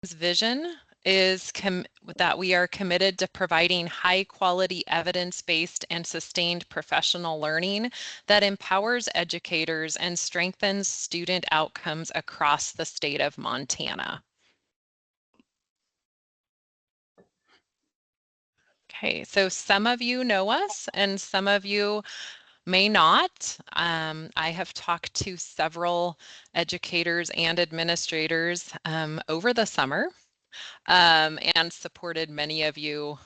vision is that we are committed to providing high-quality, evidence-based, and sustained professional learning that empowers educators and strengthens student outcomes across the state of Montana. Okay, so some of you know us and some of you may not. I have talked to several educators and administrators over the summer and supported many of you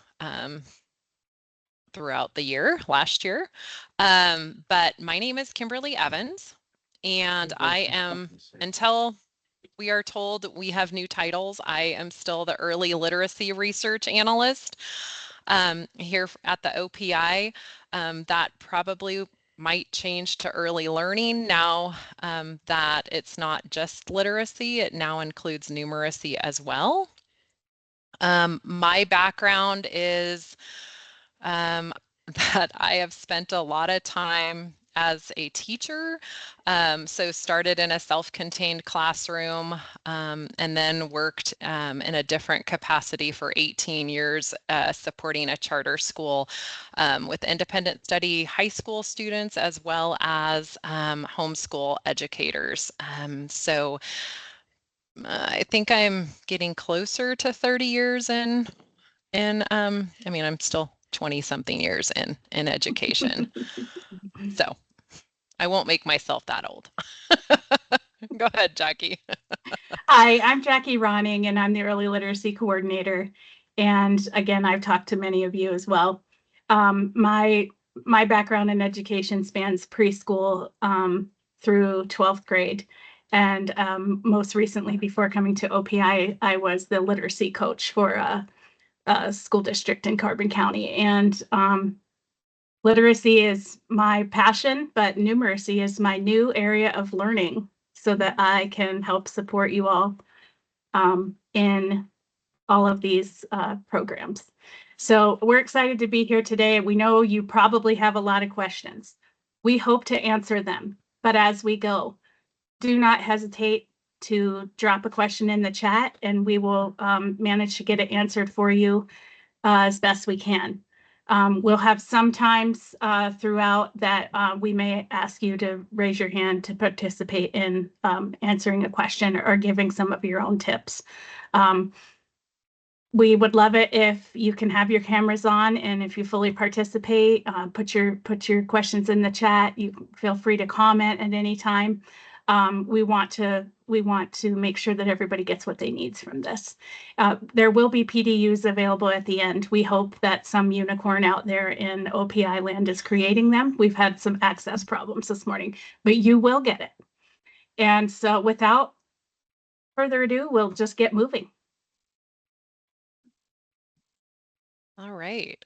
throughout the year, last year. But my name is Kimberly Evans, and I am, until we are told we have new titles, I am still the Early Literacy Research Analyst here at the OPI. That probably might change to early learning now that it's not just literacy, it now includes numeracy as well. My background is that I have spent a lot of time as a teacher. So started in a self-contained classroom and then worked in a different capacity for 18 years supporting a charter school with independent study high school students as well as homeschool educators. So I think I'm getting closer to 30 years in I mean, I'm still 20 something years in education. So I won't make myself that old. Go ahead, Jackie. Hi, I'm Jackie Ronning, and I'm the Early Literacy Coordinator. And again, I've talked to many of you as well. My background in education spans preschool through 12th grade. And most recently, before coming to OPI, I was the literacy coach for a school district in Carbon County. And literacy is my passion, but numeracy is my new area of learning so that I can help support you all in all of these programs. So we're excited to be here today. We know you probably have a lot of questions. We hope to answer them, but as we go, do not hesitate to drop a question in the chat and we will manage to get it answered for you as best we can. We'll have some times throughout that we may ask you to raise your hand to participate in answering a question or giving some of your own tips. We would love it if you can have your cameras on and if you fully participate, put your questions in the chat. You feel free to comment at any time. We want to make sure that everybody gets what they need from this. There will be PDUs available at the end. We hope that some unicorn out there in OPI land is creating them. We've had some access problems this morning, but you will get it. And so without further ado, we'll just get moving. All right.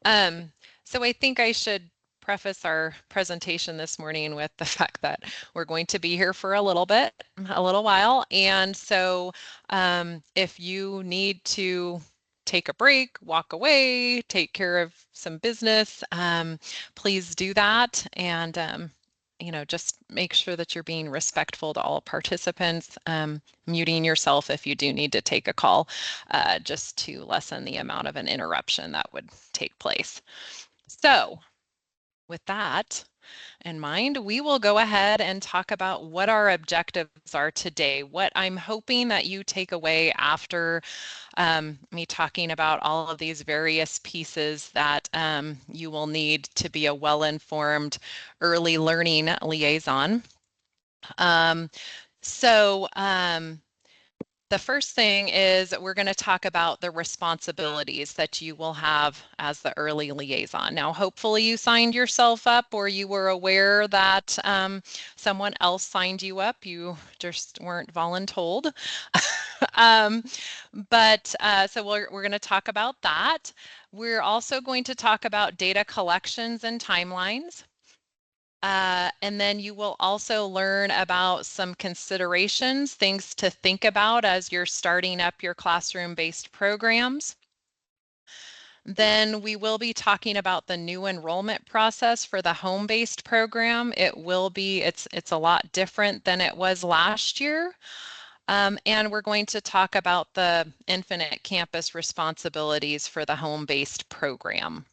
So I think I should preface our presentation this morning with the fact that we're going to be here for a little while. And so if you need to take a break, walk away, take care of some business, please do that. And just make sure that you're being respectful to all participants, muting yourself if you do need to take a call, just to lessen the amount of an interruption that would take place. So with that in mind, we will go ahead and talk about what our objectives are today. What I'm hoping that you take away after me talking about all of these various pieces that you will need to be a well-informed early learning liaison. The first thing is we're going to talk about the responsibilities that you will have as the early liaison. Now, hopefully you signed yourself up or you were aware that someone else signed you up. You just weren't voluntold. So we're going to talk about that. We're also going to talk about data collections and timelines. And then you will also learn about some considerations, things to think about as you're starting up your classroom-based programs. Then we will be talking about the new enrollment process for the home-based program. It's a lot different than it was last year. And we're going to talk about the Infinite Campus responsibilities for the home-based program.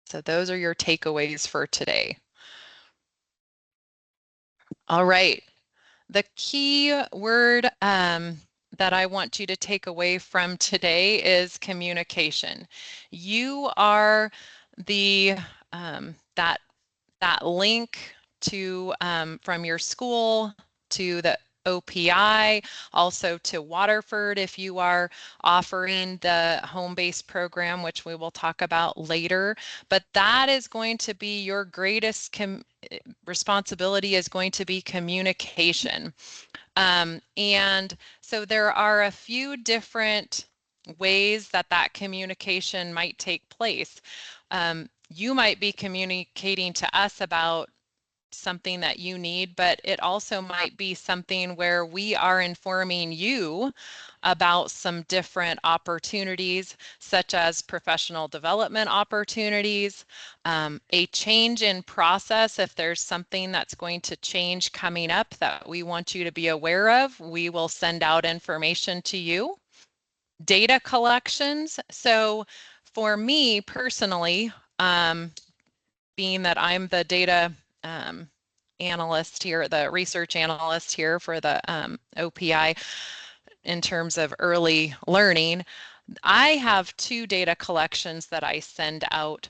So those are your takeaways for today. All right. The key word that I want you to take away from today is communication. You are the that link to from your school to the OPI, also to Waterford if you are offering the home-based program, which we will talk about later. But that is going to be your greatest responsibility is going to be communication. And so there are a few different ways that that communication might take place. You might be communicating to us about something that you need, but it also might be something where we are informing you about some different opportunities, such as professional development opportunities, a change in process. If there's something that's going to change coming up that we want you to be aware of, we will send out information to you. Data collections. So for me personally, being that I'm the data analyst here, the research analyst here for the OPI in terms of early learning, I have two data collections that I send out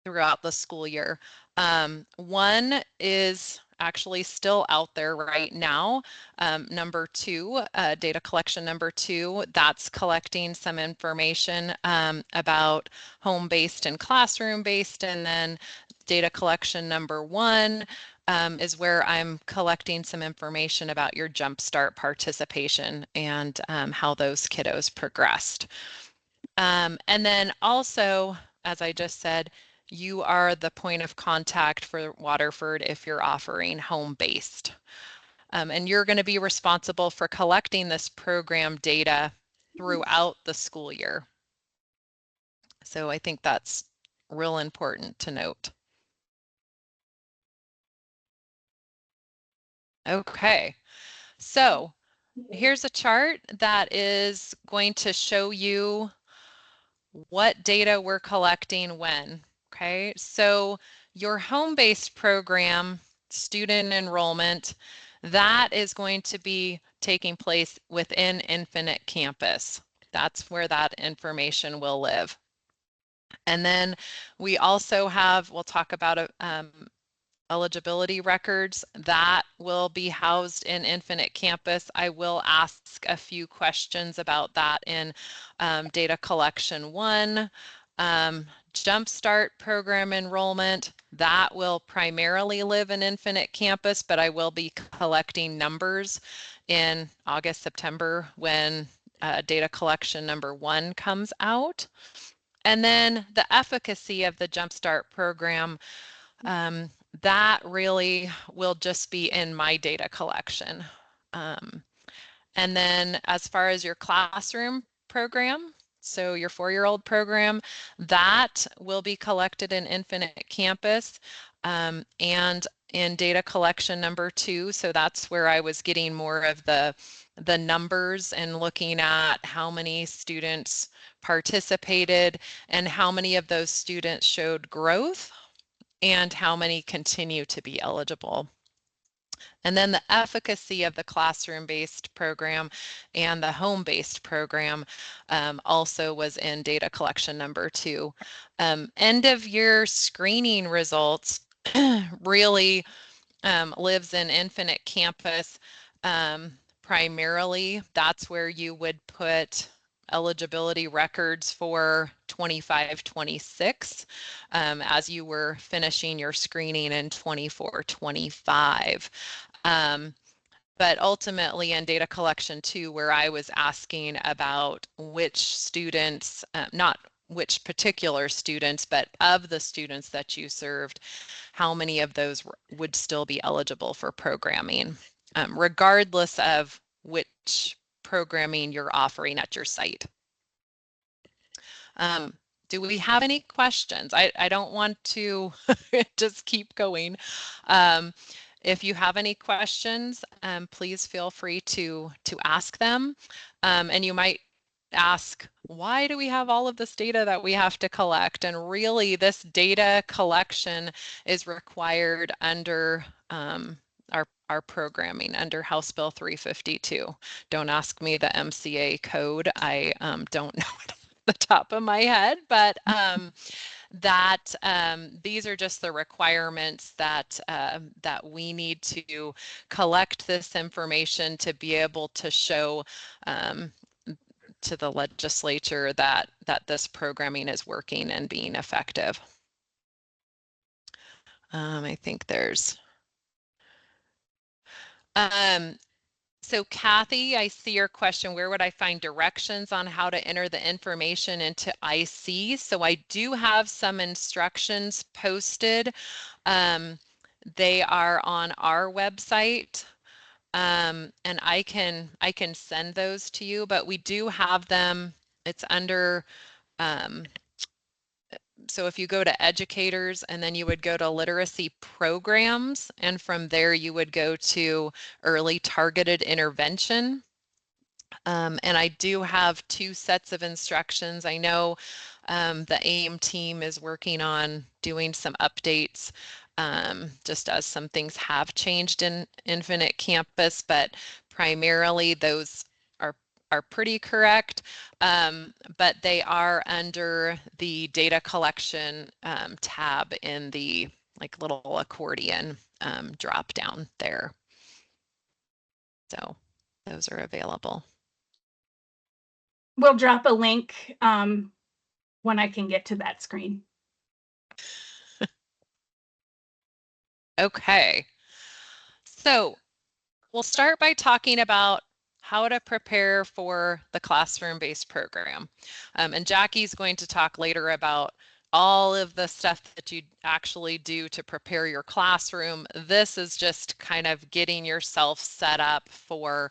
throughout the school year. One is actually still out there right now. Number two, data collection number two, that's collecting some information about home-based and classroom-based. And then data collection number one is where I'm collecting some information about your Jumpstart participation and how those kiddos progressed. And then also, as I just said, you are the point of contact for Waterford if you're offering home-based. And you're going to be responsible for collecting this program data throughout the school year. So I think that's real important to note. Okay, so here's a chart that is going to show you what data we're collecting when. Okay, so your home-based program, student enrollment, that is going to be taking place within Infinite Campus. That's where that information will live. And then we also have, we'll talk about eligibility records that will be housed in Infinite Campus. I will ask a few questions about that in data collection one. Jumpstart program enrollment, that will primarily live in Infinite Campus, but I will be collecting numbers in August, September when data collection number one comes out. And then the efficacy of the Jumpstart program, that really will just be in my data collection. And then as far as your classroom program, so your 4-year-old program, that will be collected in Infinite Campus and in data collection number two. So that's where I was getting more of the numbers and looking at how many students participated and how many of those students showed growth and how many continue to be eligible. And then the efficacy of the classroom-based program and the home-based program also was in data collection number two. End of year screening results really lives in Infinite Campus. Primarily, that's where you would put eligibility records for 25-26 as you were finishing your screening in 24-25. But ultimately in data collection two, where I was asking about which students, not which particular students, but of the students that you served, how many of those would still be eligible for programming, regardless of which programming you're offering at your site. Do we have any questions? I don't want to just keep going. If you have any questions, please feel free to ask them. And you might ask, why do we have all of this data that we have to collect? And really, this data collection is required under our programming under House Bill 352. Don't ask me the MCA code. I don't know it off the top of my head, but that these are just the requirements that that we need to collect this information to be able to show to the legislature that this programming is working and being effective. I think there's so Kathy, I see your question. Where would I find directions on how to enter the information into IC? So I do have some instructions posted. They are on our website. And I can send those to you, but we do have them. It's under so if you go to educators and then you would go to literacy programs, and from there you would go to early targeted intervention. And I do have 2 sets of instructions. I know the AIM team is working on doing some updates just as some things have changed in Infinite Campus, but primarily those are pretty correct, but they are under the data collection tab in the like little accordion drop down there. So those are available. We'll drop a link when I can get to that screen. Okay. So we'll start by talking about how to prepare for the classroom-based program. And Jackie's going to talk later about all of the stuff that you actually do to prepare your classroom. This is just kind of getting yourself set up for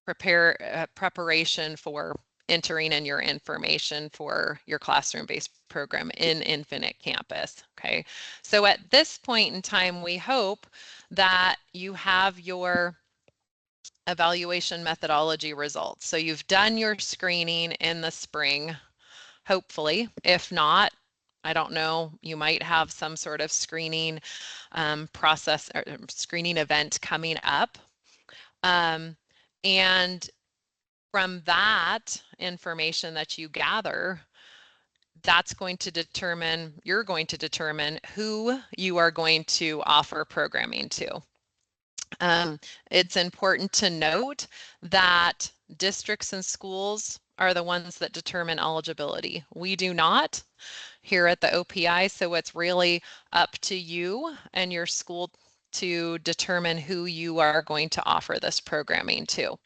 preparation for entering in your information for your classroom-based program in Infinite Campus. Okay, so at this point in time, we hope that you have your evaluation methodology results. So you've done your screening in the spring, hopefully. If not, I don't know, you might have some sort of screening process or screening event coming up. And from that information that you gather, that's going to determine, you're going to determine who you are going to offer programming to. It's important to note that districts and schools are the ones that determine eligibility. We do not here at the OPI, so it's really up to you and your school to determine who you are going to offer this programming to.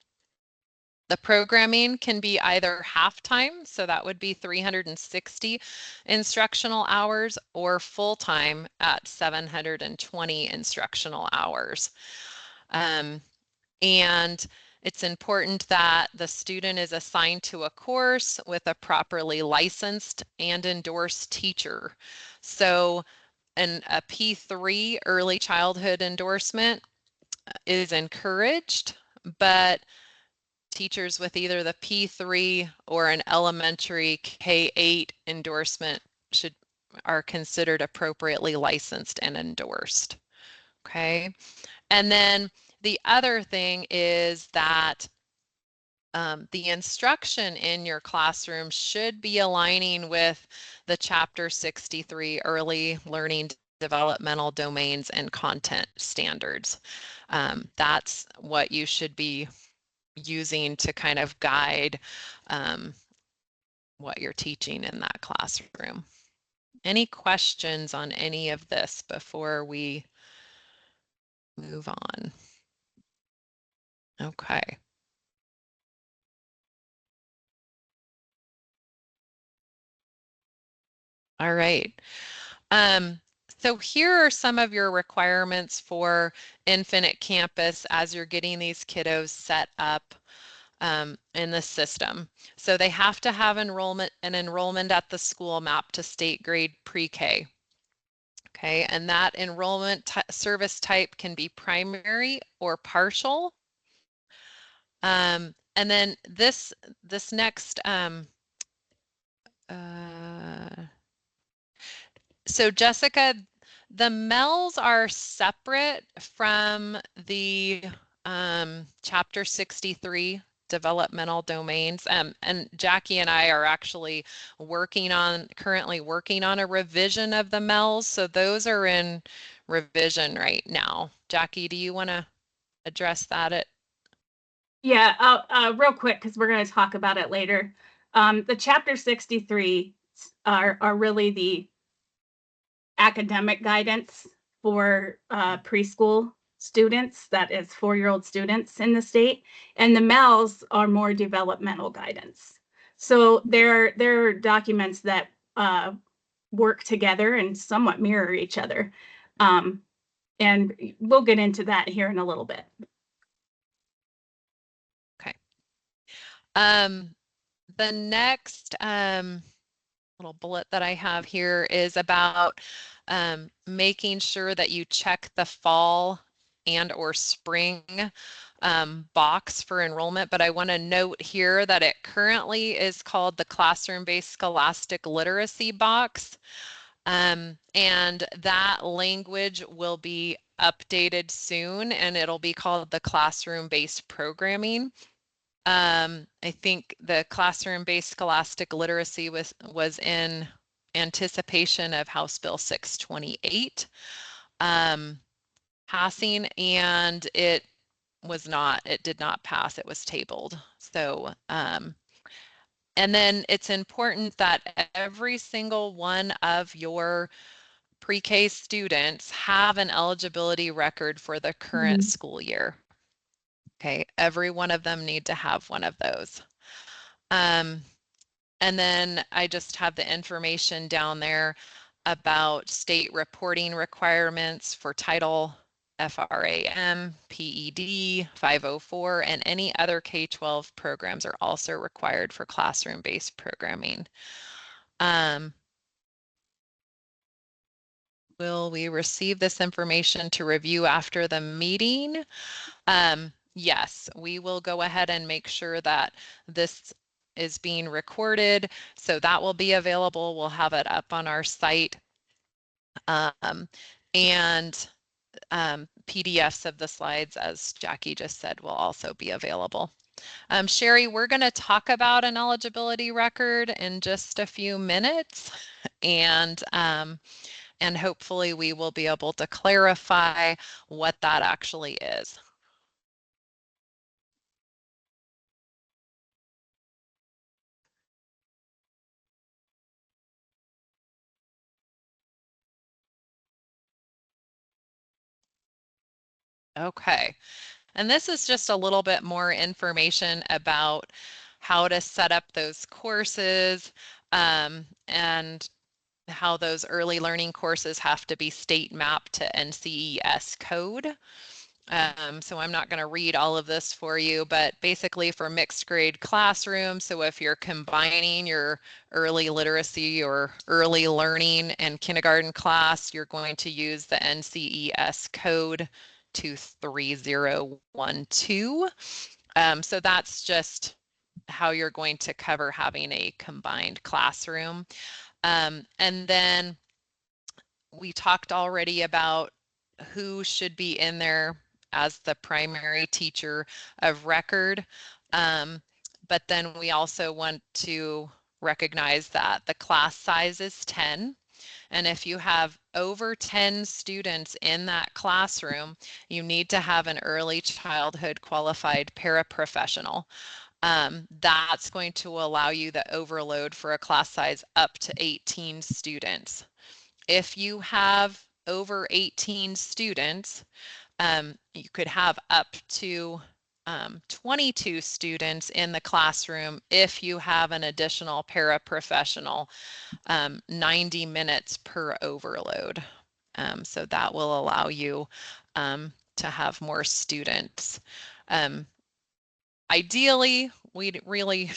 The programming can be either half-time, so that would be 360 instructional hours, or full-time at 720 instructional hours. And it's important that the student is assigned to a course with a properly licensed and endorsed teacher. So a P3 early childhood endorsement is encouraged, but teachers with either the P3 or an elementary K8 endorsement are considered appropriately licensed and endorsed. Okay. And then the other thing is that the instruction in your classroom should be aligning with the Chapter 63 Early Learning Developmental Domains and Content Standards. That's what you should be using to kind of guide what you're teaching in that classroom. Any questions on any of this before we move on? Okay. All right. So here are some of your requirements for Infinite Campus as you're getting these kiddos set up in the system. So they have to have an enrollment at the school mapped to state grade pre-K. Okay, and that enrollment service type can be primary or partial. And then this next so Jessica, the MELs are separate from the Chapter 63 developmental domains. And Jackie and I are actually currently working on a revision of the MELs. So those are in revision right now. Jackie, do you want to address that? Yeah, real quick, because we're going to talk about it later. The Chapter 63 are really the academic guidance for preschool students, that is 4-year-old students in the state, and the MELs are more developmental guidance. So they're documents that work together and somewhat mirror each other. And we'll get into that here in a little bit. Okay. Um, the next little bullet that I have here is about making sure that you check the fall and or spring box for enrollment, but I want to note here that it currently is called the classroom-based scholastic literacy box. And that language will be updated soon, and it'll be called the classroom-based programming. I think the classroom-based scholastic literacy was in anticipation of House Bill 628 passing, and it did not pass. It was tabled. So, and then it's important that every single one of your pre-K students have an eligibility record for the current Mhm. school year. Okay, every one of them need to have one of those. Um, And then I just have the information down there about state reporting requirements for Title FRAM, PED, 504, and any other K-12 programs are also required for classroom-based programming. Will we receive this information to review after the meeting? Yes, we will go ahead and make sure that this is being recorded. So that will be available. We'll have it up on our site. And PDFs of the slides, as Jackie just said, will also be available. Sherry, we're going to talk about an eligibility record in just a few minutes. And hopefully we will be able to clarify what that actually is. Okay, and this is just a little bit more information about how to set up those courses and how those early learning courses have to be state mapped to NCES code. So I'm not going to read all of this for you, but basically for mixed grade classrooms, so if you're combining your early literacy or early learning and kindergarten class, you're going to use the NCES code 23012. So that's just how you're going to cover having a combined classroom. And then we talked already about who should be in there as the primary teacher of record. But then we also want to recognize that the class size is 10. And if you have over 10 students in that classroom, you need to have an early childhood qualified paraprofessional. That's going to allow you the overload for a class size up to 18 students. If you have over 18 students, you could have up to 22 students in the classroom if you have an additional paraprofessional, 90 minutes per overload. So that will allow you to have more students. Um, Ideally, we really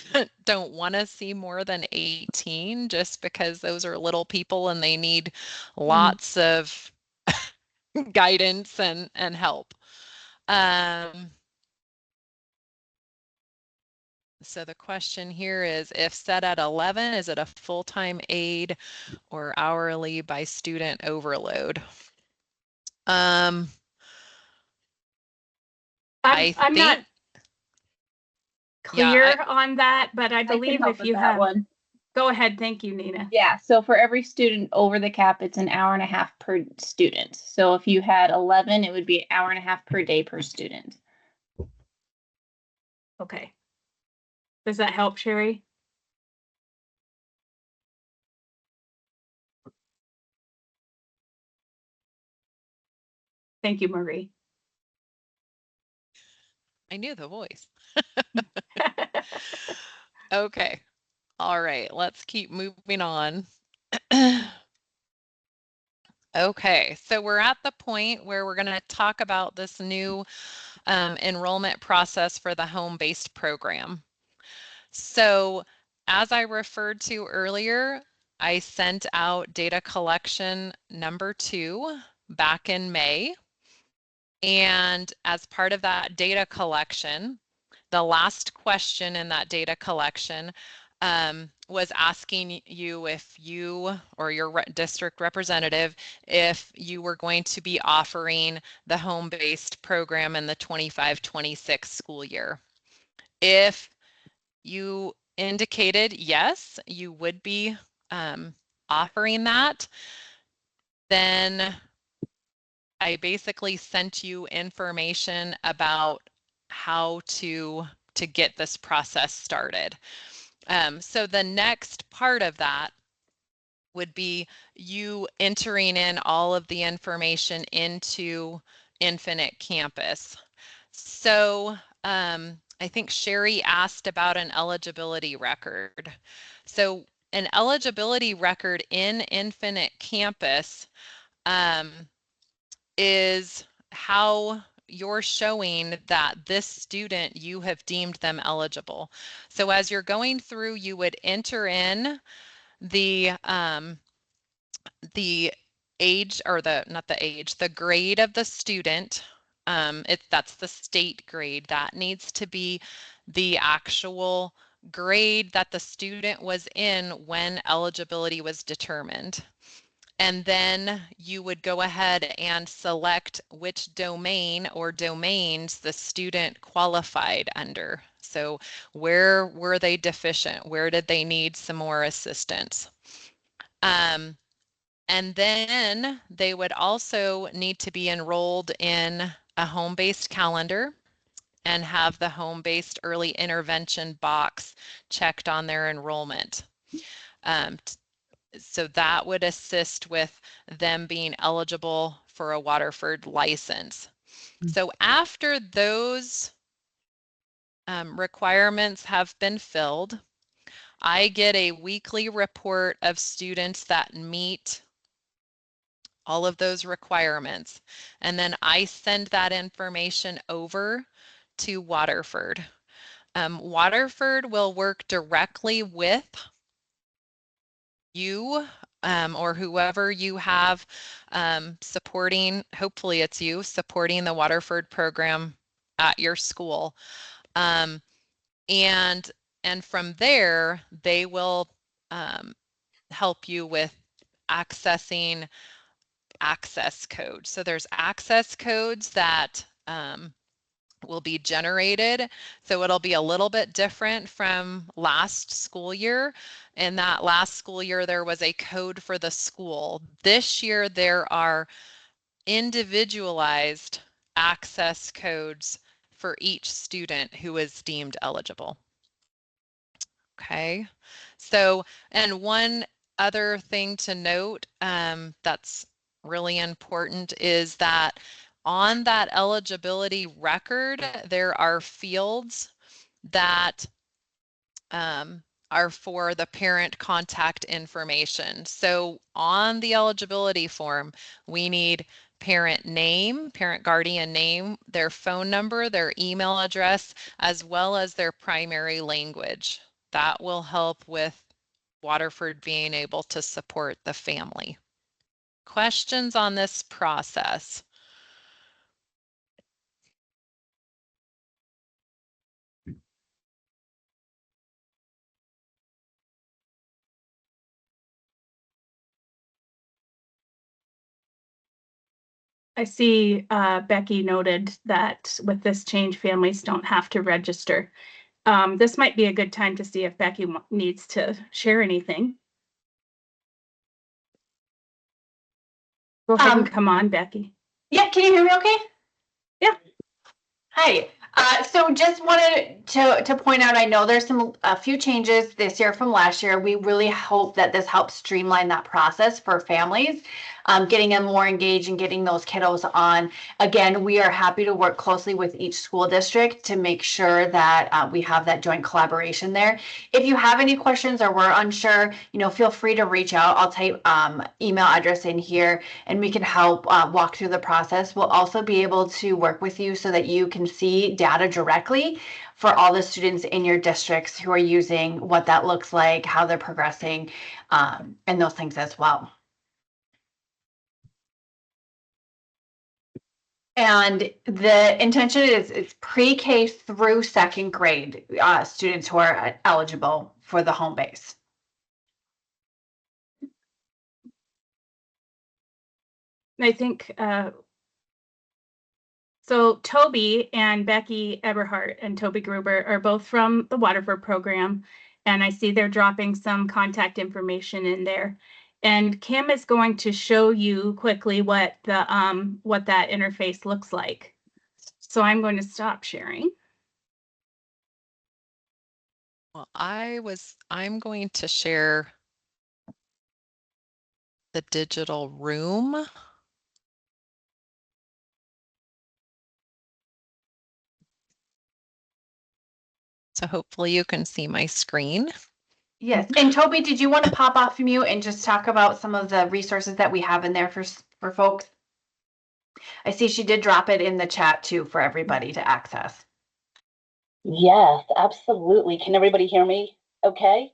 don't want to see more than 18 just because those are little people and they need lots of guidance and help. Um, so the question here is, if set at 11, is it a full-time aide or hourly by student overload? Um, I I'm not think, yeah, clear on that, but I I can believe help if with you that have, one. go ahead. Thank you, Nina. Yeah, so for every student over the cap, it's an hour and a half per student. So if you had 11, it would be an hour and a half per day per student. Okay. Does that help, Sherry? Thank you, Marie. I knew the voice. Okay. All right, let's keep moving on. Okay, so we're at the point where we're going to talk about this new enrollment process for the home-based program. So as I referred to earlier, I sent out data collection number 2 back in May. And as part of that data collection, the last question in that data collection was asking you if you or your district representative, if you were going to be offering the home-based program in the 25-26 school year. If you indicated yes, you would be offering that, then I basically sent you information about how to get this process started. So the next part of that would be you entering in all of the information into Infinite Campus. So I think Sherry asked about an eligibility record. So an eligibility record in Infinite Campus is how you're showing that this student, you have deemed them eligible. So as you're going through, you would enter in the age, or not the age, the grade of the student. That's the state grade. That needs to be the actual grade that the student was in when eligibility was determined. And then you would go ahead and select which domain or domains the student qualified under. So where were they deficient? Where did they need some more assistance? And then they would also need to be enrolled in a home-based calendar and have the home-based early intervention box checked on their enrollment. Um, so that would assist with them being eligible for a Waterford license. So after those requirements have been filled, I get a weekly report of students that meet all of those requirements. And then I send that information over to Waterford. Waterford will work directly with you or whoever you have supporting, hopefully it's you, supporting the Waterford program at your school. Um, and from there, they will help you with accessing access codes. So there's access codes that will be generated. So it'll be a little bit different from last school year. In that last school year, there was a code for the school. This year, there are individualized access codes for each student who is deemed eligible. Okay, so, and one other thing to note that's really important is that on that eligibility record, there are fields that are for the parent contact information. So on the eligibility form, we need parent name, parent guardian name, their phone number, their email address, as well as their primary language. That will help with Waterford being able to support the family. Questions on this process? I see Becky noted that with this change, families don't have to register. This might be a good time to see if Becky needs to share anything. Go ahead and come on, Becky. Yeah, can you hear me okay? Yeah. Hi. So just wanted to point out, I know there's a few changes this year from last year. We really hope that this helps streamline that process for families, getting them more engaged and getting those kiddos on. Again, we are happy to work closely with each school district to make sure that we have that joint collaboration there. If you have any questions or we're unsure, feel free to reach out. I'll type email address in here and we can help walk through the process. We'll also be able to work with you so that you can see data directly for all the students in your districts who are using, what that looks like, how they're progressing, and those things as well. And the intention is it's pre-K through second grade students who are eligible for the home base. I think so. Toby and Becky Eberhardt and Toby Gruber are both from the Waterford program, and I see they're dropping some contact information in there. And Kim is going to show you quickly what that interface looks like. So I'm going to stop sharing. Well, I'm going to share the digital room. So hopefully you can see my screen. Yes. And Toby, did you want to pop off mute and just talk about some of the resources that we have in there for folks? I see she did drop it in the chat too for everybody to access. Yes, absolutely. Can everybody hear me okay?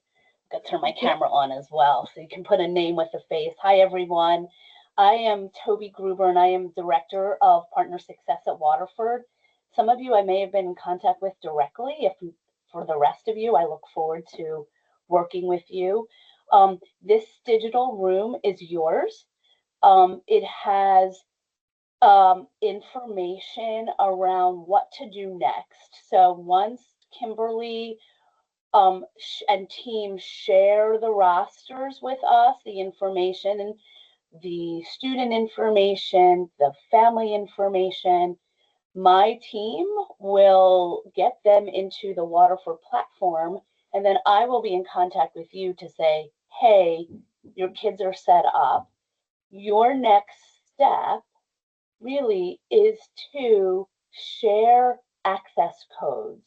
I'm gonna turn my camera on as well so you can put a name with a face. Hi, everyone. I am Toby Gruber and I am Director of Partner Success at Waterford. Some of you I may have been in contact with directly. If for the rest of you, I look forward to working with you. This digital room is yours. It has information around what to do next. So once Kimberly and team share the rosters with us, the information and the student information, the family information, my team will get them into the Waterford platform, and then I will be in contact with you to say, hey, your kids are set up. Your next step really is to share access codes.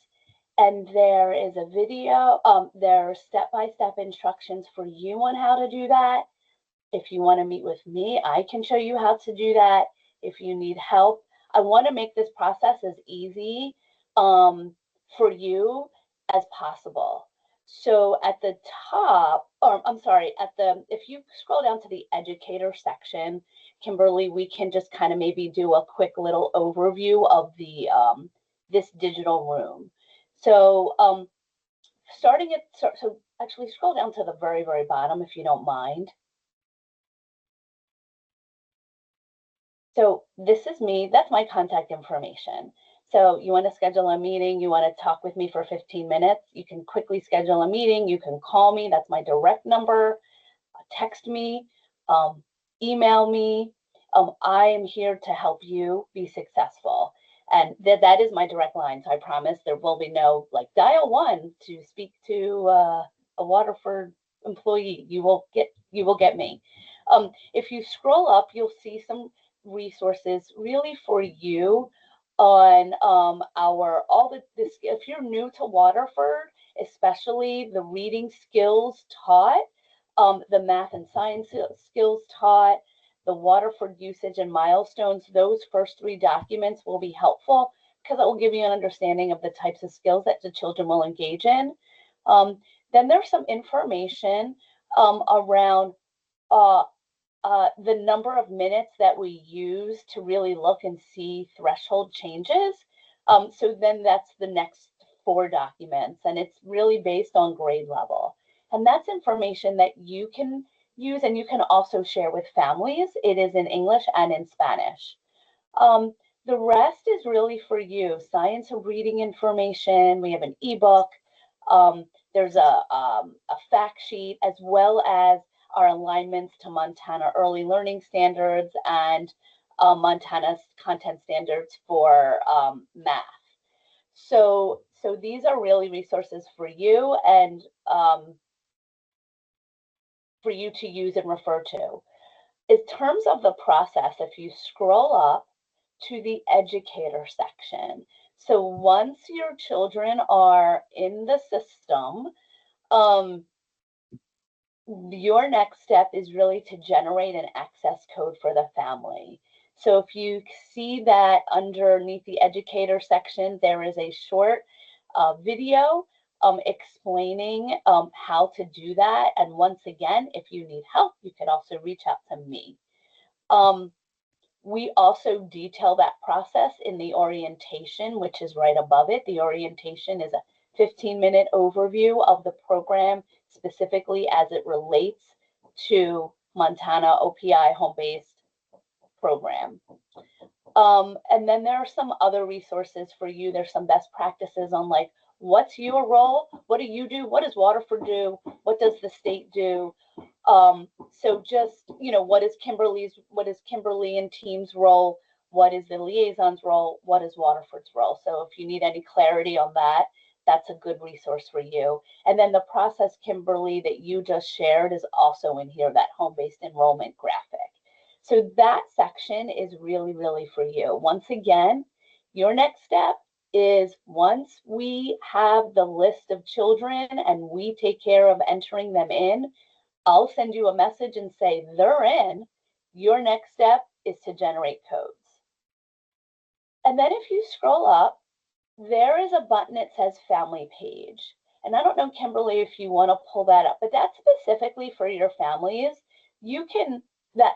And there is a video, there are step-by-step instructions for you on how to do that. If you want to meet with me, I can show you how to do that. If you need help, I want to make this process as easy for you as possible. So at the top, or I'm sorry, if you scroll down to the educator section, Kimberly, we can just kind of maybe do a quick little overview of the this digital room. So starting at, so actually scroll down to the very, very bottom if you don't mind. So this is me, that's my contact information. So you want to schedule a meeting, you want to talk with me for 15 minutes, you can quickly schedule a meeting, you can call me, that's my direct number, text me, email me. I am here to help you be successful. And that is my direct line. So I promise there will be no like dial 1 to speak to a Waterford employee. You will get me. If you scroll up, you'll see some resources really for you on if you're new to Waterford, especially the reading skills taught, the math and science skills taught, the Waterford usage and milestones, those first 3 documents will be helpful because it will give you an understanding of the types of skills that the children will engage in. Then there's some information around the number of minutes that we use to really look and see threshold changes. So then that's the next 4 documents, and it's really based on grade level. And that's information that you can use and you can also share with families. It is in English and in Spanish. The rest is really for you. Science of reading information. We have an ebook. There's a fact sheet, as well as our alignments to Montana early learning standards and Montana's content standards for math. So these are really resources for you and for you to use and refer to. In terms of the process, if you scroll up to the educator section, so once your children are in the system, your next step is really to generate an access code for the family. So if you see that underneath the educator section, there is a short video explaining how to do that. And once again, if you need help, you can also reach out to me. We also detail that process in the orientation, which is right above it. The orientation is a 15-minute overview of the program, specifically as it relates to Montana OPI home-based program. And then there are some other resources for you. There's some best practices on like, what's your role? What do you do? What does Waterford do? What does the state do? So just, what is Kimberly and team's role? What is the liaison's role? What is Waterford's role? So if you need any clarity on that, that's a good resource for you. And then the process, Kimberly, that you just shared is also in here, that home-based enrollment graphic. So that section is really, really for you. Once again, your next step is once we have the list of children and we take care of entering them in, I'll send you a message and say they're in. Your next step is to generate codes. And then if you scroll up, there is a button that says family page. And I don't know, Kimberly, if you want to pull that up, but that's specifically for your families.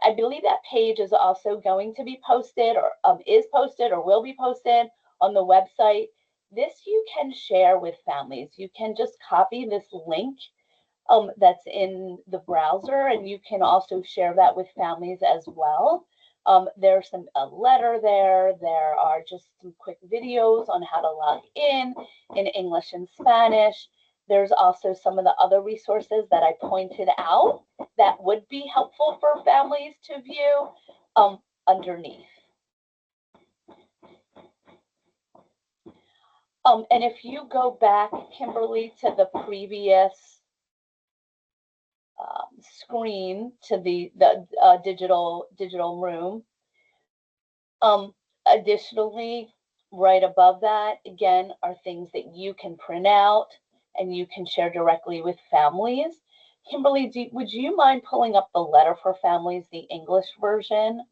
I believe that page is also going to be posted or is posted or will be posted on the website. This you can share with families. You can just copy this link that's in the browser, and you can also share that with families as well. There's a letter there. There are just some quick videos on how to log in English and Spanish. There's also some of the other resources that I pointed out that would be helpful for families to view underneath. And if you go back, Kimberly, to the previous screen, to the digital room. Additionally, right above that, again, are things that you can print out and you can share directly with families. Kimberly, would you mind pulling up the letter for families, the English version?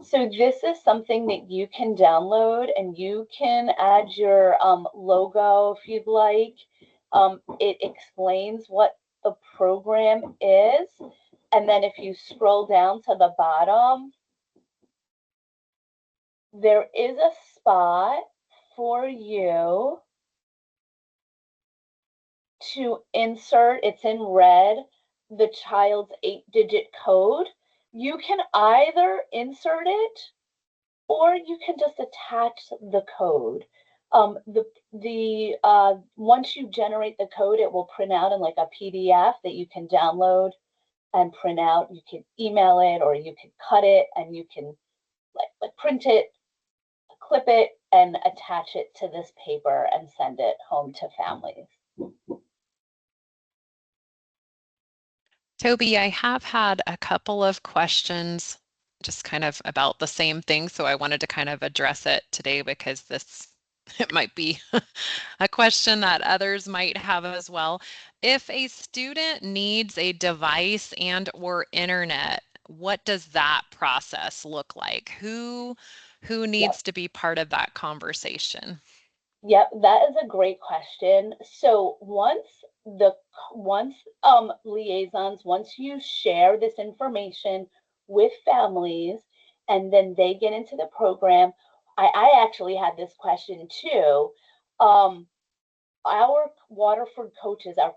So this is something that you can download and you can add your logo if you'd like. It explains what the program is. And then if you scroll down to the bottom, there is a spot for you to insert, it's in red, the child's 8-digit code. You can either insert it or you can just attach the code. Once you generate the code, it will print out in like a PDF that you can download and print out. You can email it or you can cut it and you can like print it, clip it, and attach it to this paper and send it home to families. Toby, I have had a couple of questions just kind of about the same thing, so I wanted to kind of address it today because it might be a question that others might have as well. If a student needs a device and or internet, what does that process look like? Who needs to be part of that conversation? Yep, that is a great question. So once liaisons, once you share this information with families and then they get into the program, I actually had this question too. Our Waterford coaches, our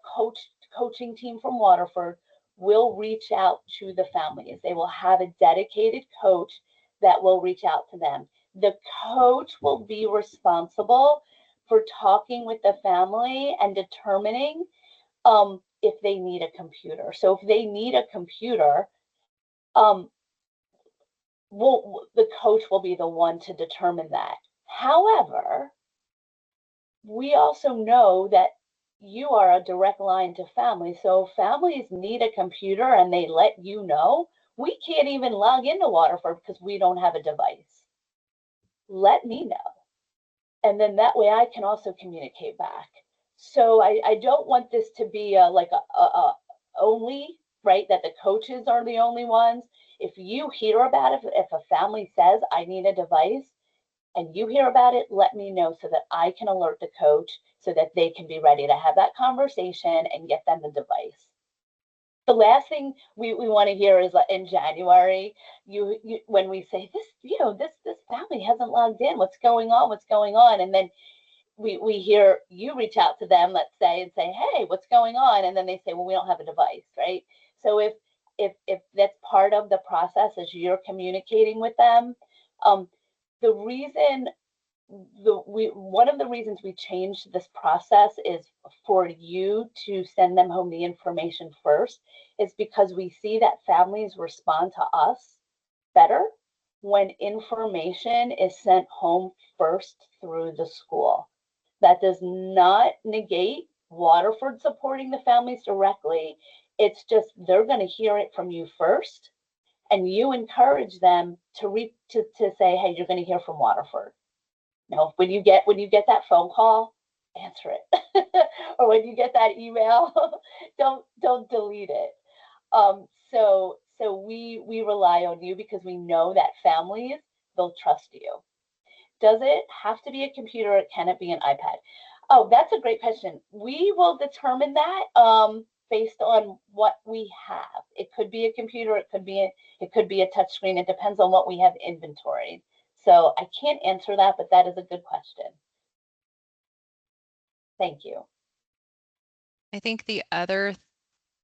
coaching team from Waterford will reach out to the families. They will have a dedicated coach that will reach out to them. The coach will be responsible for talking with the family and determining if they need a computer. So if they need a computer, um, the coach will be the one to determine that. However, we also know that you are a direct line to family. So if families need a computer and they let you know, we can't even log into Waterford because we don't have a device. Let me know. And then that way I can also communicate back. So I don't want this to be like a only, right, that the coaches are the only ones. If you hear about it, if a family says I need a device, and you hear about it, let me know so that I can alert the coach so that they can be ready to have that conversation and get them the device. The last thing we want to hear is in January, you when we say this, this family hasn't logged in. What's going on? What's going on? And then we hear you reach out to them, let's say, and say, hey, what's going on? And then they say, well, we don't have a device, right? So if that's part of the process as you're communicating with them, the reason one of the reasons we changed this process is for you to send them home the information first is because we see that families respond to us better when information is sent home first through the school. That does not negate Waterford supporting the families directly. It's just they're going to hear it from you first, and you encourage them to say, hey, you're going to hear from Waterford. No, when you get that phone call, answer it. Or when you get that email, don't delete it. So we rely on you because we know that families, they'll trust you. Does it have to be a computer or can it be an iPad? Oh, that's a great question. We will determine that based on what we have. It could be a computer, it could be a touch screen. It depends on what we have inventoried. So I can't answer that, but that is a good question. Thank you. I think the other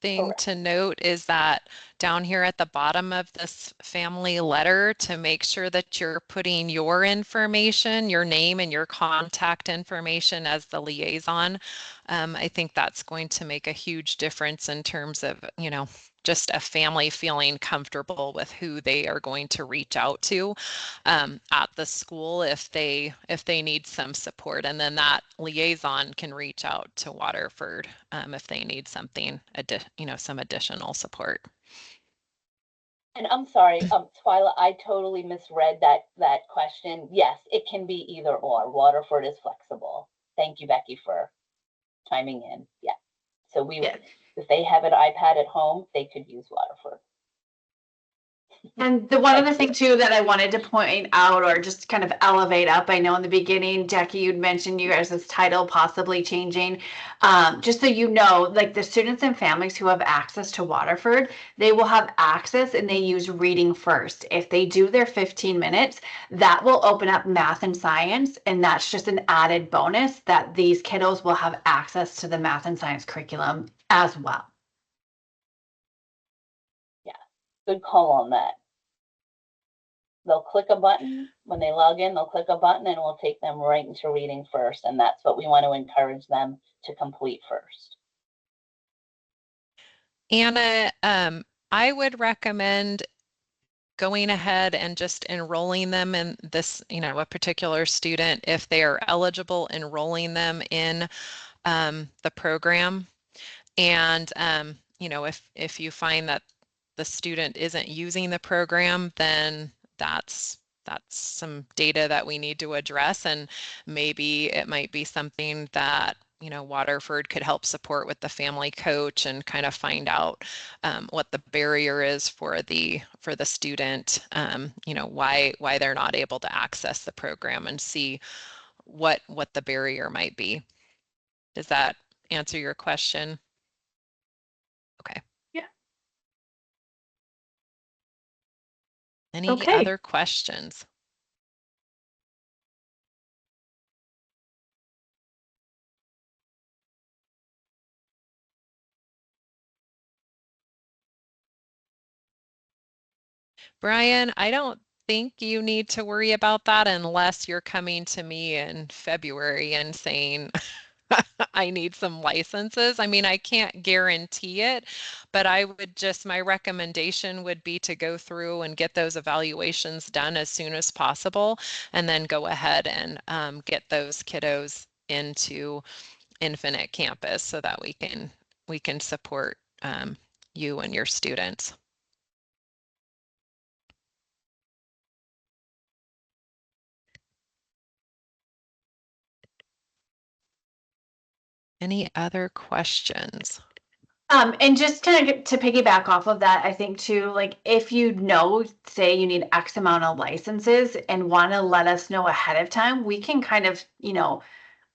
thing Correct. to note is that down here at the bottom of this family letter, to make sure that you're putting your information, your name and your contact information as the liaison. I think that's going to make a huge difference in terms of, just a family feeling comfortable with who they are going to reach out to at the school if they need some support, and then that liaison can reach out to Waterford if they need something, some additional support. And I'm sorry, Twyla, I totally misread that question. Yes, it can be either or. Waterford is flexible. Thank you, Becky, for chiming in. Yeah. So if they have an iPad at home, they could use Waterford. And the one other thing too that I wanted to point out or just kind of elevate up, I know in the beginning, Jackie, you'd mentioned you guys' title possibly changing. Just so you know, like the students and families who have access to Waterford, they will have access and they use reading first. If they do their 15 minutes, that will open up math and science. And that's just an added bonus that these kiddos will have access to the math and science curriculum as well. Yeah, good call on that. They'll click a button when they log in, they'll click a button and it will take them right into reading first. And that's what we want to encourage them to complete first. Anna, I would recommend going ahead and just enrolling them in this, a particular student, if they are eligible, enrolling them in the program. And, if you find that the student isn't using the program, then that's some data that we need to address, and maybe it might be something that Waterford could help support with the family coach and kind of find out what the barrier is for the student, why they're not able to access the program, and see what the barrier might be. Does that answer your question? Okay. Yeah. Any other questions? Brian, I don't think you need to worry about that unless you're coming to me in February and saying, I need some licenses. I mean, I can't guarantee it, but my recommendation would be to go through and get those evaluations done as soon as possible, and then go ahead and get those kiddos into Infinite Campus so that we can support you and your students. Any other questions? And just kind of to piggyback off of that, I think too, like if say you need X amount of licenses and want to let us know ahead of time, we can kind of,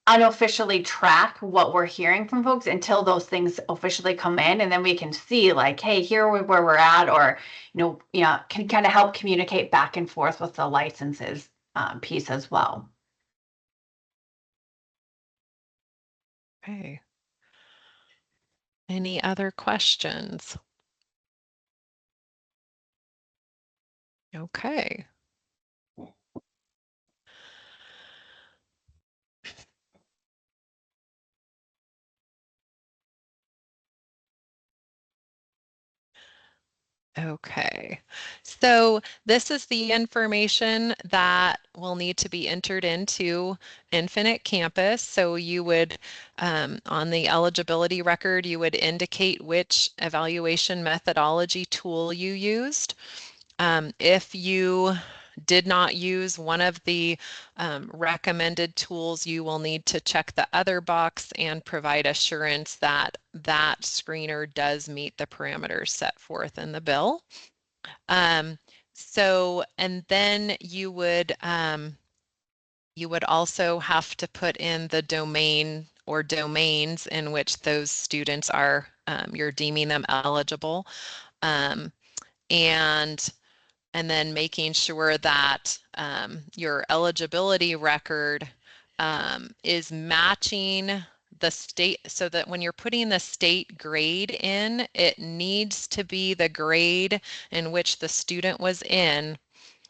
unofficially track what we're hearing from folks until those things officially come in, and then we can see like, hey, here where we're at, or can kind of help communicate back and forth with the licenses piece as well. Okay. Any other questions? Okay. Okay, so this is the information that will need to be entered into Infinite Campus. So you would, on the eligibility record, you would indicate which evaluation methodology tool you used. If you did not use one of the recommended tools, you will need to check the other box and provide assurance that that screener does meet the parameters set forth in the bill. And then you would also have to put in the domain or domains in which those students are, you're deeming them eligible. And then making sure that your eligibility record is matching the state, so that when you're putting the state grade in, it needs to be the grade in which the student was in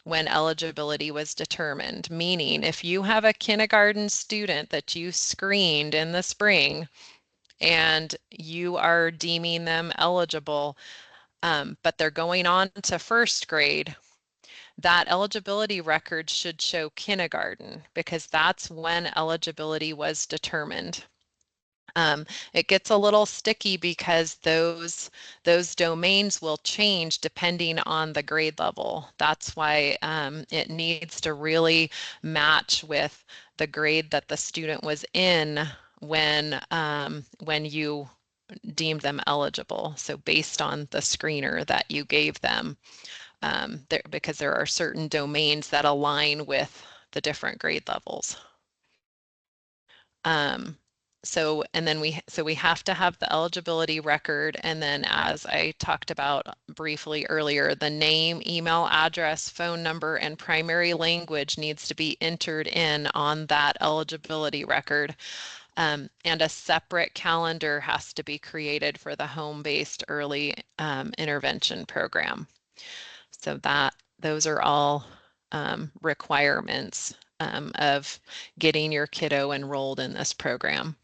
when eligibility was determined. Meaning, if you have a kindergarten student that you screened in the spring and you are deeming them eligible, but they're going on to first grade, that eligibility record should show kindergarten, because that's when eligibility was determined. It gets a little sticky because those domains will change depending on the grade level. That's why it needs to really match with the grade that the student was in when you deemed them eligible. So based on the screener that you gave them, because there are certain domains that align with the different grade levels. So we have to have the eligibility record, and then, as I talked about briefly earlier, the name, email address, phone number, and primary language needs to be entered in on that eligibility record. And a separate calendar has to be created for the home-based early intervention program. So those are all requirements of getting your kiddo enrolled in this program.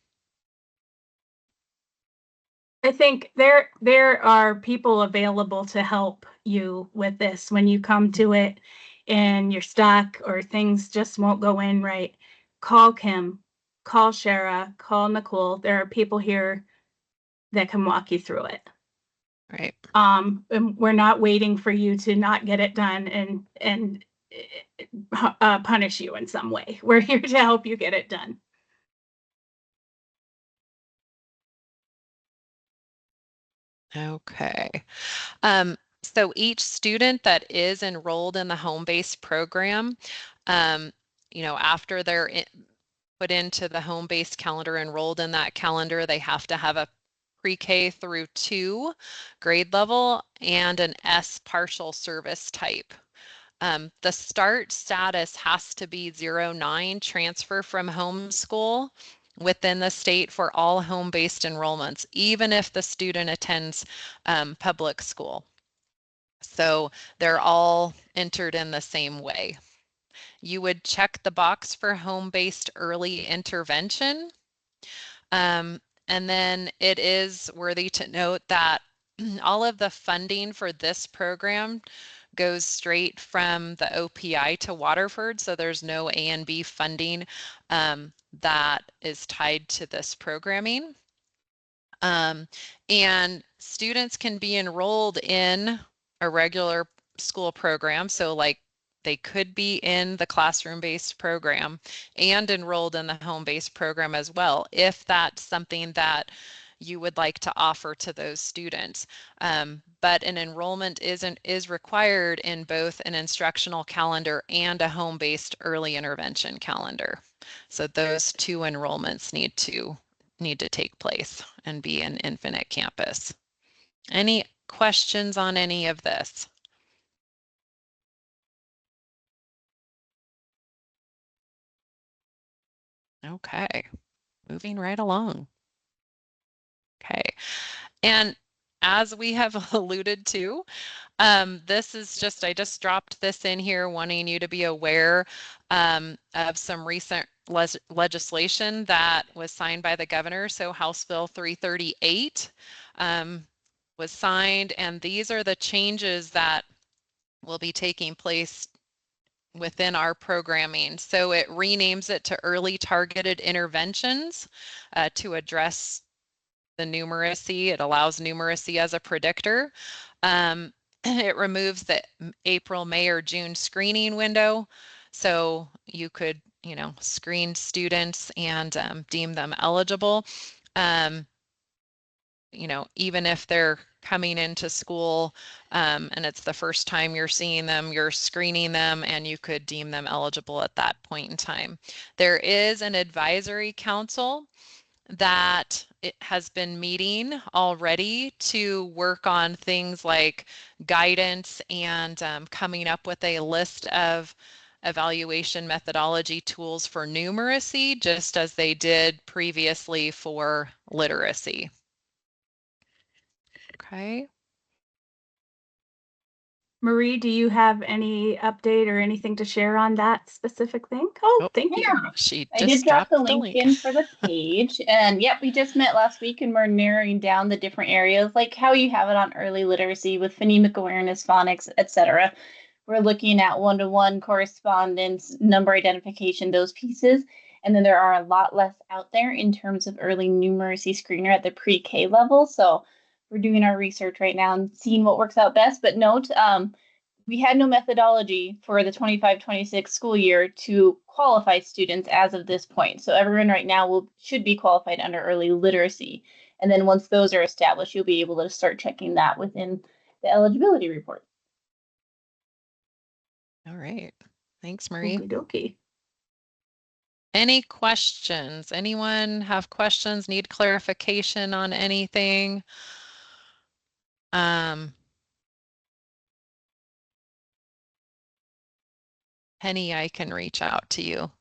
I think there are people available to help you with this when you come to it and you're stuck or things just won't go in right. Call Kim, call Shara, call Nicole. There are people here that can walk you through it. Right. And we're not waiting for you to not get it done and punish you in some way. We're here to help you get it done. Okay. So each student that is enrolled in the home-based program, um, after they're put into the home-based calendar, enrolled in that calendar, they have to have a pre-K through 2 grade level and an S partial service type. The start status has to be 09 transfer from homeschool within the state for all home-based enrollments, even if the student attends public school. So they're all entered in the same way. You would check the box for home-based early intervention. And then it is worthy to note that all of the funding for this program goes straight from the OPI to Waterford, so there's no A and B funding that is tied to this programming. And students can be enrolled in a regular school program, so like they could be in the classroom-based program and enrolled in the home-based program as well, if that's something that you would like to offer to those students. But an enrollment is required in both an instructional calendar and a home-based early intervention calendar. So those two enrollments need to take place and be an Infinite Campus. Any questions on any of this? Okay, moving right along. Okay, and as we have alluded to, this is just, I just dropped this in here wanting you to be aware of some recent legislation that was signed by the governor. So House Bill 338 was signed, and these are the changes that will be taking place within our programming. So it renames it to early targeted interventions to address the numeracy. It allows numeracy as a predictor. It removes the April, May, or June screening window. So you could, screen students and deem them eligible. Even if they're coming into school and it's the first time you're seeing them, you're screening them and you could deem them eligible at that point in time. There is an advisory council that it has been meeting already to work on things like guidance and coming up with a list of evaluation methodology tools for numeracy, just as they did previously for literacy. Okay. Marie, do you have any update or anything to share on that specific thing? Oh, thank you. She I just did drop dropped the link link. in for the page. And yep, we just met last week and we're narrowing down the different areas, like how you have it on early literacy with phonemic awareness, phonics, etc. We're looking at one-to-one correspondence, number identification, those pieces. And then there are a lot less out there in terms of early numeracy screener at the pre-K level. So we're doing our research right now and seeing what works out best. But note, we had no methodology for the 25-26 school year to qualify students as of this point. So everyone right now should be qualified under early literacy. And then once those are established, you'll be able to start checking that within the eligibility report. All right. Thanks, Marie. Okie dokie. Any questions? Anyone have questions, need clarification on anything? Penny, I can reach out to you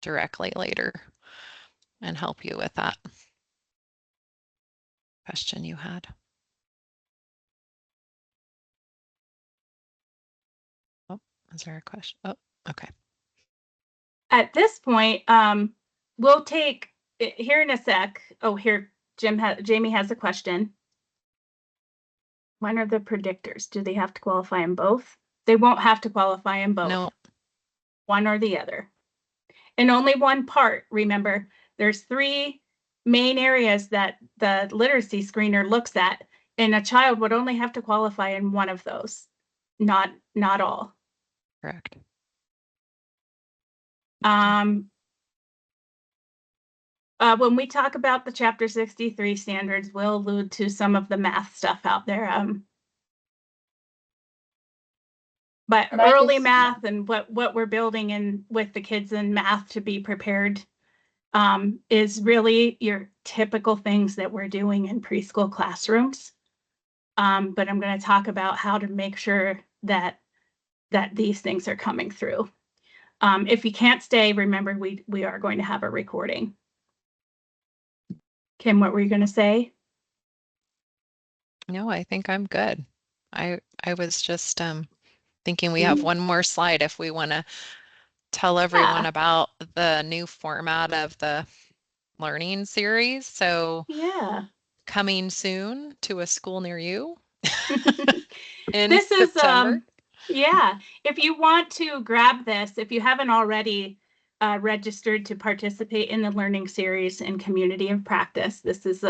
directly later and help you with that question you had. Oh, is there a question? Oh, okay. At this point, we'll take here in a sec. Oh, here, Jamie has a question. When are the predictors? Do they have to qualify in both? They won't have to qualify in both. No. One or the other. And only one part, remember, there's 3 main areas that the literacy screener looks at, and a child would only have to qualify in one of those, not all. Correct. when we talk about the Chapter 63 standards, we'll allude to some of the math stuff out there. But early math and what we're building in with the kids in math to be prepared is really your typical things that we're doing in preschool classrooms. But I'm going to talk about how to make sure that these things are coming through. If you can't stay, remember we are going to have a recording. Kim, what were you going to say? No, I think I'm good. I was just thinking we have one more slide if we want to tell everyone about the new format of the learning series. So yeah, coming soon to a school near you in this is September. yeah. If you want to grab this, if you haven't already registered to participate in the learning series in Community of Practice, this is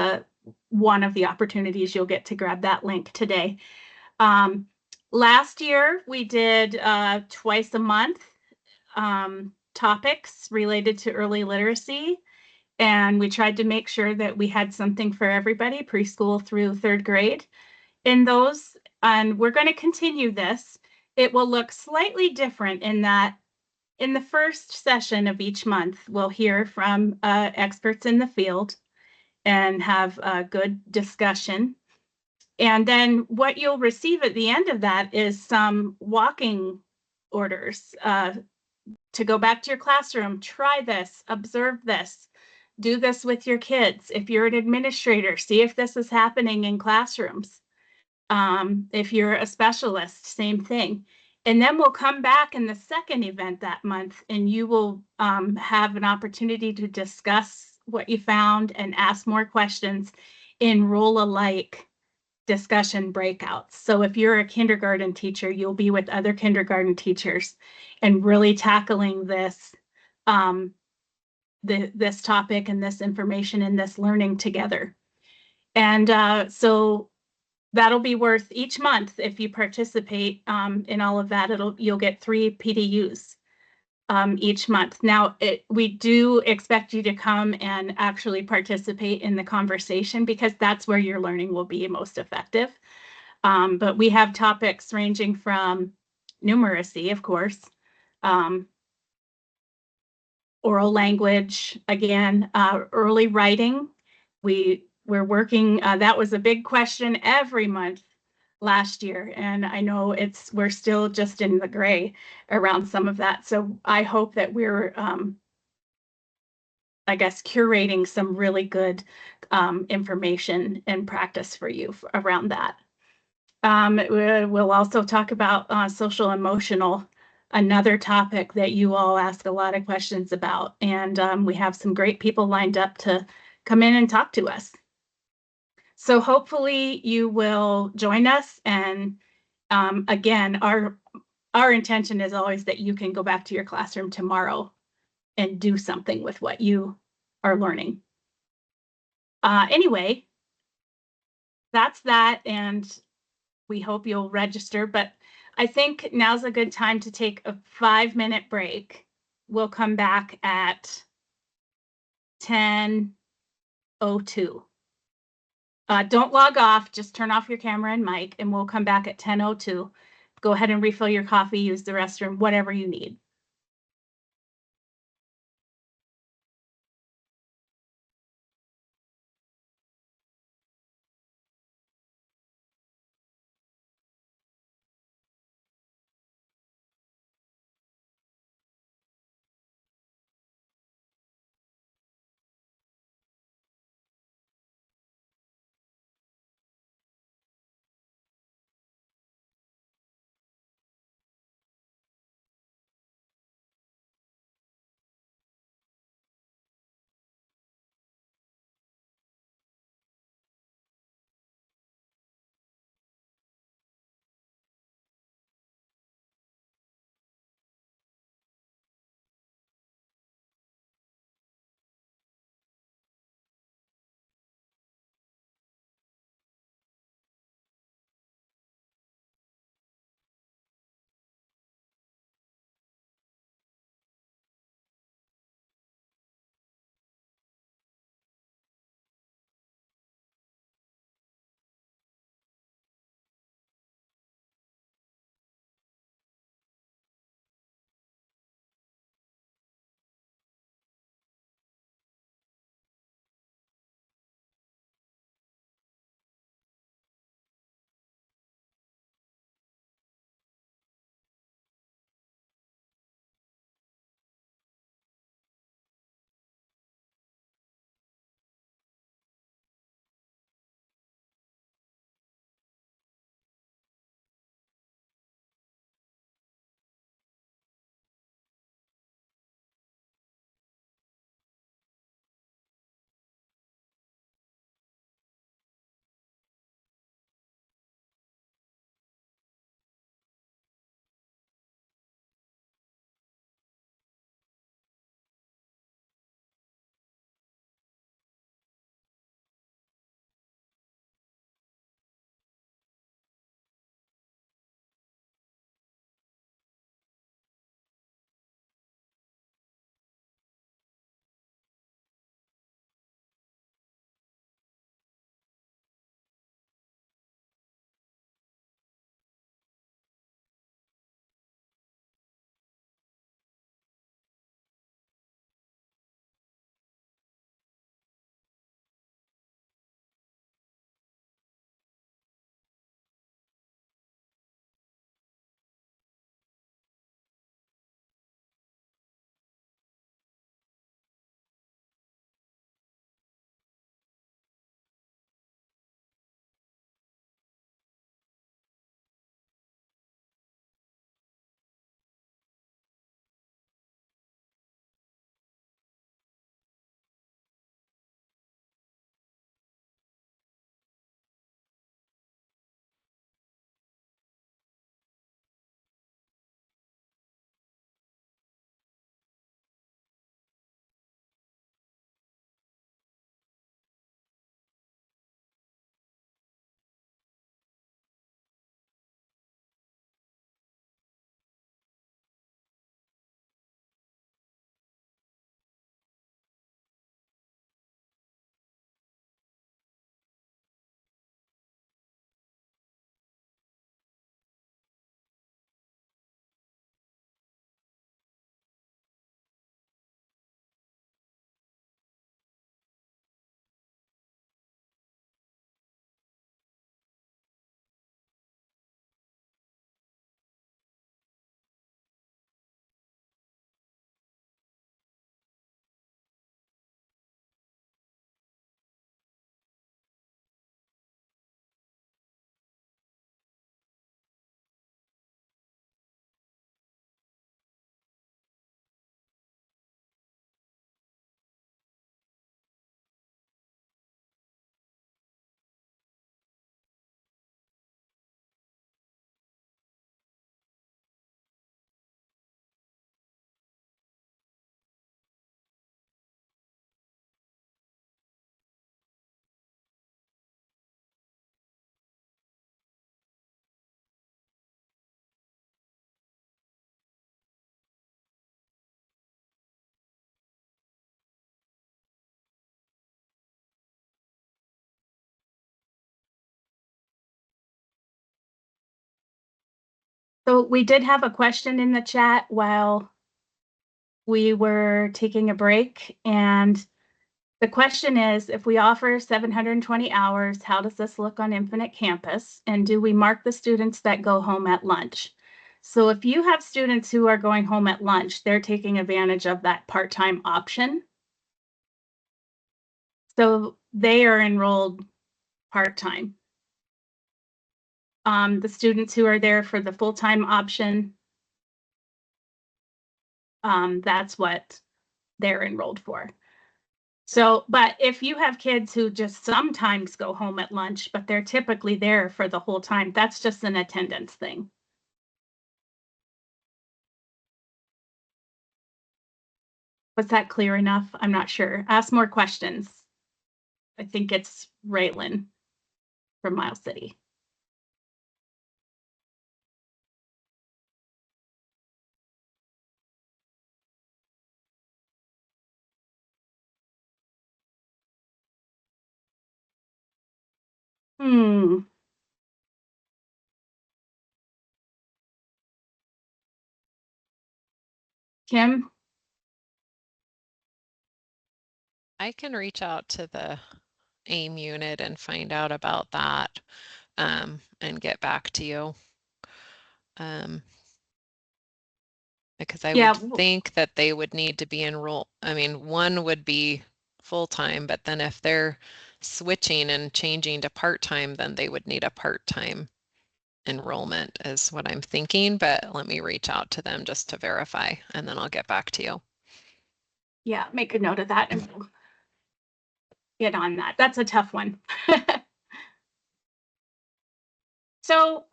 one of the opportunities you'll get to grab that link today. Last year we did twice a month topics related to early literacy, and we tried to make sure that we had something for everybody, preschool through third grade in those. And we're going to continue this. It will look slightly different in that in the first session of each month, we'll hear from experts in the field and have a good discussion. And then what you'll receive at the end of that is some walking orders to go back to your classroom, try this, observe this, do this with your kids. If you're an administrator, see if this is happening in classrooms. If you're a specialist, same thing. And then we'll come back in the second event that month and you will have an opportunity to discuss what you found and ask more questions in role-alike discussion breakouts. So if you're a kindergarten teacher, you'll be with other kindergarten teachers and really tackling this this topic and this information and this learning together. And so that'll be worth each month if you participate in all of that. You'll get 3 PDUs each month. Now, we do expect you to come and actually participate in the conversation because that's where your learning will be most effective. But we have topics ranging from numeracy, of course, oral language, again, early writing. We're working, that was a big question every month last year. And I know we're still just in the gray around some of that. So I hope that we're, I guess, curating some really good information and practice for you around that. We'll also talk about social emotional, another topic that you all ask a lot of questions about. And we have some great people lined up to come in and talk to us. So hopefully you will join us. And again, our intention is always that you can go back to your classroom tomorrow and do something with what you are learning. Anyway, that's that. And we hope you'll register, but I think now's a good time to take a 5-minute break. We'll come back at 10:02. Don't log off, just turn off your camera and mic, and we'll come back at 10:02. Go ahead and refill your coffee, use the restroom, whatever you need. So we did have a question in the chat while we were taking a break, and the question is, if we offer 720 hours, how does this look on Infinite Campus? And do we mark the students that go home at lunch? So if you have students who are going home at lunch, they're taking advantage of that part-time option. So they are enrolled part-time. The students who are there for the full-time option, that's what they're enrolled for. So, but if you have kids who just sometimes go home at lunch, but they're typically there for the whole time, that's just an attendance thing. Was that clear enough? I'm not sure. Ask more questions. I think it's Raylan from Miles City. Kim? I can reach out to the AIM unit and find out about that and get back to you. Because I would think that they would need to be enrolled. I mean, one would be full-time, but then if they're switching and changing to part-time, then they would need a part-time enrollment is what I'm thinking, but let me reach out to them just to verify and then I'll get back to you. Yeah, make a note of that and we'll get on that. That's a tough one. So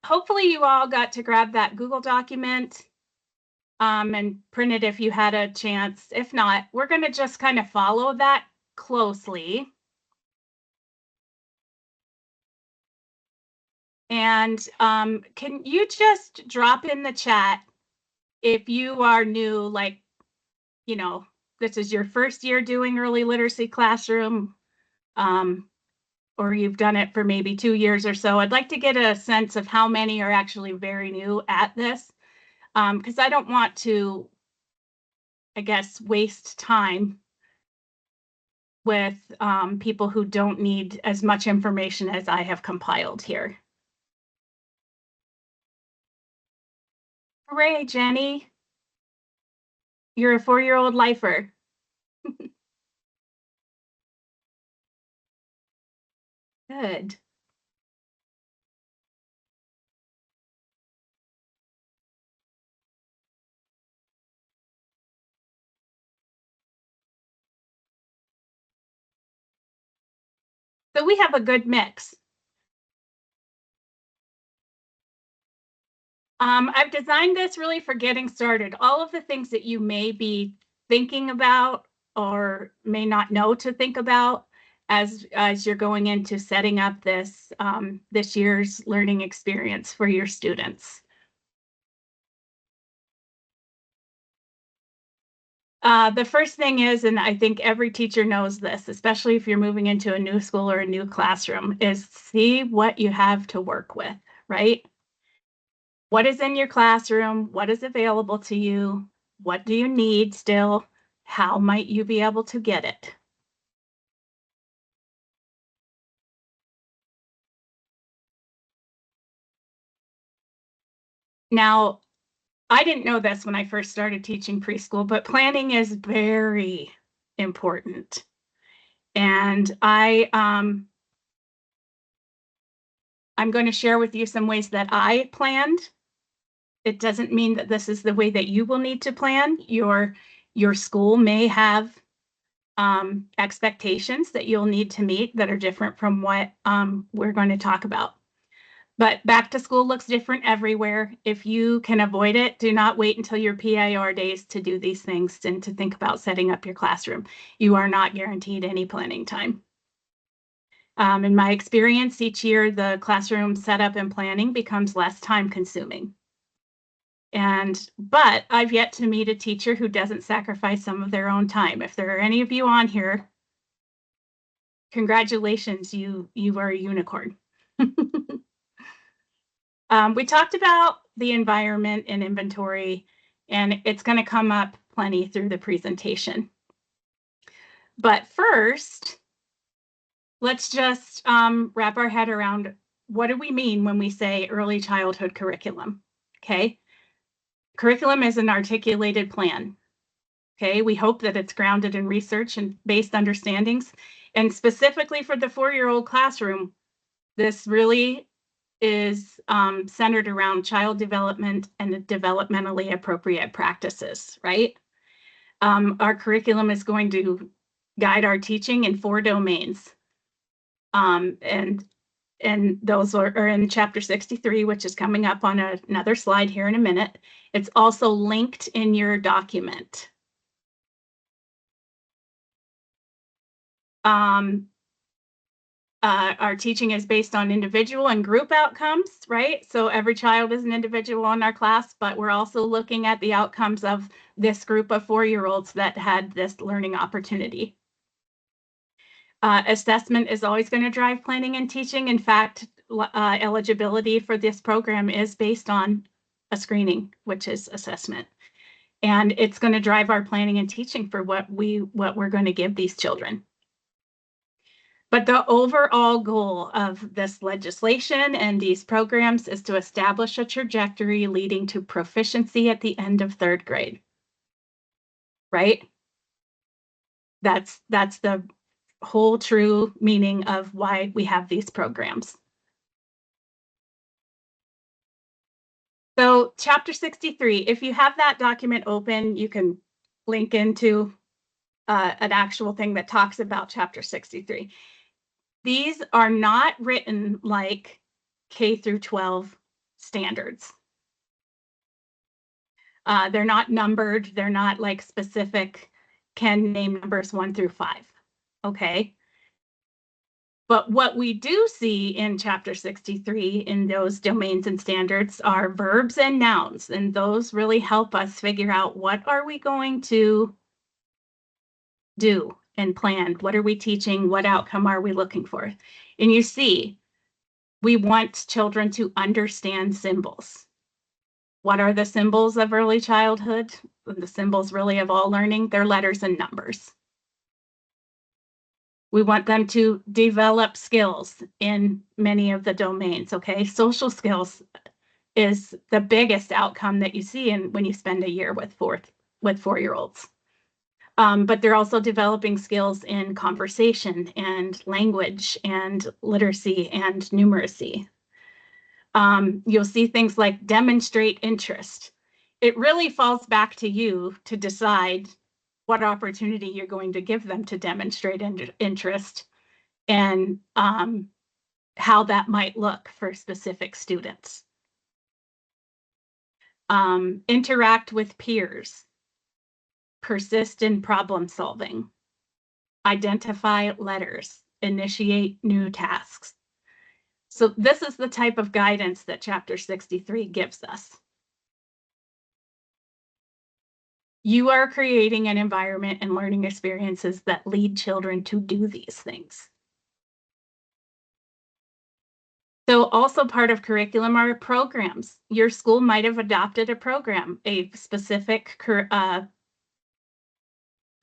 hopefully you all got to grab that Google document and print it if you had a chance. If not, we're going to just kind of follow that closely. And can you just drop in the chat if you are new, like, you know, this is your first year doing early literacy classroom, or you've done it for maybe 2 years or so. I'd like to get a sense of how many are actually very new at this, because I don't want to, I guess, waste time with people who don't need as much information as I have compiled here. Hooray, Jenny. You're a 4-year-old lifer. Good. So we have a good mix. I've designed this really for getting started. All of the things that you may be thinking about or may not know to think about as you're going into setting up this this year's learning experience for your students. The first thing is, and I think every teacher knows this, especially if you're moving into a new school or a new classroom, is see what you have to work with, right? What is in your classroom? What is available to you? What do you need still? How might you be able to get it? Now, I didn't know this when I first started teaching preschool, but planning is very important. And I'm going to share with you some ways that I planned. It doesn't mean that this is the way that you will need to plan. Your school may have expectations that you'll need to meet that are different from what we're going to talk about. But back to school looks different everywhere. If you can avoid it, do not wait until your PIR days to do these things and to think about setting up your classroom. You are not guaranteed any planning time. In my experience, each year the classroom setup and planning becomes less time consuming. But I've yet to meet a teacher who doesn't sacrifice some of their own time. If there are any of you on here, congratulations, you are a unicorn. We talked about the environment and inventory, and it's going to come up plenty through the presentation. But first, let's just wrap our head around what do we mean when we say early childhood curriculum, okay? Curriculum is an articulated plan, okay? We hope that it's grounded in research and based understandings. And specifically for the 4-year-old classroom, this really is centered around child development and developmentally appropriate practices, right? Our curriculum is going to guide our teaching in 4 domains. And those are in chapter 63, which is coming up on another slide here in a minute. It's also linked in your document. Our teaching is based on individual and group outcomes, right? So every child is an individual in our class, but we're also looking at the outcomes of this group of 4-year-olds that had this learning opportunity. Assessment is always going to drive planning and teaching. In fact, eligibility for this program is based on a screening, which is assessment. And it's going to drive our planning and teaching for what we're going to give these children. But the overall goal of this legislation and these programs is to establish a trajectory leading to proficiency at the end of 3rd grade, right? That's the whole true meaning of why we have these programs. So chapter 63, if you have that document open, you can link into an actual thing that talks about chapter 63. These are not written like K through 12 standards. They're not numbered. They're not like specific, can name numbers 1 through 5. Okay. But what we do see in chapter 63 in those domains and standards are verbs and nouns. And those really help us figure out what are we going to do and plan? What are we teaching? What outcome are we looking for? And you see, we want children to understand symbols. What are the symbols of early childhood? The symbols really of all learning, they're letters and numbers. We want them to develop skills in many of the domains, okay? Social skills is the biggest outcome that you see when you spend a year with 4-year-olds. But they're also developing skills in conversation and language and literacy and numeracy. You'll see things like demonstrate interest. It really falls back to you to decide what opportunity you're going to give them to demonstrate interest and how that might look for specific students. Interact with peers. Persist in problem solving. Identify letters. Initiate new tasks. So this is the type of guidance that chapter 63 gives us. You are creating an environment and learning experiences that lead children to do these things. So also part of curriculum are programs. Your school might have adopted a program, a specific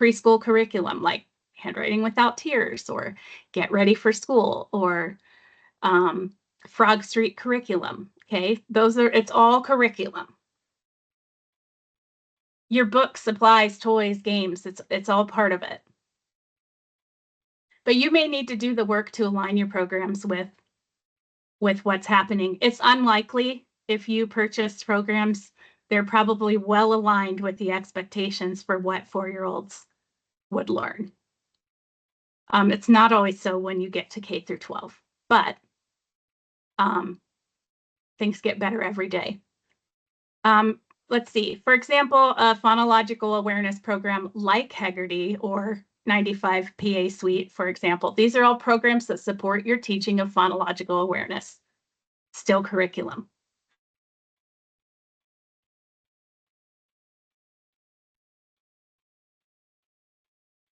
preschool curriculum like Handwriting Without Tears or Get Ready for School or Frog Street curriculum, okay? It's all curriculum. Your books, supplies, toys, games, it's all part of it. But you may need to do the work to align your programs with what's happening. It's unlikely if you purchase programs, they're probably well aligned with the expectations for what 4-year-olds would learn. It's not always so when you get to K through 12, but things get better every day. Let's see, for example, a phonological awareness program like Heggerty or 95 PA Suite, for example, these are all programs that support your teaching of phonological awareness, still curriculum.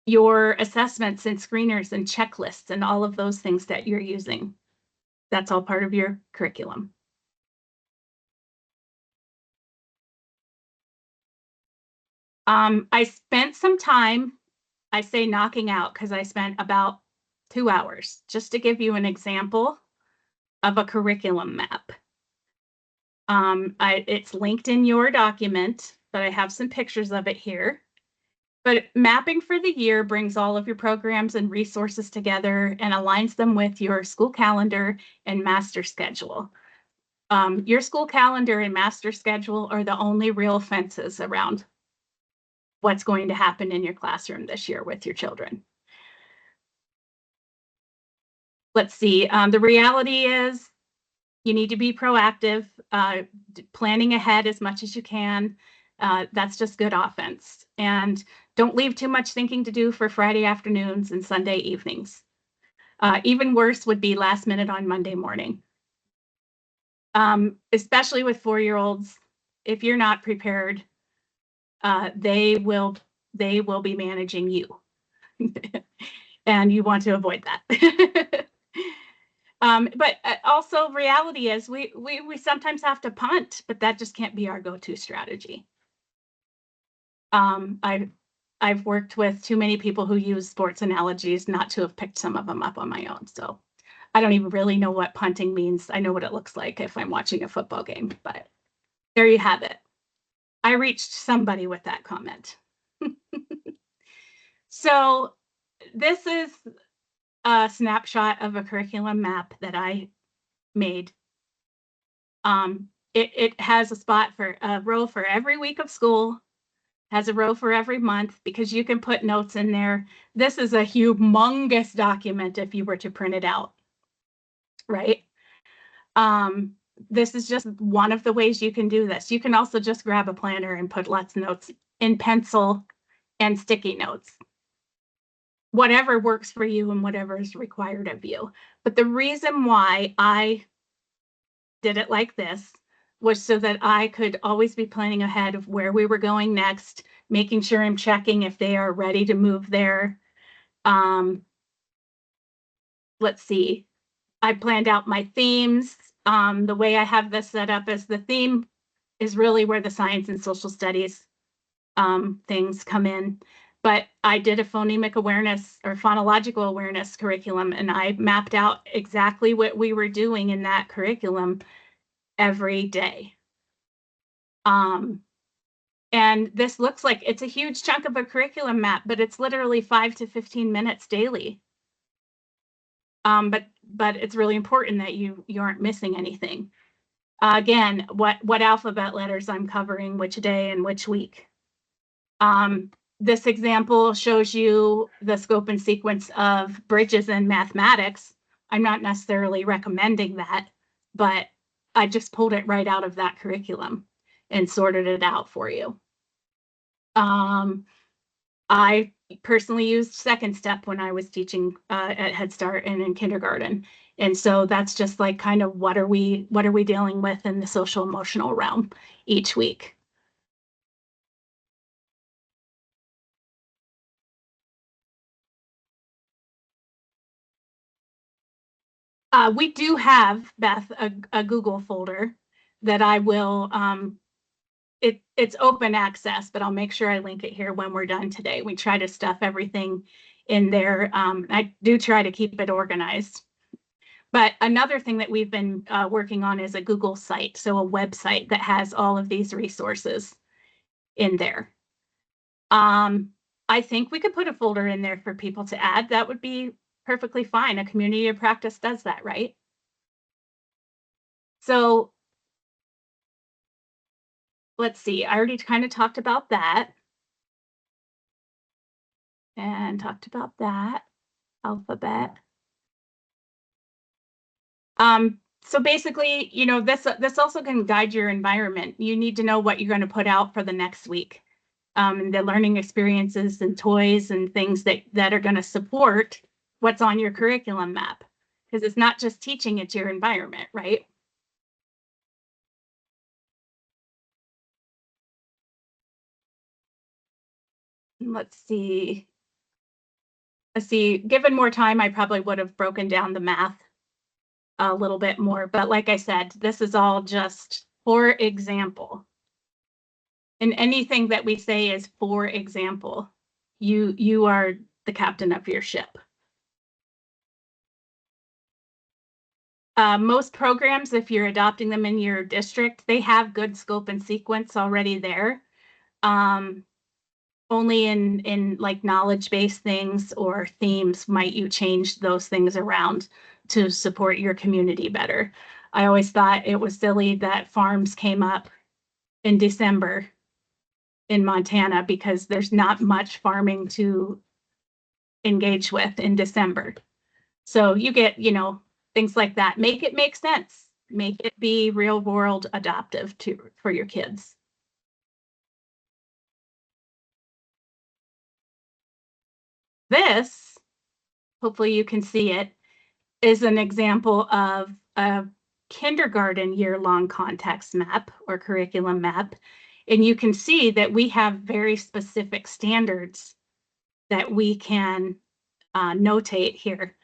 Your assessments and screeners and checklists and all of those things that you're using, that's all part of your curriculum. I spent some time, I say knocking out because I spent about 2 hours just to give you an example of a curriculum map. It's linked in your document, but I have some pictures of it here. But mapping for the year brings all of your programs and resources together and aligns them with your school calendar and master schedule. Your school calendar and master schedule are the only real fences around what's going to happen in your classroom this year with your children. Let's see. The reality is you need to be proactive, planning ahead as much as you can. That's just good offense. And don't leave too much thinking to do for Friday afternoons and Sunday evenings. Even worse would be last minute on Monday morning. Especially with 4-year-olds, if you're not prepared, they will be managing you. And you want to avoid that. But also reality is we sometimes have to punt, but that just can't be our go-to strategy. I've worked with too many people who use sports analogies not to have picked some of them up on my own. So I don't even really know what punting means. I know what it looks like if I'm watching a football game, but there you have it. I reached somebody with that comment. So this is a snapshot of a curriculum map that I made. It has a row for every week of school, has a row for every month because you can put notes in there. This is a humongous document if you were to print it out, right? This is just one of the ways you can do this. You can also just grab a planner and put lots of notes in pencil and sticky notes. Whatever works for you and whatever is required of you. But the reason why I did it like this was so that I could always be planning ahead of where we were going next, making sure I'm checking if they are ready to move there. Let's see. I planned out my themes. The way I have this set up is the theme is really where the science and social studies things come in. But I did a phonemic awareness or phonological awareness curriculum, and I mapped out exactly what we were doing in that curriculum every day. And this looks like it's a huge chunk of a curriculum map, but it's literally 5 to 15 minutes daily. But it's really important that you aren't missing anything. Again, what alphabet letters I'm covering which day and which week. This example shows you the scope and sequence of bridges in mathematics. I'm not necessarily recommending that, but I just pulled it right out of that curriculum and sorted it out for you. I personally used Second Step when I was teaching at Head Start and in kindergarten. And so that's just like kind of what are we dealing with in the social emotional realm each week. We do have, Beth, a Google folder that I will, it's open access, but I'll make sure I link it here when we're done today. We try to stuff everything in there. I do try to keep it organized. But another thing that we've been working on is a Google site, so a website that has all of these resources in there. I think we could put a folder in there for people to add. That would be perfectly fine. A community of practice does that, right? So let's see, I already kind of talked about that. And talked about that alphabet. So basically, you know, this also can guide your environment. You need to know what you're going to put out for the next week. The learning experiences and toys and things that are going to support what's on your curriculum map. Because it's not just teaching, it's your environment, right? Let's see. Given more time, I probably would have broken down the math a little bit more. But like I said, this is all just for example. And anything that we say is for example. You are the captain of your ship. Most programs, if you're adopting them in your district, they have good scope and sequence already there. Only in like knowledge-based things or themes might you change those things around to support your community better. I always thought it was silly that farms came up in December in Montana because there's not much farming to engage with in December. So you get, things like that. Make it make sense. Make it be real world adaptive for your kids. This, hopefully you can see it, is an example of a kindergarten year-long context map or curriculum map. And you can see that we have very specific standards that we can notate here.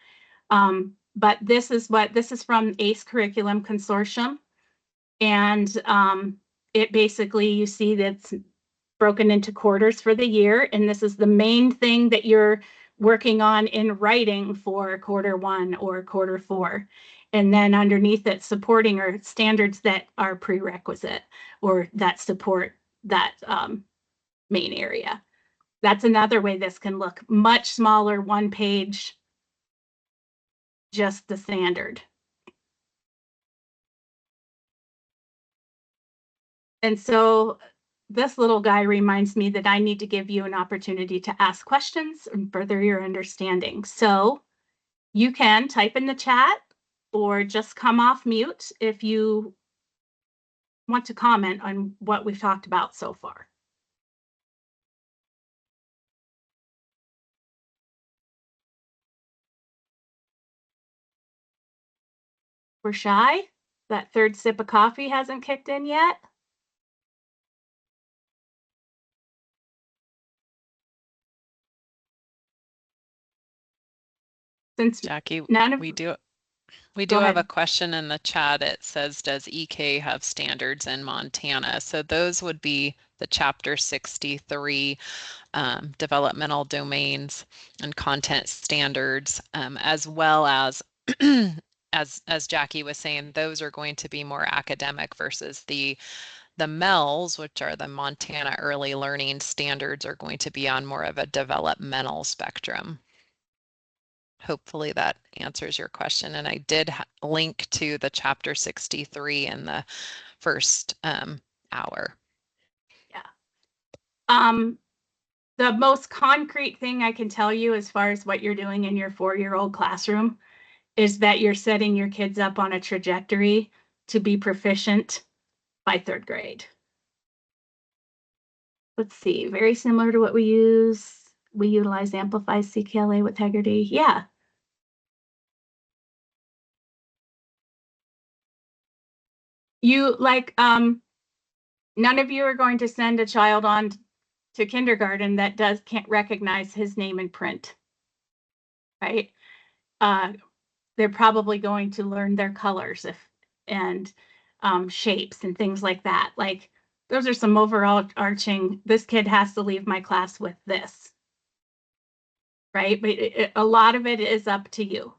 But this is from ACE Curriculum Consortium. And it basically, you see that's broken into quarters for the year. And this is the main thing that you're working on in writing for quarter 1 or quarter 4. And then underneath it, supporting or standards that are prerequisite or that support that main area. That's another way this can look. Much smaller, 1 page, just the standard. And so this little guy reminds me that I need to give you an opportunity to ask questions and further your understanding. So you can type in the chat or just come off mute if you want to comment on what we've talked about so far. We're shy. That third sip of coffee hasn't kicked in yet. Since Jackie, none of we do Go have a ahead. question in the chat. It says, does EK have standards in Montana? So those would be the Chapter 63 developmental domains and content standards, as well as as Jackie was saying, those are going to be more academic versus the MELS, which are the Montana Early Learning Standards, are going to be on more of a developmental spectrum. Hopefully that answers your question. And I did link to the Chapter 63 in the first hour. Yeah. The most concrete thing I can tell you as far as what you're doing in your 4-year-old classroom is that you're setting your kids up on a trajectory to be proficient by 3rd grade. Let's see, very similar to what we use. We utilize Amplify CKLA with Integrity. Yeah. You like, none of you are going to send a child on to kindergarten that can't recognize his name in print, right? They're probably going to learn their colors and shapes and things like that. Like, those are some overall arching, this kid has to leave my class with this, right? But a lot of it is up to you.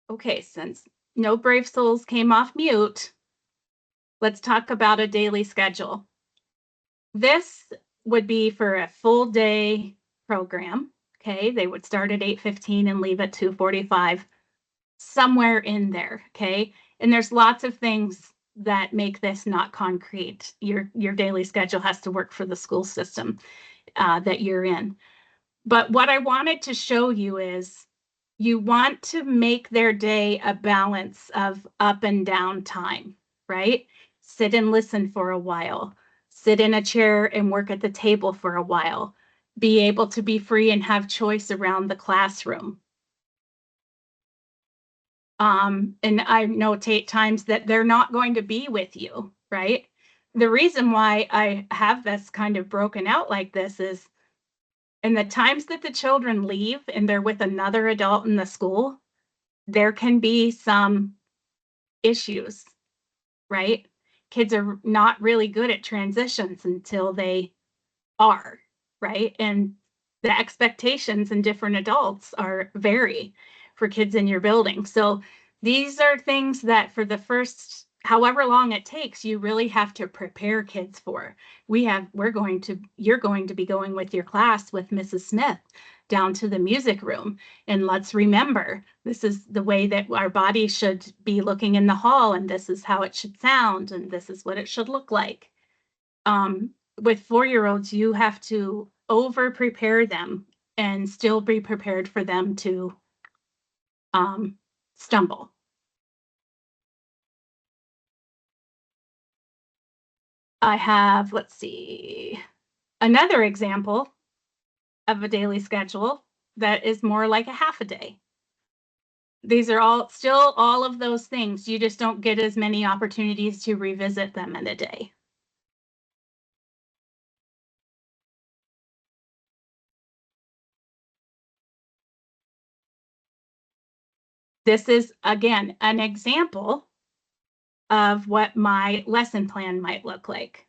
Okay, since no brave souls came off mute, let's talk about a daily schedule. This would be for a full day program. Okay, they would start at 8:15 and leave at 2:45, somewhere in there. Okay, and there's lots of things that make this not concrete. Your daily schedule has to work for the school system that you're in. But what I wanted to show you is you want to make their day a balance of up and down time, right? Sit and listen for a while. Sit in a chair and work at the table for a while. Be able to be free and have choice around the classroom. And I notate times that they're not going to be with you, right? The reason why I have this kind of broken out like this is in the times that the children leave and they're with another adult in the school, there can be some issues, right? Kids are not really good at transitions until they are, right? And the expectations in different adults are vary for kids in your building. So these are things that for the first however long it takes, you really have to prepare kids for. You're going to be going with your class with Mrs. Smith down to the music room. And let's remember, this is the way that our body should be looking in the hall, and this is how it should sound, and this is what it should look like. With 4-year-olds, you have to over prepare them and still be prepared for them to stumble. I have, let's see, another example of a daily schedule that is more like a half a day. These are all of those things. You just don't get as many opportunities to revisit them in a day. This is, again, an example of what my lesson plan might look like.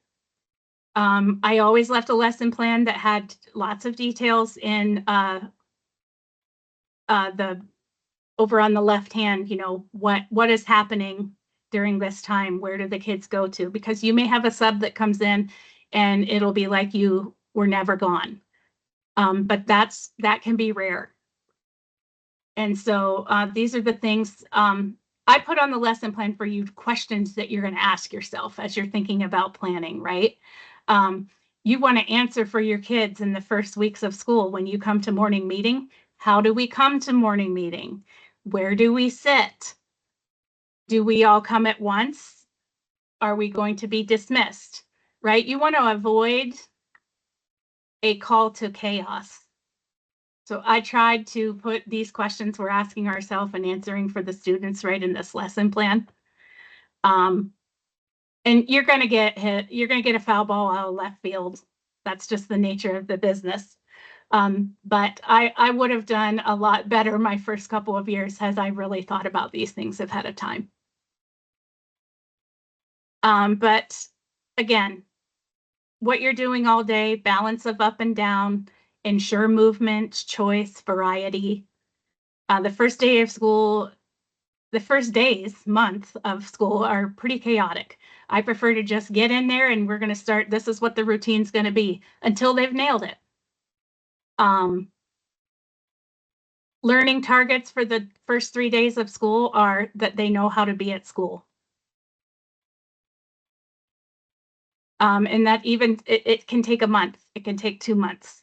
I always left a lesson plan that had lots of details in the over on the left hand, what is happening during this time? Where do the kids go to? Because you may have a sub that comes in and it'll be like you were never gone. But that can be rare. And so these are the things I put on the lesson plan for you, questions that you're going to ask yourself as you're thinking about planning, right? You want to answer for your kids in the first weeks of school when you come to morning meeting. How do we come to morning meeting? Where do we sit? Do we all come at once? Are we going to be dismissed? Right? You want to avoid a call to chaos. So I tried to put these questions we're asking ourselves and answering for the students right in this lesson plan. And you're going to get hit. You're going to get a foul ball out of left field. That's just the nature of the business. But I would have done a lot better my first couple of years as I really thought about these things ahead of time. But again, what you're doing all day, balance of up and down, ensure movement, choice, variety. The first day of school, the first month of school are pretty chaotic. I prefer to just get in there and we're going to start. This is what the routine's going to be until they've nailed it. Learning targets for the first 3 days of school are that they know how to be at school. And that even, it can take a month. It can take 2 months.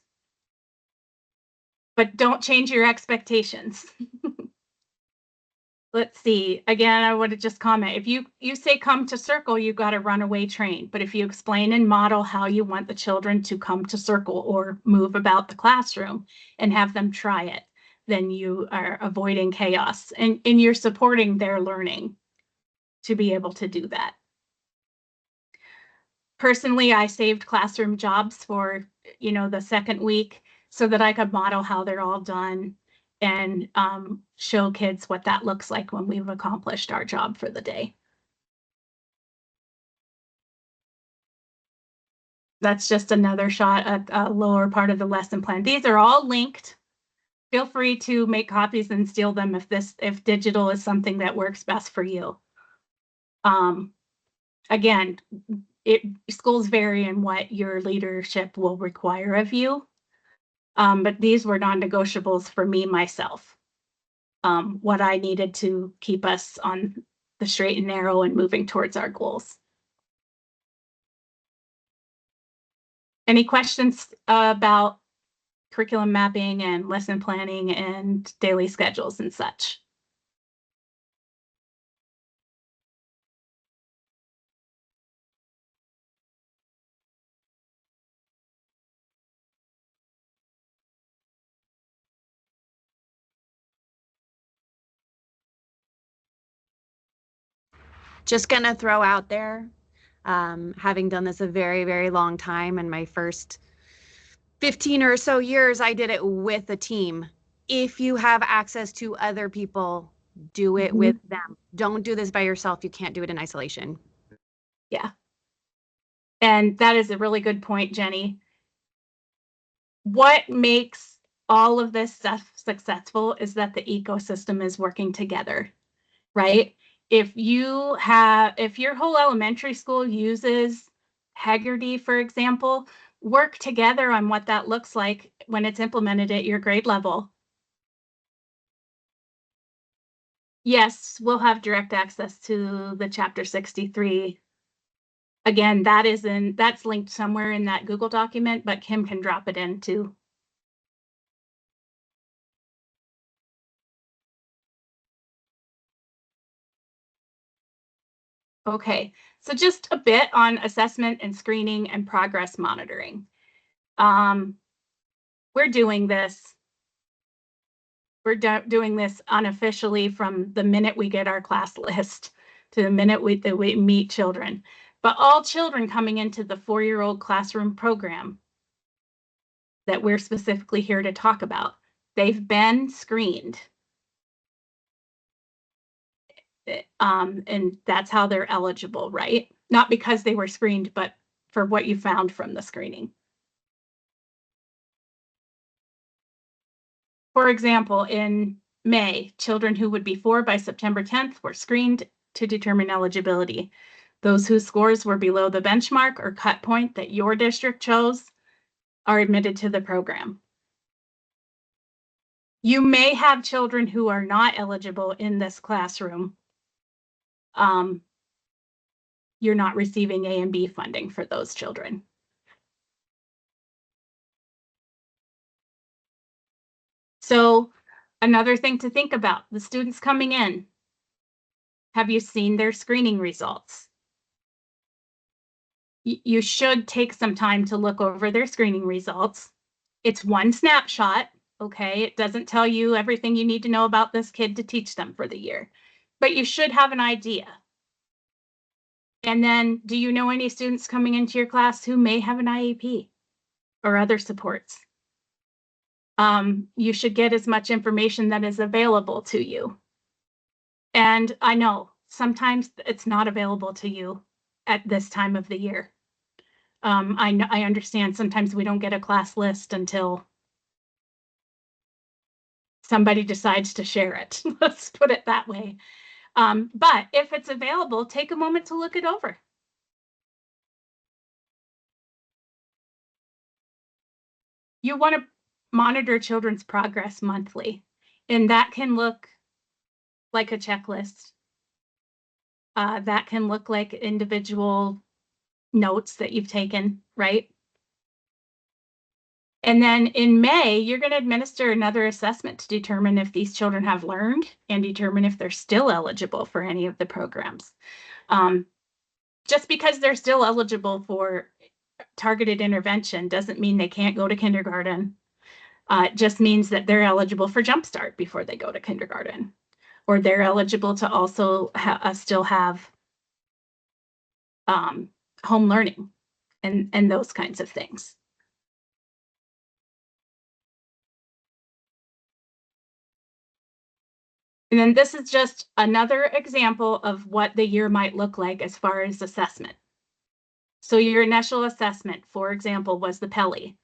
But don't change your expectations. Let's see. Again, I would just comment. If you say come to circle, you've got a runaway train. But if you explain and model how you want the children to come to circle or move about the classroom and have them try it, then you are avoiding chaos and you're supporting their learning to be able to do that. Personally, I saved classroom jobs for, the second week so that I could model how they're all done and show kids what that looks like when we've accomplished our job for the day. That's just another shot at a lower part of the lesson plan. These are all linked. Feel free to make copies and steal them if digital is something that works best for you. Again, schools vary in what your leadership will require of you. But these were non-negotiables for me, myself. What I needed to keep us on the straight and narrow and moving towards our goals. Any questions about curriculum mapping and lesson planning and daily schedules and such? Just gonna throw out there, having done this a very, very long time, and my first 15 or so years, I did it with a team. If you have access to other people Do it Mhm. with them. Don't do this by yourself. You can't do it in isolation. Yeah. And that is a really good point, Jenny. What makes all of this stuff successful is that the ecosystem is working together, right? If your whole elementary school uses Haggerty, for example, work together on what that looks like when it's implemented at your grade level. Yes, we'll have direct access to the Chapter 63. Again, that's linked somewhere in that Google document, but Kim can drop it in too. Okay, so just a bit on assessment and screening and progress monitoring. We're doing this. We're doing this unofficially from the minute we get our class list to the minute that we meet children. But all children coming into the 4-year-old classroom program that we're specifically here to talk about, they've been screened. And that's how they're eligible, right? Not because they were screened, but for what you found from the screening. For example, in May, children who would be 4 by September 10th were screened to determine eligibility. Those whose scores were below the benchmark or cut point that your district chose are admitted to the program. You may have children who are not eligible in this classroom. You're not receiving A and B funding for those children. So another thing to think about, the students coming in, have you seen their screening results? You should take some time to look over their screening results. It's one snapshot, okay? It doesn't tell you everything you need to know about this kid to teach them for the year, but you should have an idea. And then, do you know any students coming into your class who may have an IEP or other supports? You should get as much information that is available to you. And I know sometimes it's not available to you at this time of the year. I understand sometimes we don't get a class list until somebody decides to share it. Let's put it that way. But if it's available, take a moment to look it over. You want to monitor children's progress monthly, and that can look like a checklist. That can look like individual notes that you've taken, right? And then in May, you're going to administer another assessment to determine if these children have learned and determine if they're still eligible for any of the programs. Just because they're still eligible for targeted intervention doesn't mean they can't go to kindergarten. It just means that they're eligible for Jumpstart before they go to kindergarten, or they're eligible to also still have home learning and those kinds of things. And then this is just another example of what the year might look like as far as assessment. So your initial assessment, for example, was the Peli.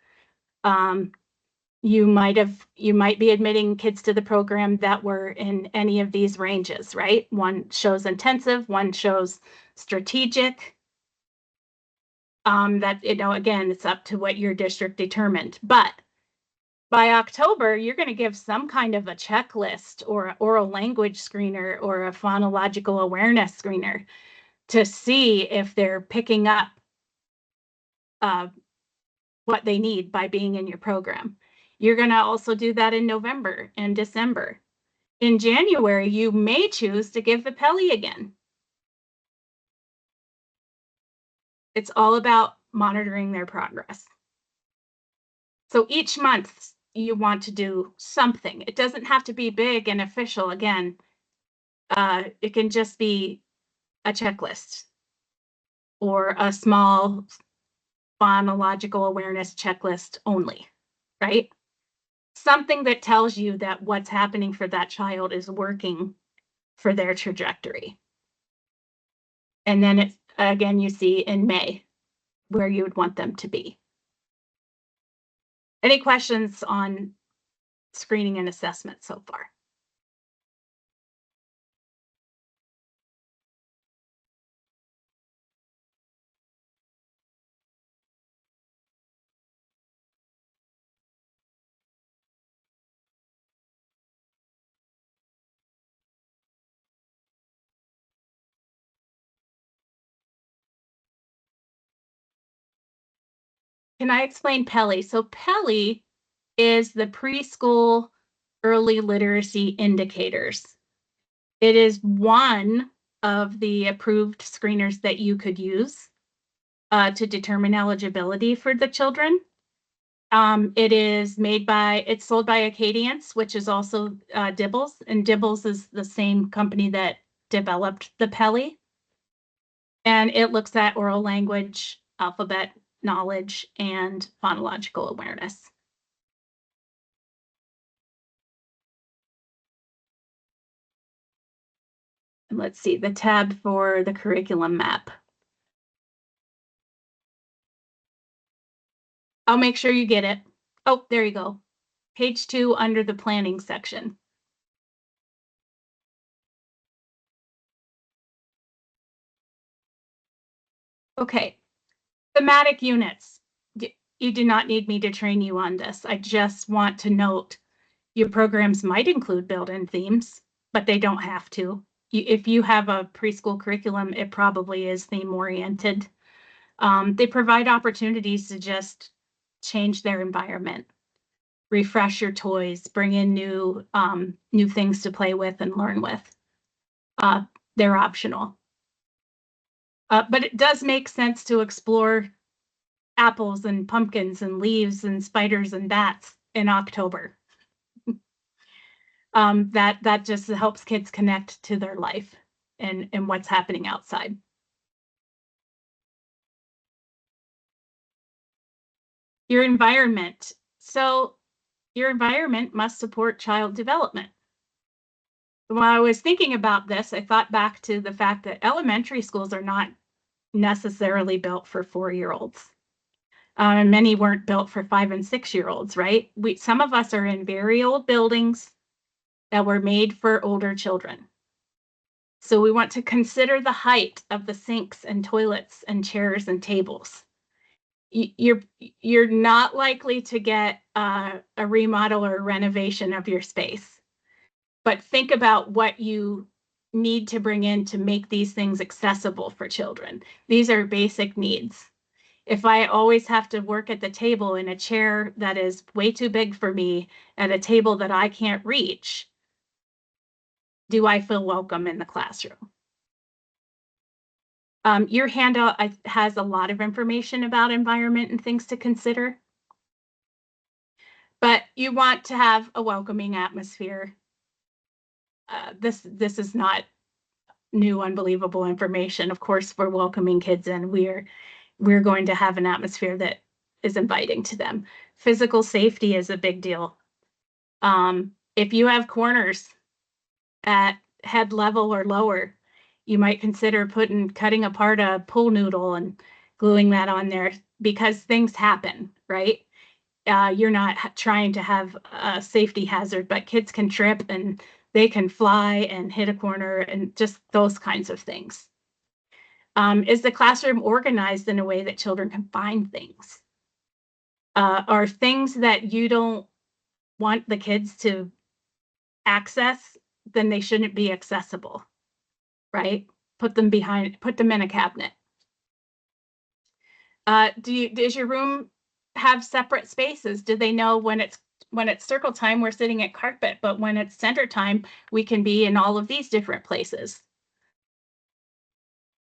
You might be admitting kids to the program that were in any of these ranges, right? One shows intensive, one shows strategic. That, again, it's up to what your district determined. But by October, you're going to give some kind of a checklist or an oral language screener or a phonological awareness screener to see if they're picking up what they need by being in your program. You're going to also do that in November and December. In January, you may choose to give the Peli again. It's all about monitoring their progress. So each month you want to do something. It doesn't have to be big and official. Again, it can just be a checklist or a small phonological awareness checklist only, right? Something that tells you that what's happening for that child is working for their trajectory. And then it's, again, you see in May where you would want them to be. Any questions on screening and assessment so far? Can I explain PELI? So PELI is the preschool early literacy indicators. It is one of the approved screeners that you could use to determine eligibility for the children. It is it's sold by Acadience, which is also Dibbles, and Dibbles is the same company that developed the PELI. And it looks at oral language, alphabet knowledge, and phonological awareness. And let's see, the tab for the curriculum map. I'll make sure you get it. Oh, there you go. Page 2 under the planning section. Okay, thematic units. You do not need me to train you on this. I just want to note your programs might include built-in themes, but they don't have to. If you have a preschool curriculum, it probably is theme-oriented. They provide opportunities to just change their environment, refresh your toys, bring in new things to play with and learn with. They're optional. But it does make sense to explore apples and pumpkins and leaves and spiders and bats in October. That just helps kids connect to their life and what's happening outside. Your environment. So your environment must support child development. When I was thinking about this, I thought back to the fact that elementary schools are not necessarily built for 4-year-olds. Many weren't built for 5- and 6-year-olds, right? Some of us are in very old buildings that were made for older children. So we want to consider the height of the sinks and toilets and chairs and tables. You're not likely to get a remodel or a renovation of your space, but think about what you need to bring in to make these things accessible for children. These are basic needs. If I always have to work at the table in a chair that is way too big for me at a table that I can't reach, do I feel welcome in the classroom? Your handout has a lot of information about environment and things to consider. But you want to have a welcoming atmosphere. This is not new, unbelievable information. Of course, we're welcoming kids in. We're going to have an atmosphere that is inviting to them. Physical safety is a big deal. If you have corners at head level or lower, you might consider cutting apart a pool noodle and gluing that on there, because things happen, right? You're not trying to have a safety hazard, but kids can trip and they can fly and hit a corner and just those kinds of things. Is the classroom organized in a way that children can find things? Are things that you don't want the kids to access, then they shouldn't be accessible, right? Put them in a cabinet. Does your room have separate spaces? Do they know when it's circle time, we're sitting at carpet, but when it's center time, we can be in all of these different places?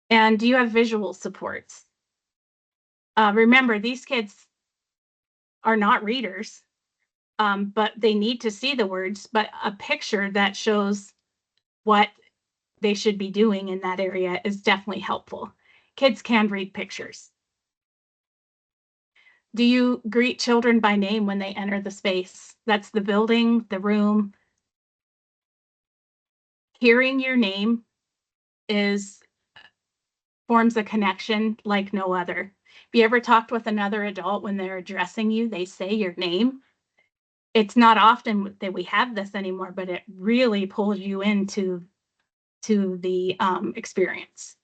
And do you have visual supports? Remember, these kids are not readers, but they need to see the words, but a picture that shows what they should be doing in that area is definitely helpful. Kids can read pictures. Do you greet children by name when they enter the space? That's the building, the room. Hearing your name forms a connection like no other. Have you ever talked with another adult when they're addressing you, they say your name? It's not often that we have this anymore, but it really pulls you into the experience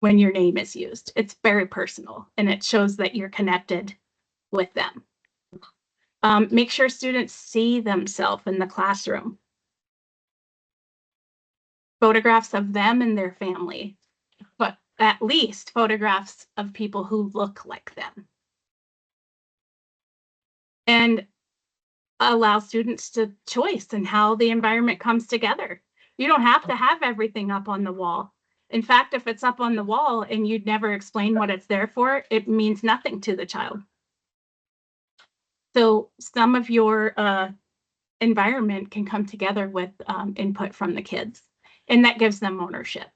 when your name is used. It's very personal, and it shows that you're connected with them. Make sure students see themselves in the classroom. Photographs of them and their family, but at least photographs of people who look like them. And allow students to choice in how the environment comes together. You don't have to have everything up on the wall. In fact, if it's up on the wall and you'd never explain what it's there for, it means nothing to the child. So some of your environment can come together with input from the kids, and that gives them ownership.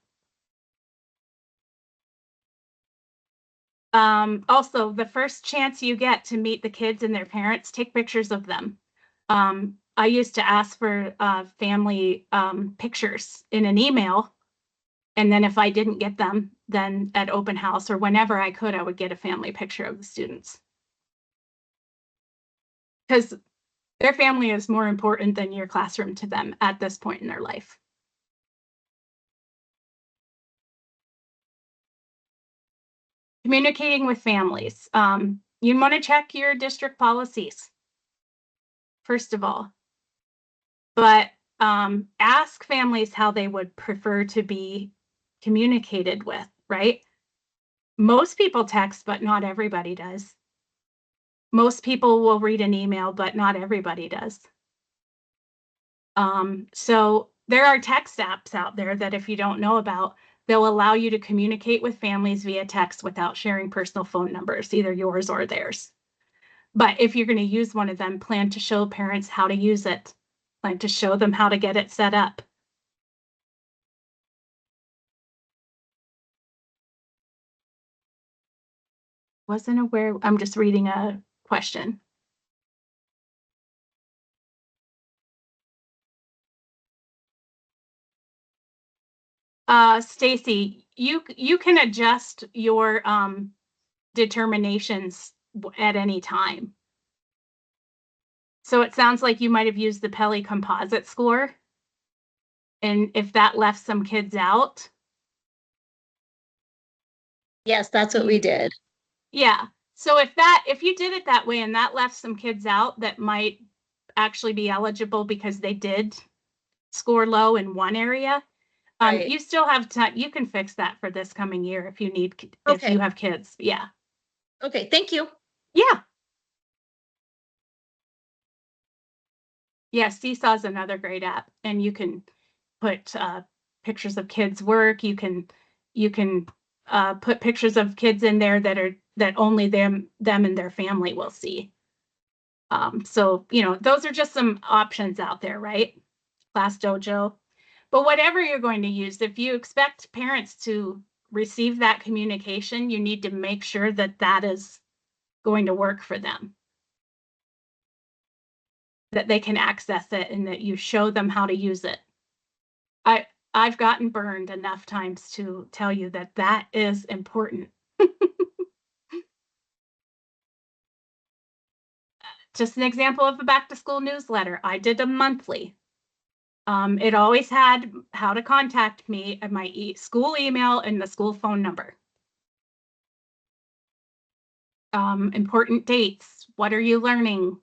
Also, the first chance you get to meet the kids and their parents, take pictures of them. I used to ask for family pictures in an email, and then if I didn't get them, then at open house or whenever I could, I would get a family picture of the students. Because their family is more important than your classroom to them at this point in their life. Communicating with families. You want to check your district policies, first of all. But ask families how they would prefer to be communicated with, right? Most people text, but not everybody does. Most people will read an email, but not everybody does. So there are text apps out there that if you don't know about, they'll allow you to communicate with families via text without sharing personal phone numbers, either yours or theirs. But if you're going to use one of them, plan to show parents how to use it. Plan to show them how to get it set up. Wasn't aware, I'm just reading a question. Stacy, you can adjust your determinations at any time. So it sounds like you might have used the Pelley composite score. And if that left some kids out. Yes, that's what we did. Yeah. So if you did it that way and that left some kids out that might actually be eligible because they did score low in one area, Right. you still have time. You can fix that for this coming year if you need, if Okay. you have kids. Yeah. Okay, thank you. Yeah. Yeah, Seesaw is another great app, and you can put pictures of kids' work. You can put pictures of kids in there that only them and their family will see. So those are just some options out there, right? Class Dojo. But whatever you're going to use, if you expect parents to receive that communication, you need to make sure that that is going to work for them, that they can access it, and that you show them how to use it. I've gotten burned enough times to tell you that that is important. Just an example of a back to school newsletter. I did a monthly. It always had how to contact me at my school email and the school phone number. Important dates. What are you learning?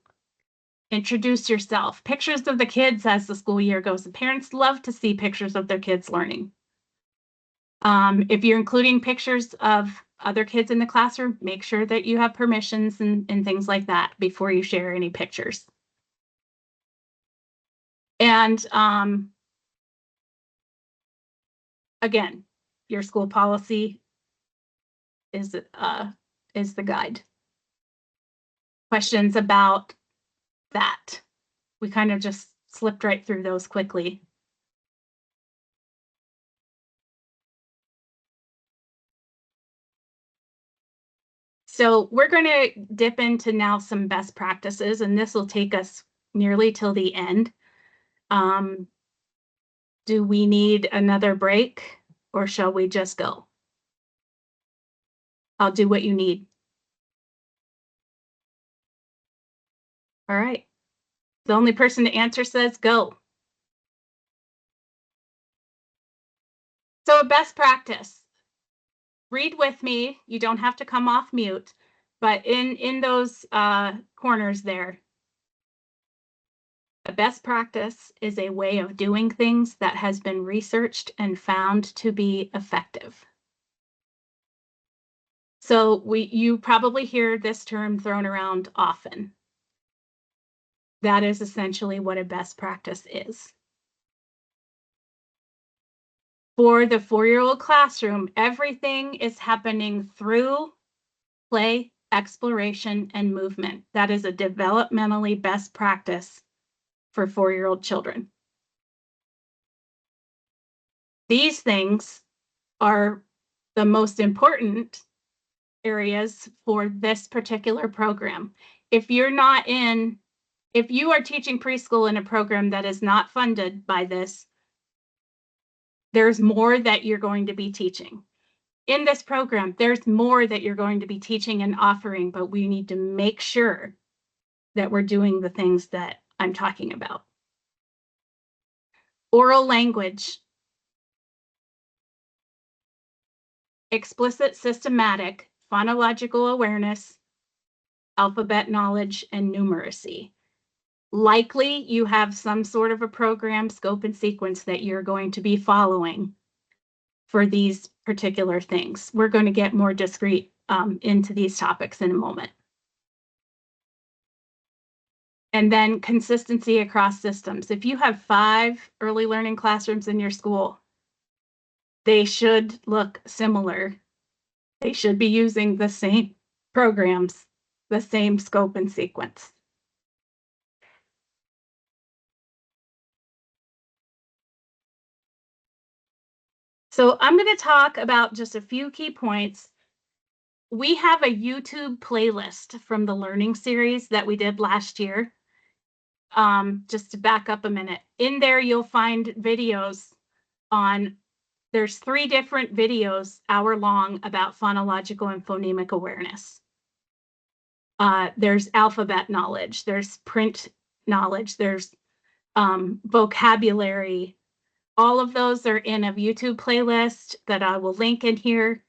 Introduce yourself. Pictures of the kids as the school year goes. The parents love to see pictures of their kids learning. If you're including pictures of other kids in the classroom, make sure that you have permissions and things like that before you share any pictures. And again, your school policy is the guide. Questions about that? We kind of just slipped right through those quickly. So we're going to dip into now some best practices, and this will take us nearly till the end. Do we need another break or shall we just go? I'll do what you need. All right. The only person to answer says go. So a best practice. Read with me. You don't have to come off mute, but in those corners there, a best practice is a way of doing things that has been researched and found to be effective. So you probably hear this term thrown around often. That is essentially what a best practice is. For the 4-year-old classroom, everything is happening through play, exploration, and movement. That is a developmentally best practice for 4-year-old children. These things are the most important areas for this particular program. If you are teaching preschool in a program that is not funded by this, there's more that you're going to be teaching. In this program, there's more that you're going to be teaching and offering, but we need to make sure that we're doing the things that I'm talking about. Oral language, explicit systematic, phonological awareness, alphabet knowledge, and numeracy. Likely you have some sort of a program, scope, and sequence that you're going to be following for these particular things. We're going to get more discrete into these topics in a moment. And then consistency across systems. If you have 5 early learning classrooms in your school, they should look similar. They should be using the same programs, the same scope and sequence. So I'm going to talk about just a few key points. We have a YouTube playlist from the learning series that we did last year. Just to back up a minute, in there you'll find videos on, there's 3 different videos, hour long, about phonological and phonemic awareness. There's alphabet knowledge, there's print knowledge, there's vocabulary. All of those are in a YouTube playlist that I will link in here,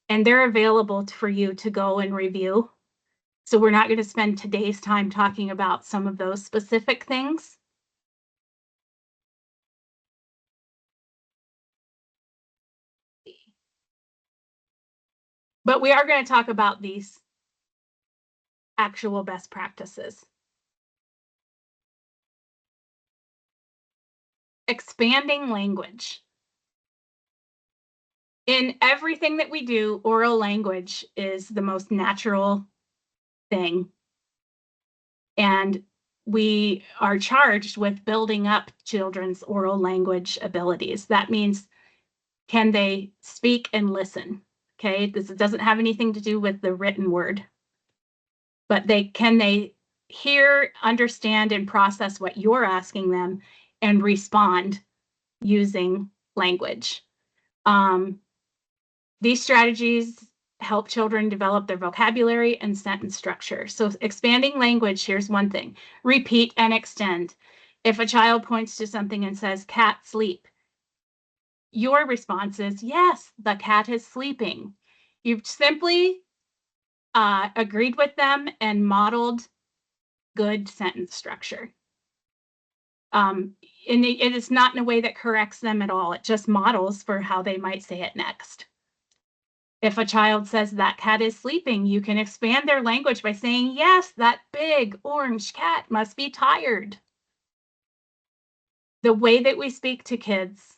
and they're available for you to go and review. So we're not going to spend today's time talking about some of those specific things. But we are going to talk about these actual best practices. Expanding language. In everything that we do, oral language is the most natural thing. And we are charged with building up children's oral language abilities. That means, can they speak and listen? Okay, this doesn't have anything to do with the written word, but can they hear, understand, and process what you're asking them and respond using language. These strategies help children develop their vocabulary and sentence structure. So expanding language, here's one thing: repeat and extend. If a child points to something and says, "Cat, sleep," your response is, "Yes, the cat is sleeping." You've simply agreed with them and modeled good sentence structure. And it is not in a way that corrects them at all. It just models for how they might say it next. If a child says that cat is sleeping, you can expand their language by saying, "Yes, that big orange cat must be tired." The way that we speak to kids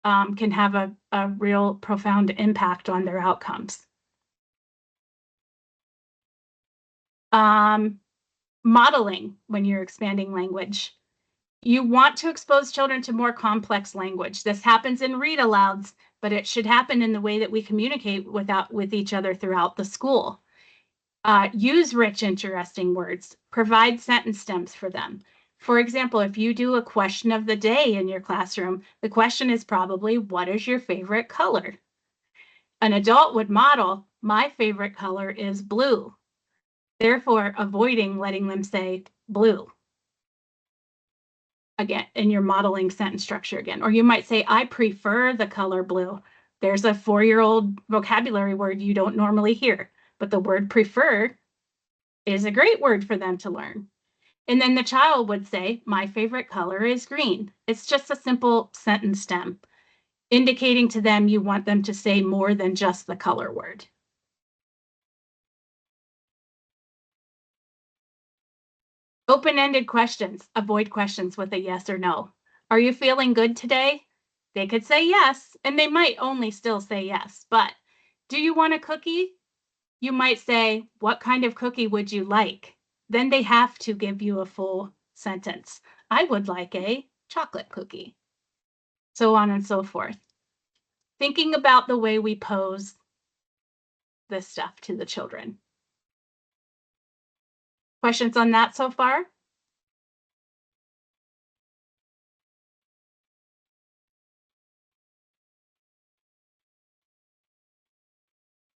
can have a real profound impact on their outcomes. Modeling when you're expanding language. You want to expose children to more complex language. This happens in read alouds, but it should happen in the way that we communicate with each other throughout the school. Use rich, interesting words. Provide sentence stems for them. For example, if you do a question of the day in your classroom, the question is probably, what is your favorite color? An adult would model, my favorite color is blue, therefore avoiding letting them say blue. Again, and you're modeling sentence structure again. Or you might say, I prefer the color blue. There's a 4-year-old vocabulary word you don't normally hear, but the word prefer is a great word for them to learn. And then the child would say, my favorite color is green. It's just a simple sentence stem, indicating to them you want them to say more than just the color word. Open-ended questions. Avoid questions with a yes or no. Are you feeling good today? They could say yes, and they might only still say yes. But do you want a cookie? You might say, what kind of cookie would you like? Then they have to give you a full sentence. I would like a chocolate cookie. So on and so forth. Thinking about the way we pose this stuff to the children. Questions on that so far?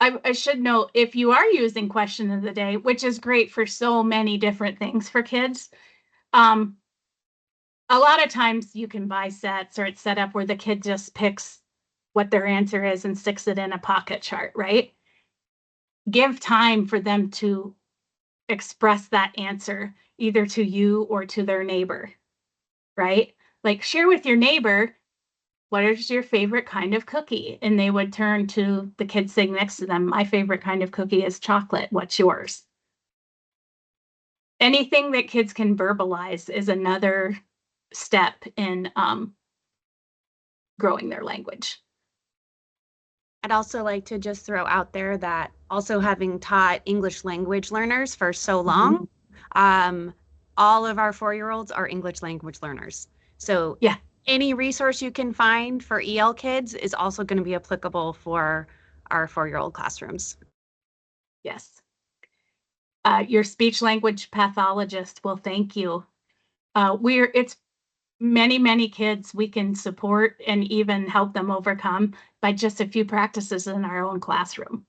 I should note, if you are using question of the day, which is great for so many different things for kids, a lot of times you can buy sets or it's set up where the kid just picks what their answer is and sticks it in a pocket chart, right? Give time for them to express that answer either to you or to their neighbor, right? Like share with your neighbor, what is your favorite kind of cookie? And they would turn to the kid sitting next to them. My favorite kind of cookie is chocolate. What's yours? Anything that kids can verbalize is another step in growing their language. I'd also like to just throw out there that also having taught English language learners for so long, all of our 4-year-olds are English language learners. So yeah, any resource you can find for EL kids is also going to be applicable for our 4-year-old classrooms. Yes. Your speech language pathologist will thank you. It's many kids we can support and even help them overcome by just a few practices in our own classroom.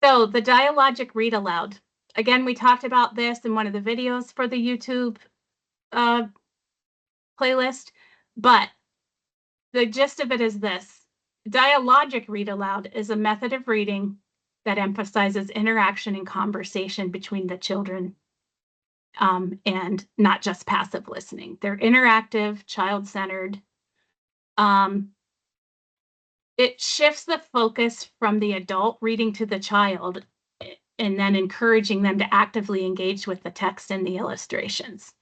So the dialogic read aloud. Again, we talked about this in one of the videos for the YouTube playlist, but the gist of it is this. Dialogic read aloud is a method of reading that emphasizes interaction and conversation between the children and not just passive listening. They're interactive, child-centered. It shifts the focus from the adult reading to the child and then encouraging them to actively engage with the text and the illustrations.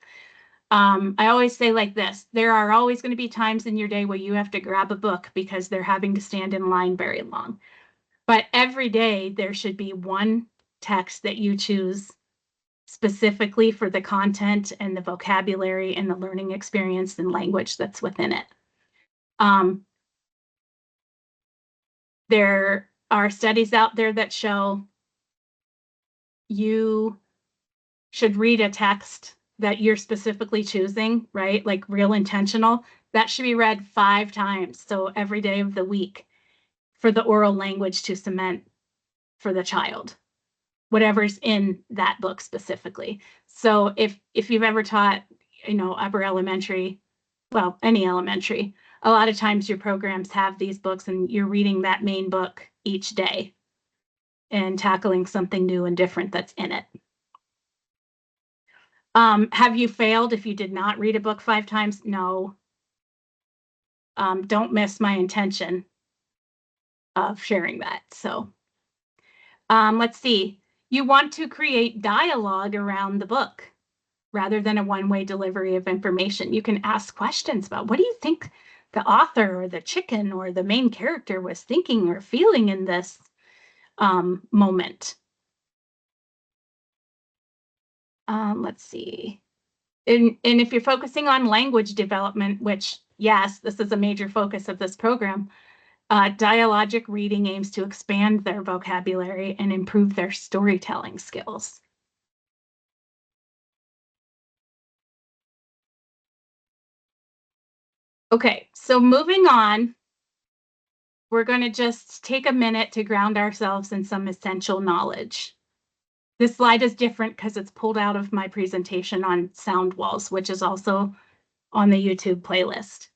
I always say like this, there are always going to be times in your day where you have to grab a book because they're having to stand in line very long. But every day there should be one text that you choose specifically for the content and the vocabulary and the learning experience and language that's within it. There are studies out there that show you should read a text that you're specifically choosing, right? Like real intentional. That should be read 5 times. So every day of the week for the oral language to cement for the child, whatever's in that book specifically. So if you've ever taught, upper elementary, well, any elementary, a lot of times your programs have these books and you're reading that main book each day and tackling something new and different that's in it. Have you failed if you did not read a book 5 times? No. Don't miss my intention of sharing that. So let's see. You want to create dialogue around the book rather than a one-way delivery of information. You can ask questions about what do you think the author or the chicken or the main character was thinking or feeling in this moment. Let's see. And if you're focusing on language development, which, yes, this is a major focus of this program, dialogic reading aims to expand their vocabulary and improve their storytelling skills. Okay, so moving on, we're going to just take a minute to ground ourselves in some essential knowledge. This slide is different because it's pulled out of my presentation on sound walls, which is also on the YouTube playlist.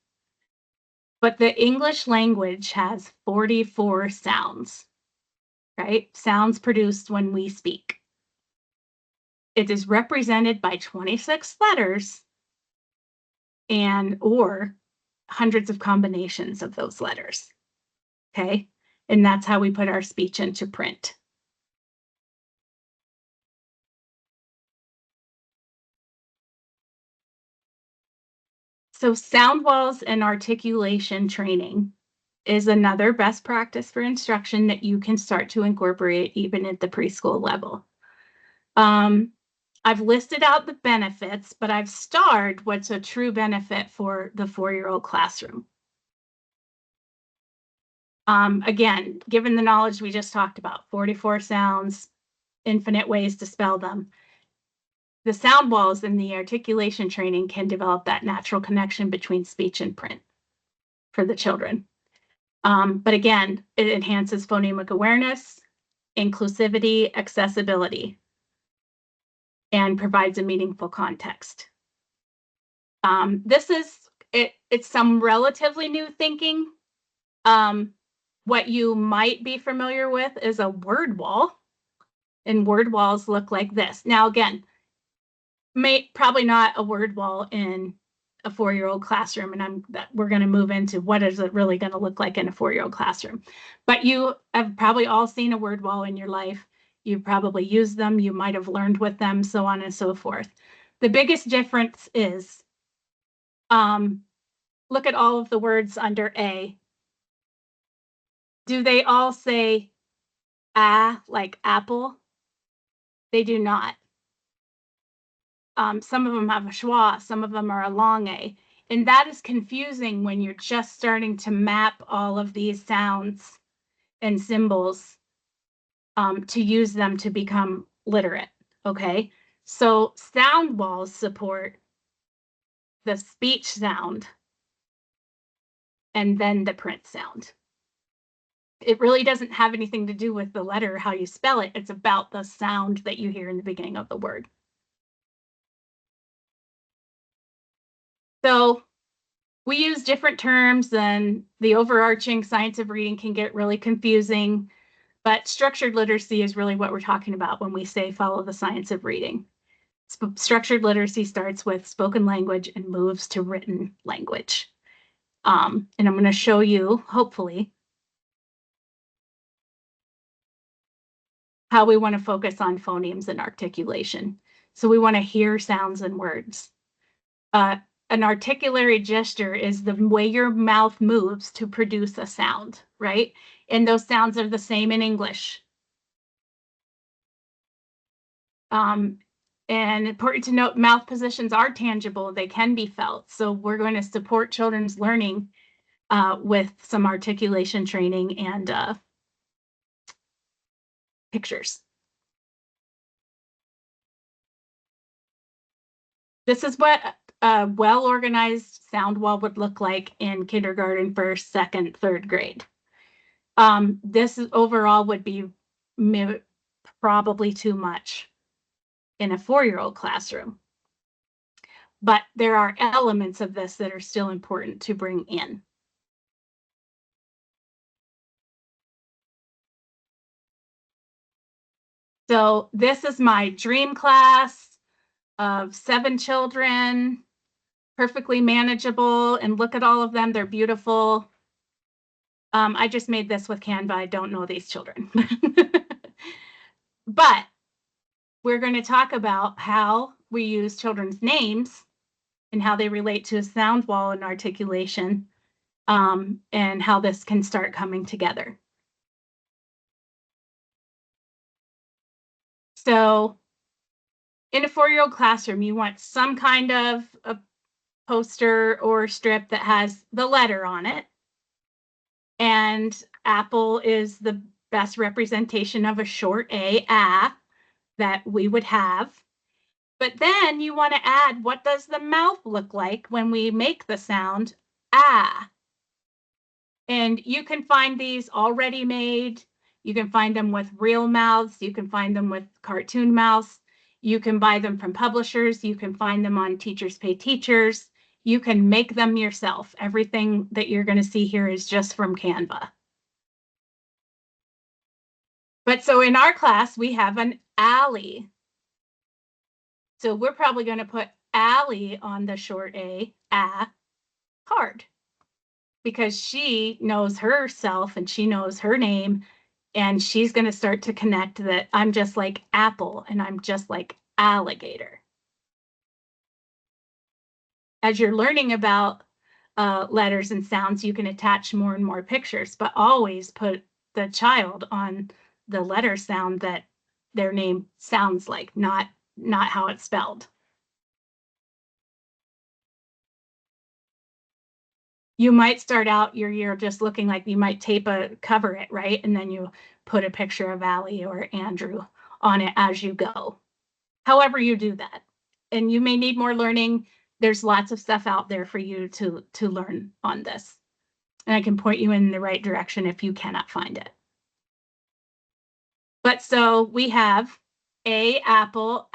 But the English language has 44 sounds, right? Sounds produced when we speak. It is represented by 26 letters and or hundreds of combinations of those letters, okay? And that's how we put our speech into print. So sound walls and articulation training is another best practice for instruction that you can start to incorporate even at the preschool level. I've listed out the benefits, but I've starred what's a true benefit for the 4-year-old classroom. Again, given the knowledge we just talked about, 44 sounds, infinite ways to spell them, the sound walls and the articulation training can develop that natural connection between speech and print for the children. But again, it enhances phonemic awareness, inclusivity, accessibility, and provides a meaningful context. This is, it's some relatively new thinking. What you might be familiar with is a word wall, and word walls look like this. Now, again, probably not a word wall in a 4-year-old classroom, and we're going to move into what is it really going to look like in a 4-year-old classroom. But you have probably all seen a word wall in your life. You've probably used them. You might have learned with them, so on and so forth. The biggest difference is, look at all of the words under A. Do they all say like apple? They do not. Some of them have a schwa, some of them are a long A. And that is confusing when you're just starting to map all of these sounds and symbols to use them to become literate, okay? So sound walls support the speech sound and then the print sound. It really doesn't have anything to do with the letter, how you spell it. It's about the sound that you hear in the beginning of the word. So we use different terms, and the overarching science of reading can get really confusing, but structured literacy is really what we're talking about when we say follow the science of reading. Structured literacy starts with spoken language and moves to written language. And I'm going to show you, hopefully, how we want to focus on phonemes and articulation. So we want to hear sounds and words. An articulatory gesture is the way your mouth moves to produce a sound, right? And those sounds are the same in English. And important to note, mouth positions are tangible. They can be felt. So we're going to support children's learning with some articulation training and pictures. This is what a well-organized sound wall would look like in kindergarten, first, second, third grade. This overall would be probably too much in a 4-year-old classroom. But there are elements of this that are still important to bring in. So this is my dream class of 7 children, perfectly manageable, and look at all of them, they're beautiful. I just made this with Canva. I don't know these children. But we're going to talk about how we use children's names and how they relate to a sound wall and articulation, and how this can start coming together. So in a 4-year-old classroom, you want some kind of a poster or strip that has the letter on it. And apple is the best representation of a short A, that we would have. But then you want to add, what does the mouth look like when we make the sound ah. And you can find these already made. You can find them with real mouths. You can find them with cartoon mouths. You can buy them from publishers. You can find them on Teachers Pay Teachers. You can make them yourself. Everything that you're going to see here is just from Canva. But so in our class, we have an Allie. So we're probably going to put Allie on the short A card, because she knows herself and she knows her name, and she's going to start to connect that I'm just like apple and I'm just like alligator. As you're learning about letters and sounds, you can attach more and more pictures, but always put the child on the letter sound that their name sounds like, not how it's spelled. You might start out your year just looking like you might cover it, right? And then you put a picture of Allie or Andrew on it as you go. However you do that. And you may need more learning. There's lots of stuff out there for you to learn on this. And I can point you in the right direction if you cannot find it. But so we have A, apple,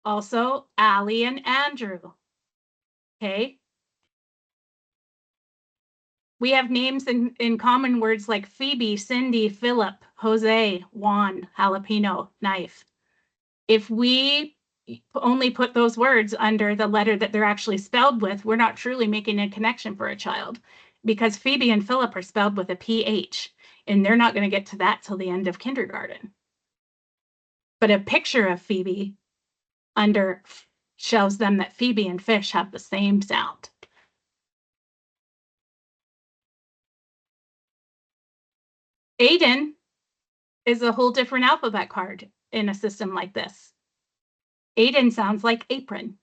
also Allie and Andrew. Okay. We have names in common words like Phoebe, Cindy, Philip, Jose, Juan, jalapeno, knife. If we only put those words under the letter that they're actually spelled with, we're not truly making a connection for a child, because Phoebe and Philip are spelled with a PH, and they're not going to get to that till the end of kindergarten. But a picture of Phoebe under shows them that Phoebe and fish have the same sound. Aiden is a whole different alphabet card in a system like this. Aiden sounds like apron.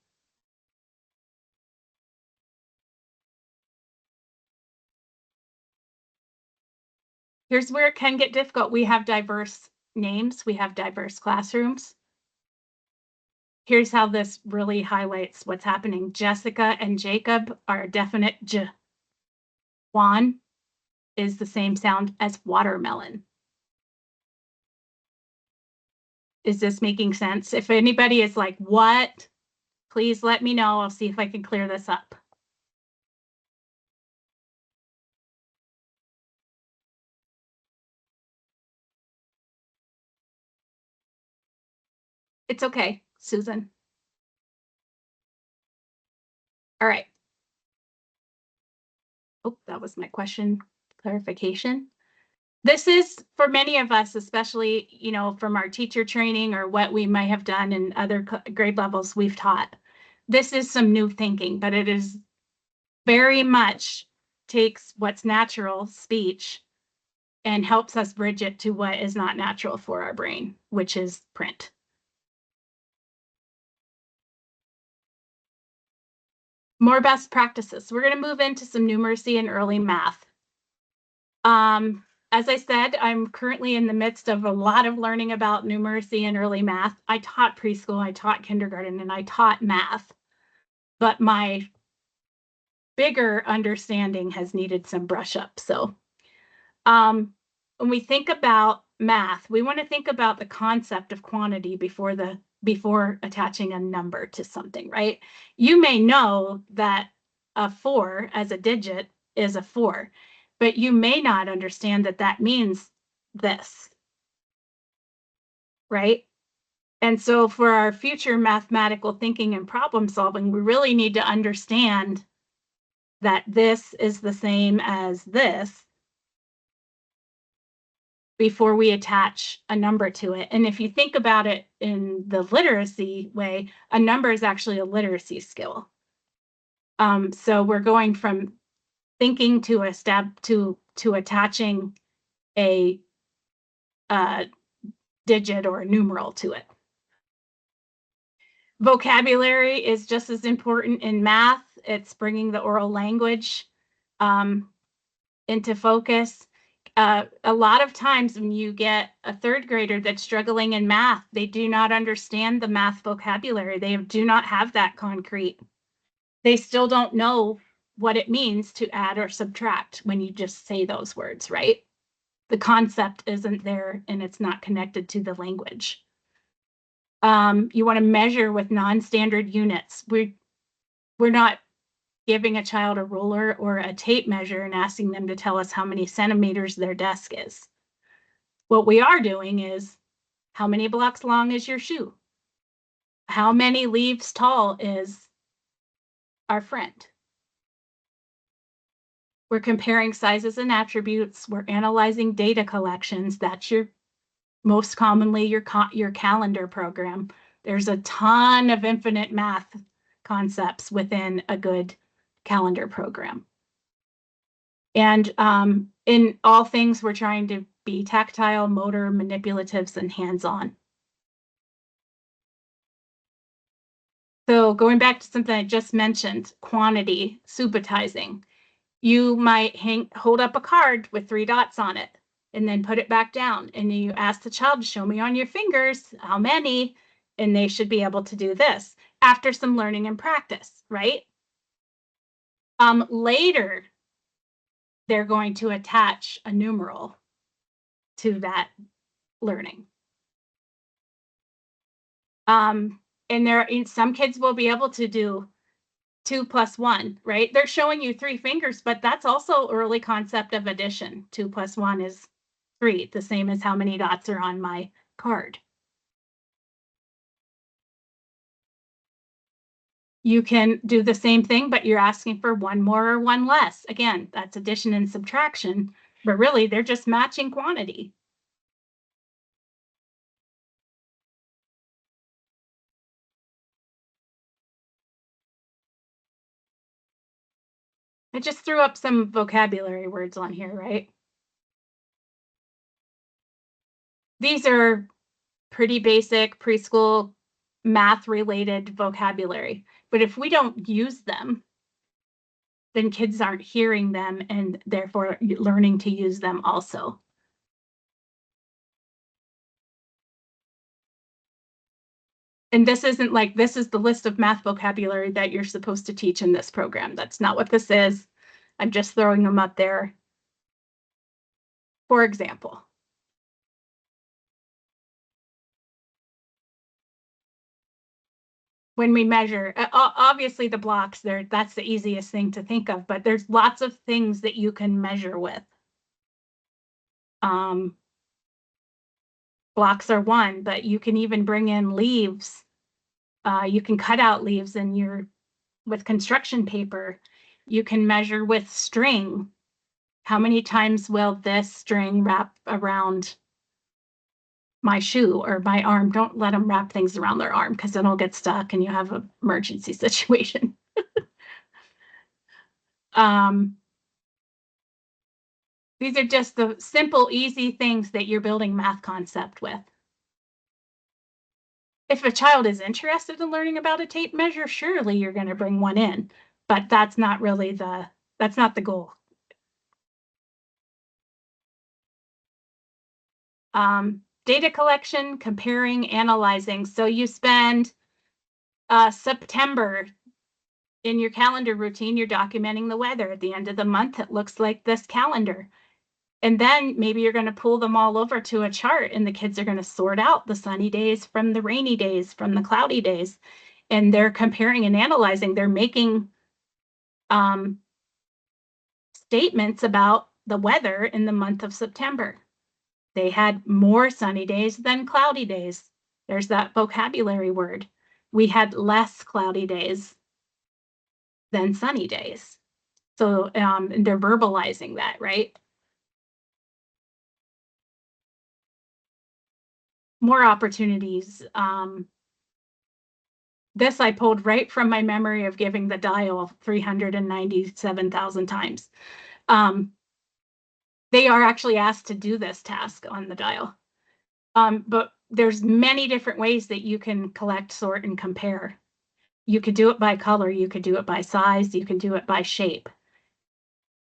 Here's where it can get difficult. We have diverse names. We have diverse classrooms. Here's how this really highlights what's happening. Jessica and Jacob are a definite J. Juan is the same sound as watermelon. Is this making sense? If anybody is like, what? Please let me know. I'll see if I can clear this up. It's okay, Susan. All right. Oh, that was my question clarification. This is for many of us, especially, you know, from our teacher training or what we might have done in other grade levels we've taught. This is some new thinking, but it is very much takes what's natural speech and helps us bridge it to what is not natural for our brain, which is print. More best practices. We're going to move into some numeracy and early math. As I said, I'm currently in the midst of a lot of learning about numeracy and early math. I taught preschool, I taught kindergarten, and I taught math. But my bigger understanding has needed some brush up. So when we think about math, we want to think about the concept of quantity before attaching a number to something, right? You may know that a 4 as a digit is a 4, but you may not understand that that means this, right? And so for our future mathematical thinking and problem solving, we really need to understand that this is the same as this before we attach a number to it. And if you think about it in the literacy way, a number is actually a literacy skill. So we're going from thinking to a step to attaching a digit or a numeral to it. Vocabulary is just as important in math. It's bringing the oral language into focus. A lot of times when you get a third grader that's struggling in math, they do not understand the math vocabulary. They do not have that concrete. They still don't know what it means to add or subtract when you just say those words, right? The concept isn't there and it's not connected to the language. You want to measure with non-standard units. We're not giving a child a ruler or a tape measure and asking them to tell us how many centimeters their desk is. What we are doing is, how many blocks long is your shoe? How many leaves tall is our friend? We're comparing sizes and attributes. We're analyzing data collections. That's most commonly your calendar program. There's a ton of infinite math concepts within a good calendar program. And in all things, we're trying to be tactile, motor, manipulatives, and hands-on. So going back to something I just mentioned, quantity, subitizing. You might hold up a card with 3 dots on it and then put it back down. And you ask the child to show me on your fingers how many, and they should be able to do this after some learning and practice, right? Later, they're going to attach a numeral to that learning. And some kids will be able to do 2 plus 1, right? They're showing you 3 fingers, but that's also early concept of addition. 2 plus 1 is 3, the same as how many dots are on my card. You can do the same thing, but you're asking for 1 more or 1 less. Again, that's addition and subtraction, but really they're just matching quantity. I just threw up some vocabulary words on here, right? These are pretty basic preschool math related vocabulary, but if we don't use them, then kids aren't hearing them and therefore learning to use them also. And this isn't like, this is the list of math vocabulary that you're supposed to teach in this program. That's not what this is. I'm just throwing them up there. For example, when we measure, obviously the blocks there, that's the easiest thing to think of, but there's lots of things that you can measure with. Blocks are one, but you can even bring in leaves. You can cut out leaves with construction paper. You can measure with string. How many times will this string wrap around my shoe or my arm? Don't let them wrap things around their arm because it'll get stuck and you have an emergency situation. These are just the simple, easy things that you're building math concept with. If a child is interested in learning about a tape measure, surely you're going to bring one in, but that's not really that's not the goal. Data collection, comparing, analyzing. So you spend September in your calendar routine, you're documenting the weather. At the end of the month, it looks like this calendar. And then maybe you're going to pull them all over to a chart and the kids are going to sort out the sunny days from the rainy days, from the cloudy days. And they're comparing and analyzing. They're making statements about the weather in the month of September. They had more sunny days than cloudy days. There's that vocabulary word. We had less cloudy days than sunny days. So they're verbalizing that, right? More opportunities. This I pulled right from my memory of giving the dial 397,000 times. They are actually asked to do this task on the dial. But there's many different ways that you can collect, sort, and compare. You could do it by color, you could do it by size, you can do it by shape.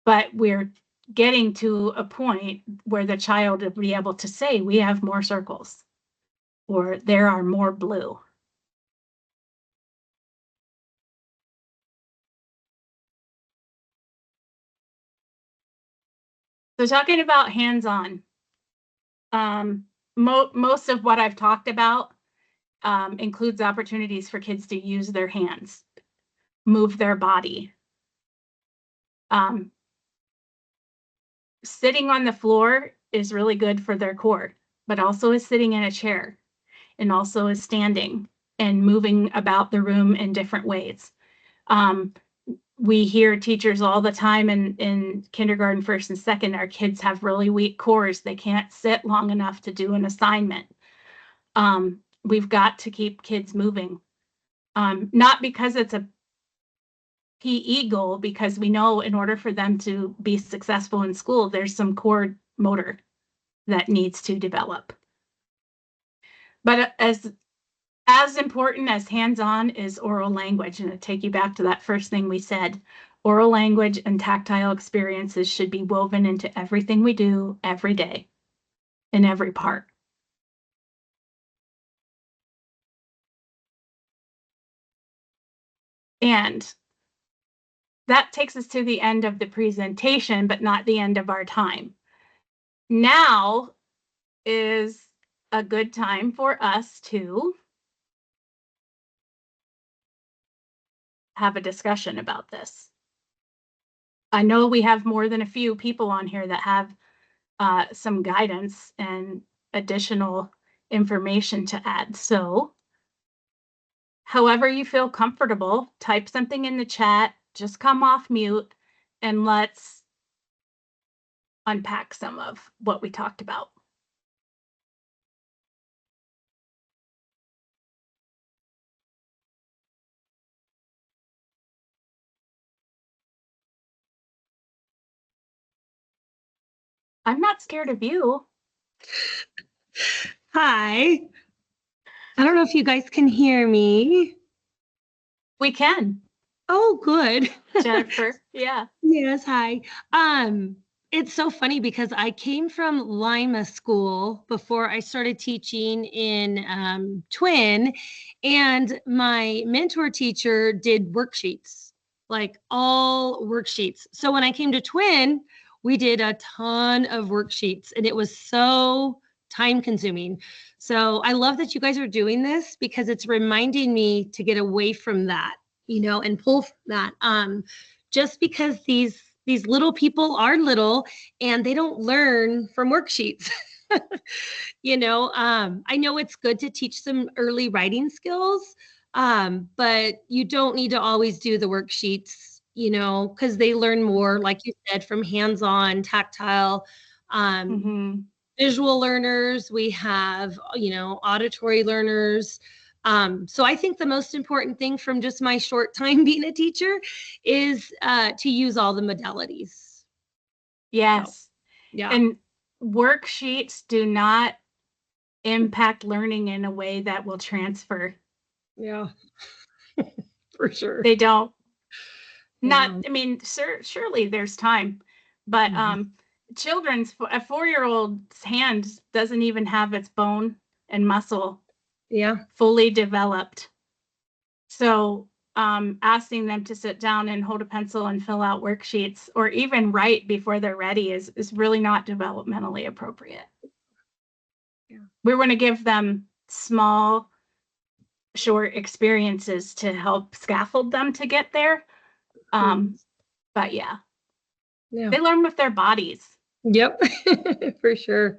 But we're getting to a point where the child will be able to say, we have more circles, or there are more blue. So talking about hands-on, most of what I've talked about includes opportunities for kids to use their hands, move their body. Sitting on the floor is really good for their core, but also is sitting in a chair, and also is standing and moving about the room in different ways. We hear teachers all the time in kindergarten, first and second, our kids have really weak cores. They can't sit long enough to do an assignment. We've got to keep kids moving. Not because it's a PE goal, because we know in order for them to be successful in school, there's some core motor that needs to develop. But as important as hands-on is oral language, and to take you back to that first thing we said, oral language and tactile experiences should be woven into everything we do every day, in every part. And that takes us to the end of the presentation, but not the end of our time. Now is a good time for us to have a discussion about this. I know we have more than a few people on here that have some guidance and additional information to add. So however you feel comfortable, type something in the chat, just come off mute, and let's unpack some of what we talked about. I'm not scared of you. Hi. I don't know if you guys can hear me. We can. Oh, good. Jennifer, yeah. Yes, hi. It's so funny because I came from Lima School before I started teaching in Twin, and my mentor teacher did worksheets, like all worksheets. So when I came to Twin, we did a ton of worksheets, and it was so time consuming. So I love that you guys are doing this because it's reminding me to get away from that, and pull from that. Just because these little people are little and they don't learn from worksheets. I know it's good to teach some early writing skills, but you don't need to always do the worksheets, because they learn more, like you said, from hands-on, tactile, visual learners. We have, auditory learners. So I think the most important thing from just my short time being a teacher is to use all the modalities. Yes. So, yeah. And worksheets do not impact learning in a way that will transfer. Yeah, for sure. They don't. Yeah. I mean, surely there's time, but a 4-year-old's hand doesn't even have its bone and muscle fully developed. So asking them to sit down and hold a pencil and fill out worksheets or even write before they're ready is really not developmentally appropriate. Yeah. We're going to give them small, short experiences to help scaffold them to get there. But yeah, they learn with their bodies. Yep, for sure.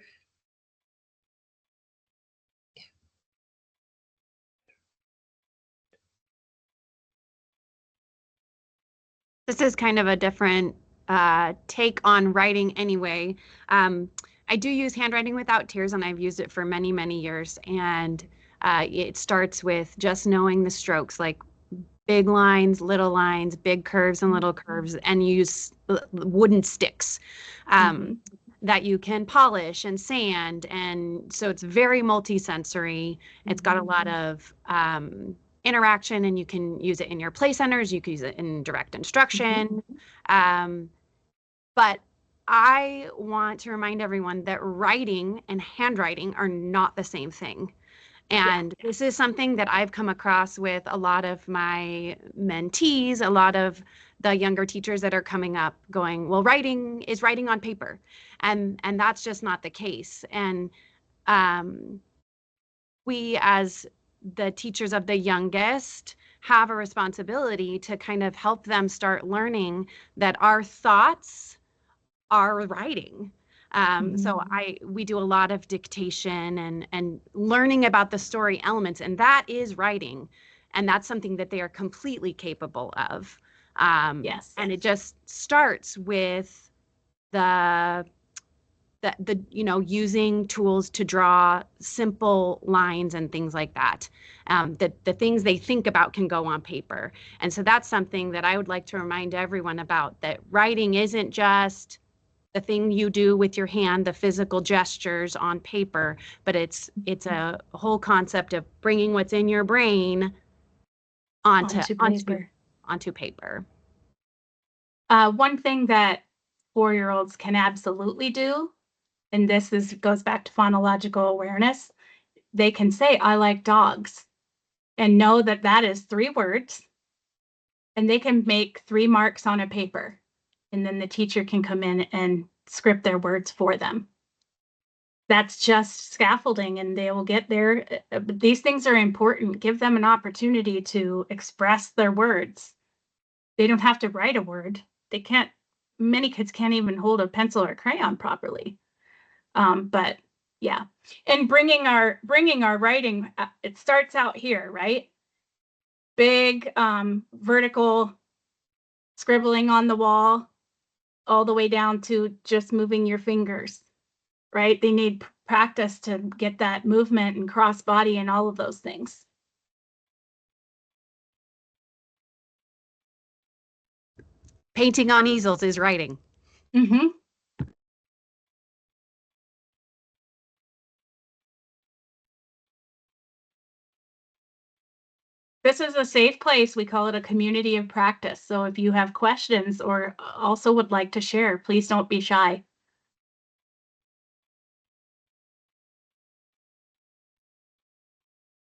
This is kind of a different take on writing anyway. I do use handwriting without tears, and I've used it for many, many years. And it starts with just knowing the strokes, like big lines, little lines, big curves and little curves, and use wooden sticks that you can polish and sand. And so it's very multi-sensory. It's got a lot of interaction, and you can use it in your play centers. You can use it in direct instruction. But I want to remind everyone that writing and handwriting are not the same thing. And this is something that I've come across with a lot of my mentees, a lot of the younger teachers that are coming up going, well, writing is writing on paper. And that's just not the case. And we, as the teachers of the youngest, have a responsibility to kind of help them start learning that our thoughts are writing. So we do a lot of dictation and learning about the story elements, and that is writing, and that's something that they are completely capable of. Yes. And it just starts with the using tools to draw simple lines and things like that. The things they think about can go on paper. And so that's something that I would like to remind everyone about, that writing isn't just the thing you do with your hand, the physical gestures on paper, but it's a whole concept of bringing what's in your brain onto paper. One thing that 4-year-olds can absolutely do, and goes back to phonological awareness, they can say, I like dogs, and know that that is 3 words, and they can make 3 marks on a paper, and then the teacher can come in and script their words for them. That's just scaffolding, and they will get there. These things are important. Give them an opportunity to express their words. They don't have to write a word. Many kids can't even hold a pencil or crayon properly. But yeah, and bringing our writing, it starts out here, right? Big vertical scribbling on the wall, all the way down to just moving your fingers, right? They need practice to get that movement and cross body and all of those things. Painting on easels is writing. This is a safe place. We call it a community of practice. So if you have questions or also would like to share, please don't be shy.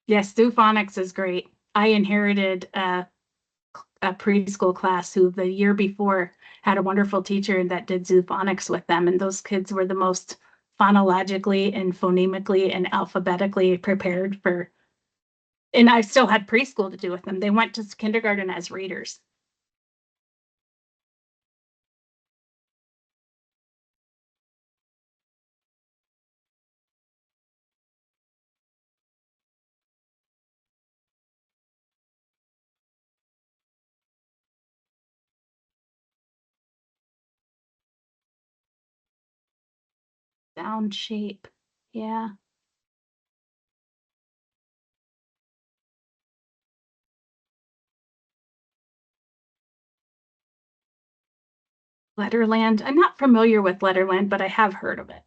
Yes, Phonics is great. I inherited a preschool class who the year before had a wonderful teacher that did zoophonics with them, and those kids were the most phonologically and phonemically and alphabetically prepared for, and I still had preschool to do with them. They went to kindergarten as readers. Sound shape, yeah. Letterland. I'm not familiar with Letterland, but I have heard of it.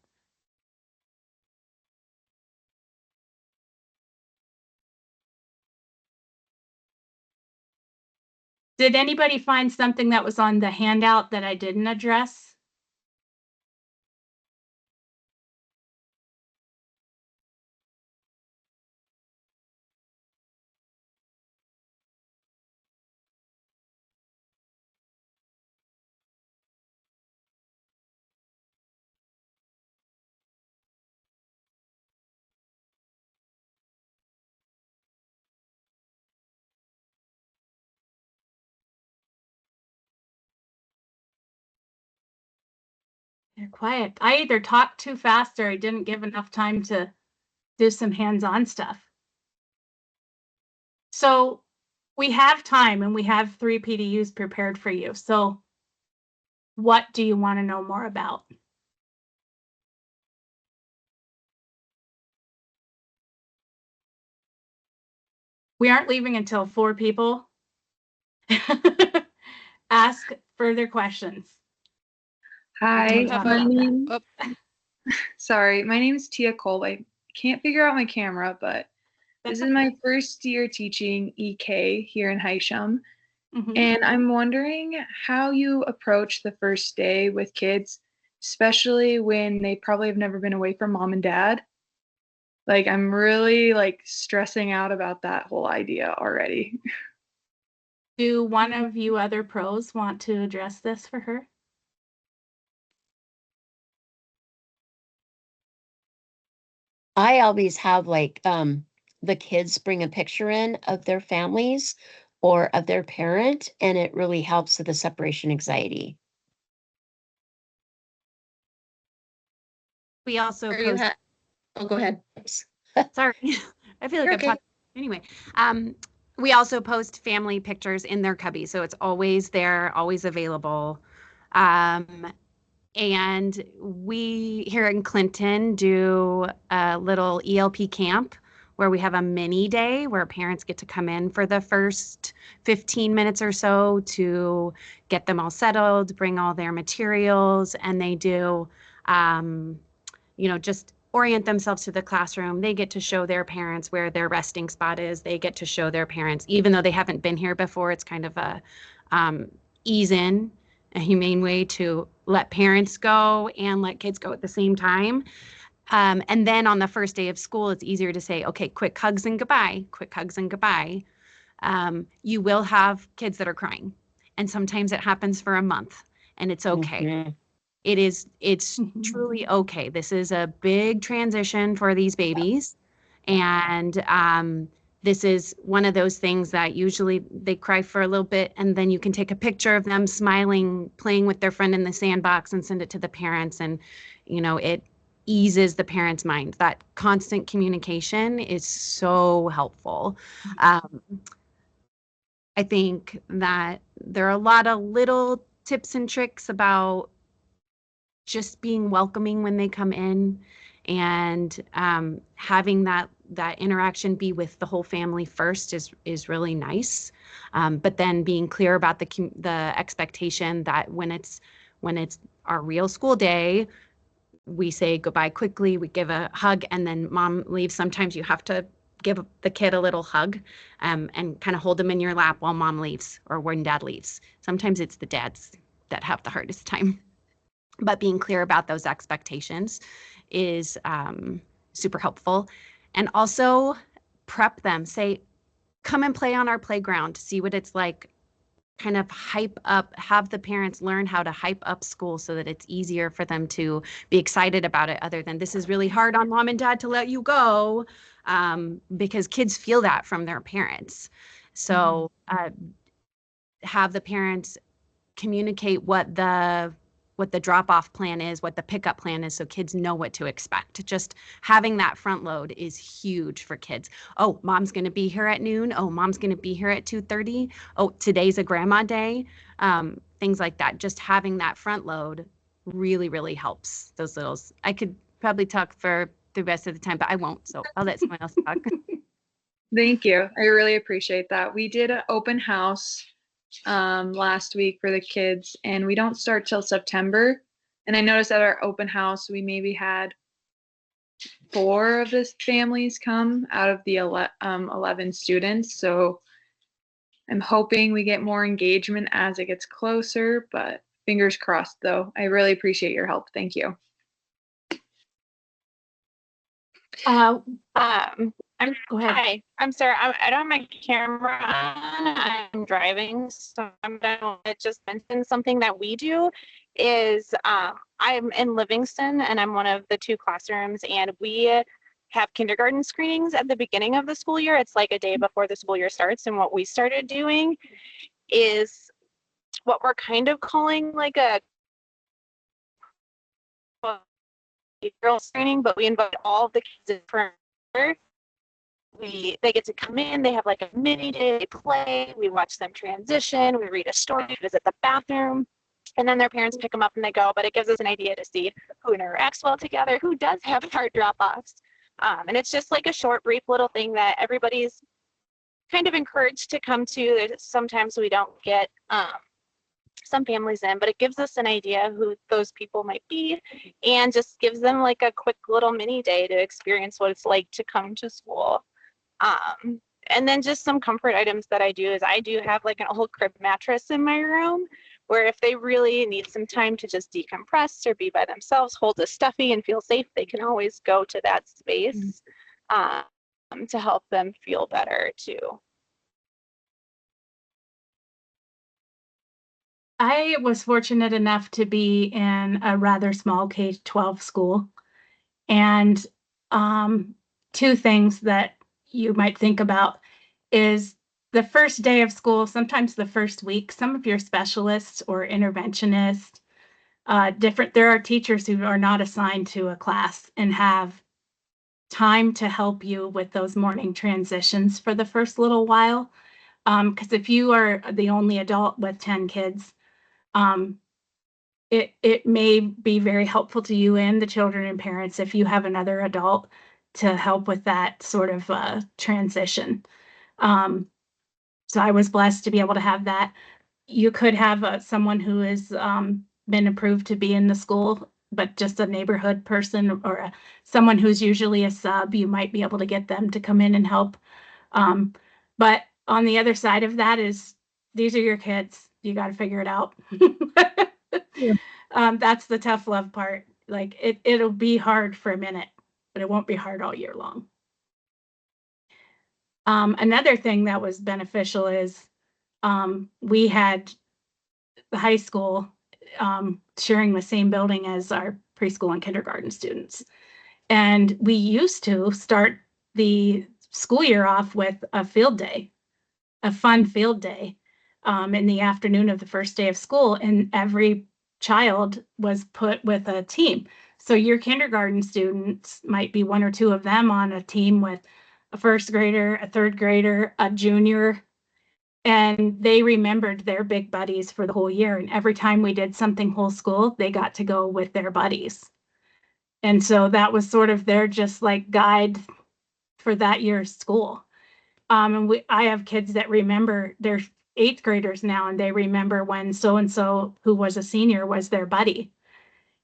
Did anybody find something that was on the handout that I didn't address? They're quiet. I either talked too fast or I didn't give enough time to do some hands-on stuff. So we have time and we have 3 PDUs prepared for you. So what do you want to know more about? We aren't leaving until 4 people. Ask further questions. Hi, my name. Oh. Sorry, my name is Tia Cole. I can't figure out my camera, but this is my first year teaching EK here in Hysham. And I'm wondering how you approach the first day with kids, especially when they probably have never been away from mom and dad. Like, I'm really stressing out about that whole idea already. Do one of you other pros want to address this for her? I always have like the kids bring a picture in of their families or of their parent, and it really helps with the separation anxiety. We also Or you post. oh, go ahead. Sorry, I feel like You're I'm okay. talking. Anyway, we also post family pictures in their cubby, so it's always there, always available. And we here in Clinton do a little ELP camp where we have a mini day where parents get to come in for the first 15 minutes or so to get them all settled, bring all their materials, and they do, just orient themselves to the classroom. They get to show their parents where their resting spot is. They get to show their parents, even though they haven't been here before, it's kind of a ease in, a humane way to let parents go and let kids go at the same time. And then on the first day of school, it's easier to say, okay, quick hugs and goodbye, quick hugs and goodbye. You will have kids that are crying. And sometimes it happens for a month and it's okay. Mhm. It's truly okay. This is a big transition for these babies. And this is one of those things that usually they cry for a little bit and then you can take a picture of them smiling, playing with their friend in the sandbox and send it to the parents. And, it eases the parents' mind. That constant communication is so helpful. I think that there are a lot of little tips and tricks about just being welcoming when they come in and having that interaction be with the whole family first is really nice. But then being clear about the expectation that when it's our real school day, we say goodbye quickly, we give a hug, and then mom leaves. Sometimes you have to give the kid a little hug and kind of hold them in your lap while mom leaves or when dad leaves. Sometimes it's the dads that have the hardest time. But being clear about those expectations is super helpful. And also prep them. Say, come and play on our playground. See what it's like. Kind of hype up, have the parents learn how to hype up school so that it's easier for them to be excited about it, other than this is really hard on mom and dad to let you go, because kids feel that from their parents. So have the parents communicate what the drop-off plan is, what the pickup plan is, so kids know what to expect. Just having that front load is huge for kids. Oh, mom's going to be here at noon. Oh, mom's going to be here at 2:30. Oh, today's a grandma day. Things like that. Just having that front load really, really helps those littles. I could probably talk for the rest of the time, but I won't. So I'll let someone else talk. Thank you. I really appreciate that. We did an open house last week for the kids, and we don't start till September. And I noticed at our open house, we maybe had 4 of the families come out of the 11 students. So I'm hoping we get more engagement as it gets closer, but fingers crossed though. I really appreciate your help. Thank you. Go ahead. Hi, I'm sorry. I don't have my camera on. I'm driving, so I'm gonna just mention something that we do. Is I'm in Livingston, and I'm one of the 2 classrooms, and we have kindergarten screenings at the beginning of the school year. It's like a day before the school year starts, and what we started doing is what we're kind of calling like a behavioral screening, but we invite all of the kids in for they get to come in, they have like a mini day, they play, we watch them transition, we read a story, visit the bathroom, and then their parents pick them up and they go. But it gives us an idea to see who interacts well together, who does have hard drop-offs. And it's just like a short, brief little thing that everybody's kind of encouraged to come to. Sometimes we don't get some families in, but it gives us an idea who those people might be and just gives them like a quick little mini day to experience what it's like to come to school. And then just some comfort items that I do is I do have like an old crib mattress in my room where if they really need some time to just decompress or be by themselves, hold a stuffy and feel safe, they can always go to that space to help them feel better too. I was fortunate enough to be in a rather small K-12 school. And two things that you might think about is the first day of school, sometimes the first week, some of your specialists or interventionists, there are teachers who are not assigned to a class and have time to help you with those morning transitions for the first little while. Because if you are the only adult with 10 kids, it may be very helpful to you and the children and parents if you have another adult to help with that sort of transition. So I was blessed to be able to have that. You could have someone who has been approved to be in the school, but just a neighborhood person or someone who's usually a sub, you might be able to get them to come in and help. But on the other side of that is these are your kids. You got to figure it out. Yeah. That's the tough love part. Like it'll be hard for a minute, but it won't be hard all year long. Another thing that was beneficial is we had the high school sharing the same building as our preschool and kindergarten students. And we used to start the school year off with a field day, a fun field day in the afternoon of the first day of school. And every child was put with a team. So your kindergarten students might be one or two of them on a team with a first grader, a third grader, a junior, and they remembered their big buddies for the whole year. And every time we did something whole school, they got to go with their buddies. And so that was sort of their just like guide for that year's school. I have kids that remember, they're eighth graders now, and they remember when so-and-so who was a senior was their buddy.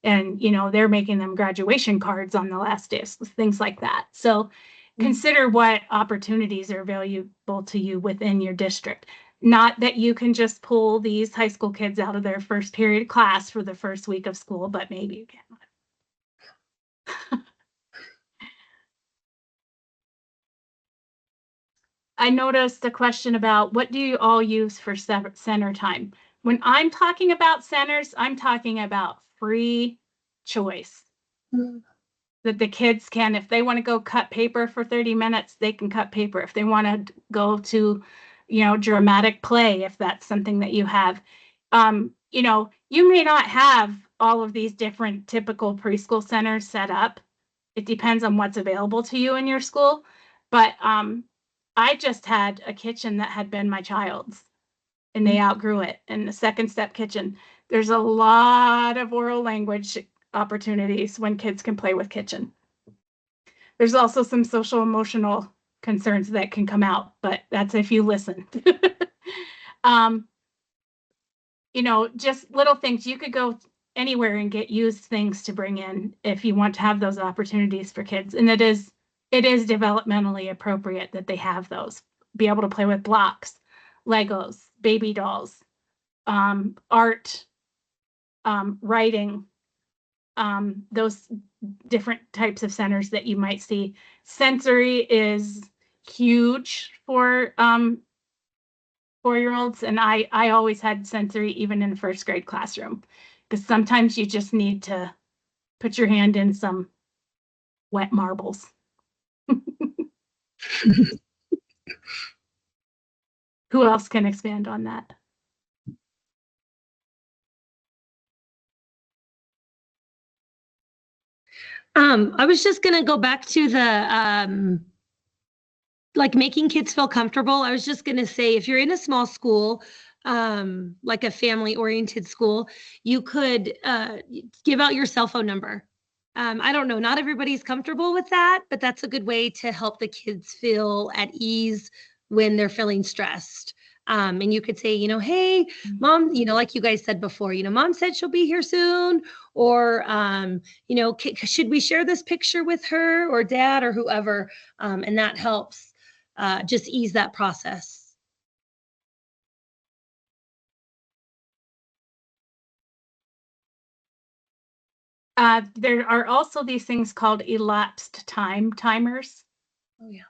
And, they're making them graduation cards on the last day, things like that. So consider what opportunities are valuable to you within your district. Not that you can just pull these high school kids out of their first period class for the first week of school, but maybe you can. I noticed a question about what do you all use for center time? When I'm talking about centers, I'm talking about free choice. That the kids can, if they want to go cut paper for 30 minutes, they can cut paper. If they want to go to, dramatic play, if that's something that you have. You may not have all of these different typical preschool centers set up. It depends on what's available to you in your school. But I just had a kitchen that had been my child's, and they outgrew it. And the second step kitchen, there's a lot of oral language opportunities when kids can play with kitchen. There's also some social emotional concerns that can come out, but that's if you listen. Just little things. You could go anywhere and get used things to bring in if you want to have those opportunities for kids. And it is developmentally appropriate that they have those. Be able to play with blocks, Legos, baby dolls, art, writing, those different types of centers that you might see. Sensory is huge for 4-year-olds, and I always had sensory even in the first grade classroom, because sometimes you just need to put your hand in some wet marbles. Who else can expand on that? I was just going to go back to the like making kids feel comfortable. I was just going to say, if you're in a small school, like a family oriented school, you could give out your cell phone number. I don't know, not everybody's comfortable with that, but that's a good way to help the kids feel at ease when they're feeling stressed. And you could say, hey, mom, like you guys said before, mom said she'll be here soon. Or, should we share this picture with her or dad or whoever? And that helps just ease that process. There are also these things called elapsed time timers. Oh, yeah.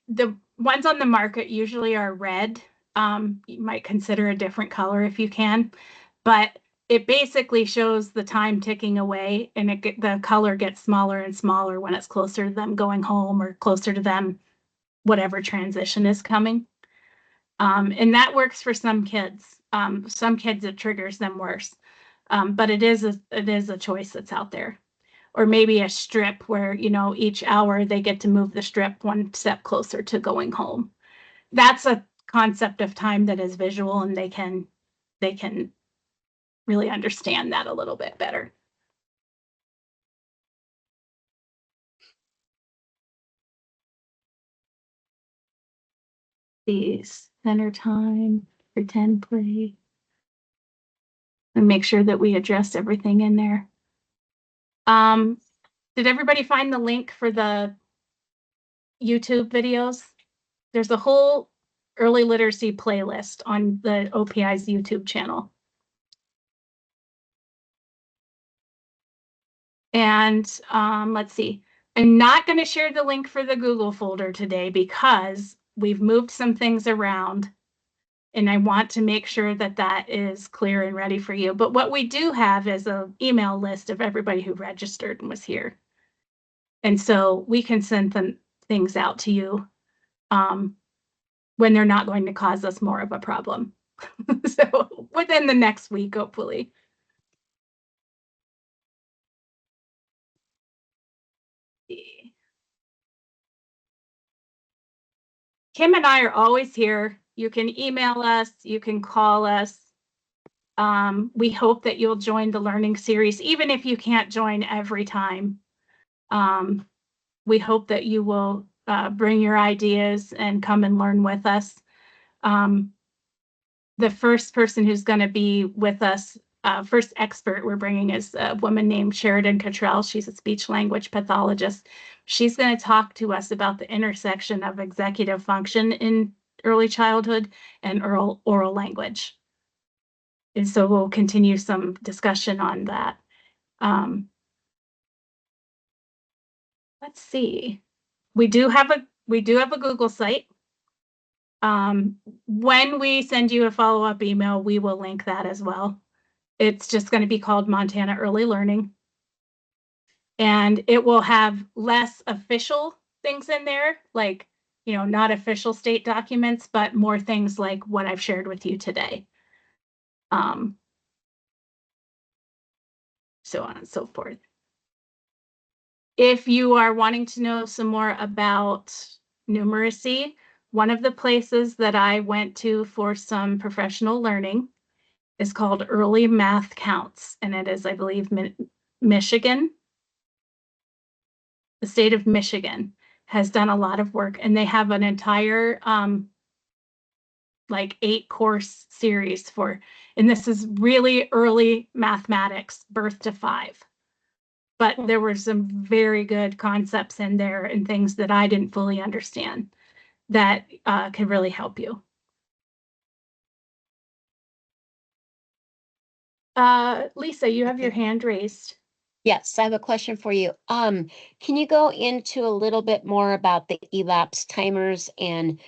The ones on the market usually are red, You might consider a different color if you can, but it basically shows the time ticking away, and the color gets smaller and smaller when it's closer to them going home or closer to them, whatever transition is coming. And that works for some kids. Some kids, it triggers them worse. But it is a choice that's out there. Or maybe a strip where, each hour they get to move the strip one step closer to going home. That's a concept of time that is visual, and they can really understand that a little bit better. The center time, pretend play, and make sure that we address everything in there. Did everybody find the link for the YouTube videos? There's a whole early literacy playlist on the OPI's YouTube channel. And let's see, I'm not going to share the link for the Google folder today because we've moved some things around, and I want to make sure that that is clear and ready for you. But what we do have is an email list of everybody who registered and was here. And so we can send them things out to you when they're not going to cause us more of a problem. So within the next week, hopefully. Kim and I are always here. You can email us, you can call us. We hope that you'll join the learning series, even if you can't join every time. We hope that you will bring your ideas and come and learn with us. The first person who's going to be with us, first expert we're bringing, is a woman named Sheridan Cottrell. She's a speech language pathologist. She's going to talk to us about the intersection of executive function in early childhood and oral language. And so we'll continue some discussion on that. Let's see. We do have a Google site. When we send you a follow-up email, we will link that as well. It's just going to be called Montana Early Learning. And it will have less official things in there, like, not official state documents, but more things like what I've shared with you today. So on and so forth. If you are wanting to know some more about numeracy, one of the places that I went to for some professional learning is called Early Math Counts, and it is, I believe, Michigan. The state of Michigan has done a lot of work, and they have an entire like 8-course series and this is really early mathematics, birth to 5. But there were some very good concepts in there and things that I didn't fully understand that can really help you. Lisa, you have your hand raised. Yes, I have a question for you. Can you go into a little bit more about the elapsed timers and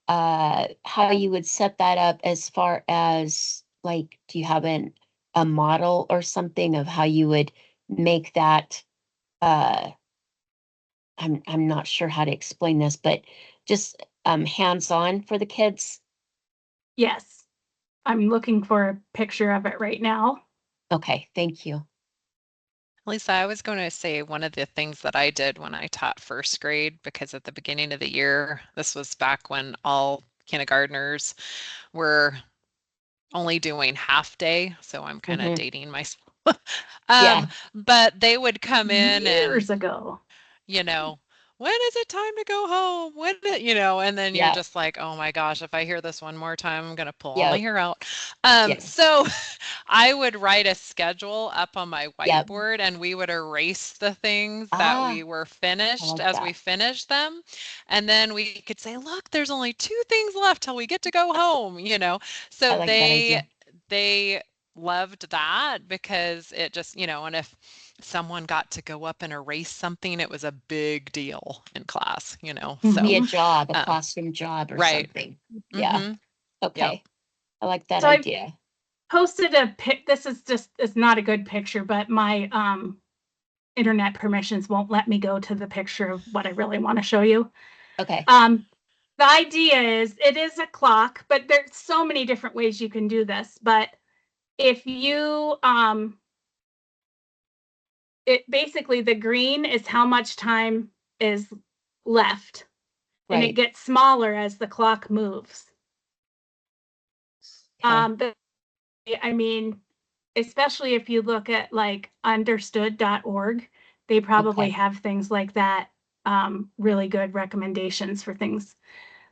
how you would set that up, as far as, like, do you have a model or something of how you would make that? I'm not sure how to explain this, but just hands-on for the kids. Yes, I'm looking for a picture of it right now. Okay, thank you. Lisa, I was going to say one of the things that I did when I taught first grade, because at the beginning of the year, this was back when all kindergartners were only doing half day, so I'm kind of dating myself. Yeah. But they would come in years ago. When is it time to go home? And then you're just like, oh my gosh, if I hear this one more time, I'm going to pull all my hair out. So I would write a schedule up on my whiteboard, and we would erase the things that we were finished as we finished them. And then we could say, look, there's only 2 things left till we get to go home, So like they loved that, because it just, and if someone got to go up and erase something, it was a big deal in class, So be a job, a classroom job or something. Yeah. Okay. I like that So I idea. posted a pic. This is just, it's not a good picture, but my internet permissions won't let me go to the picture of what I really want to show you. Okay. The idea is, it is a clock, but there's so many different ways you can do this. But if you, it basically, the green is how much time is left, and it Right. gets smaller as the clock moves. Okay. But I mean, especially if you look at like understood.org, they probably Okay. have things like that, really good recommendations for things.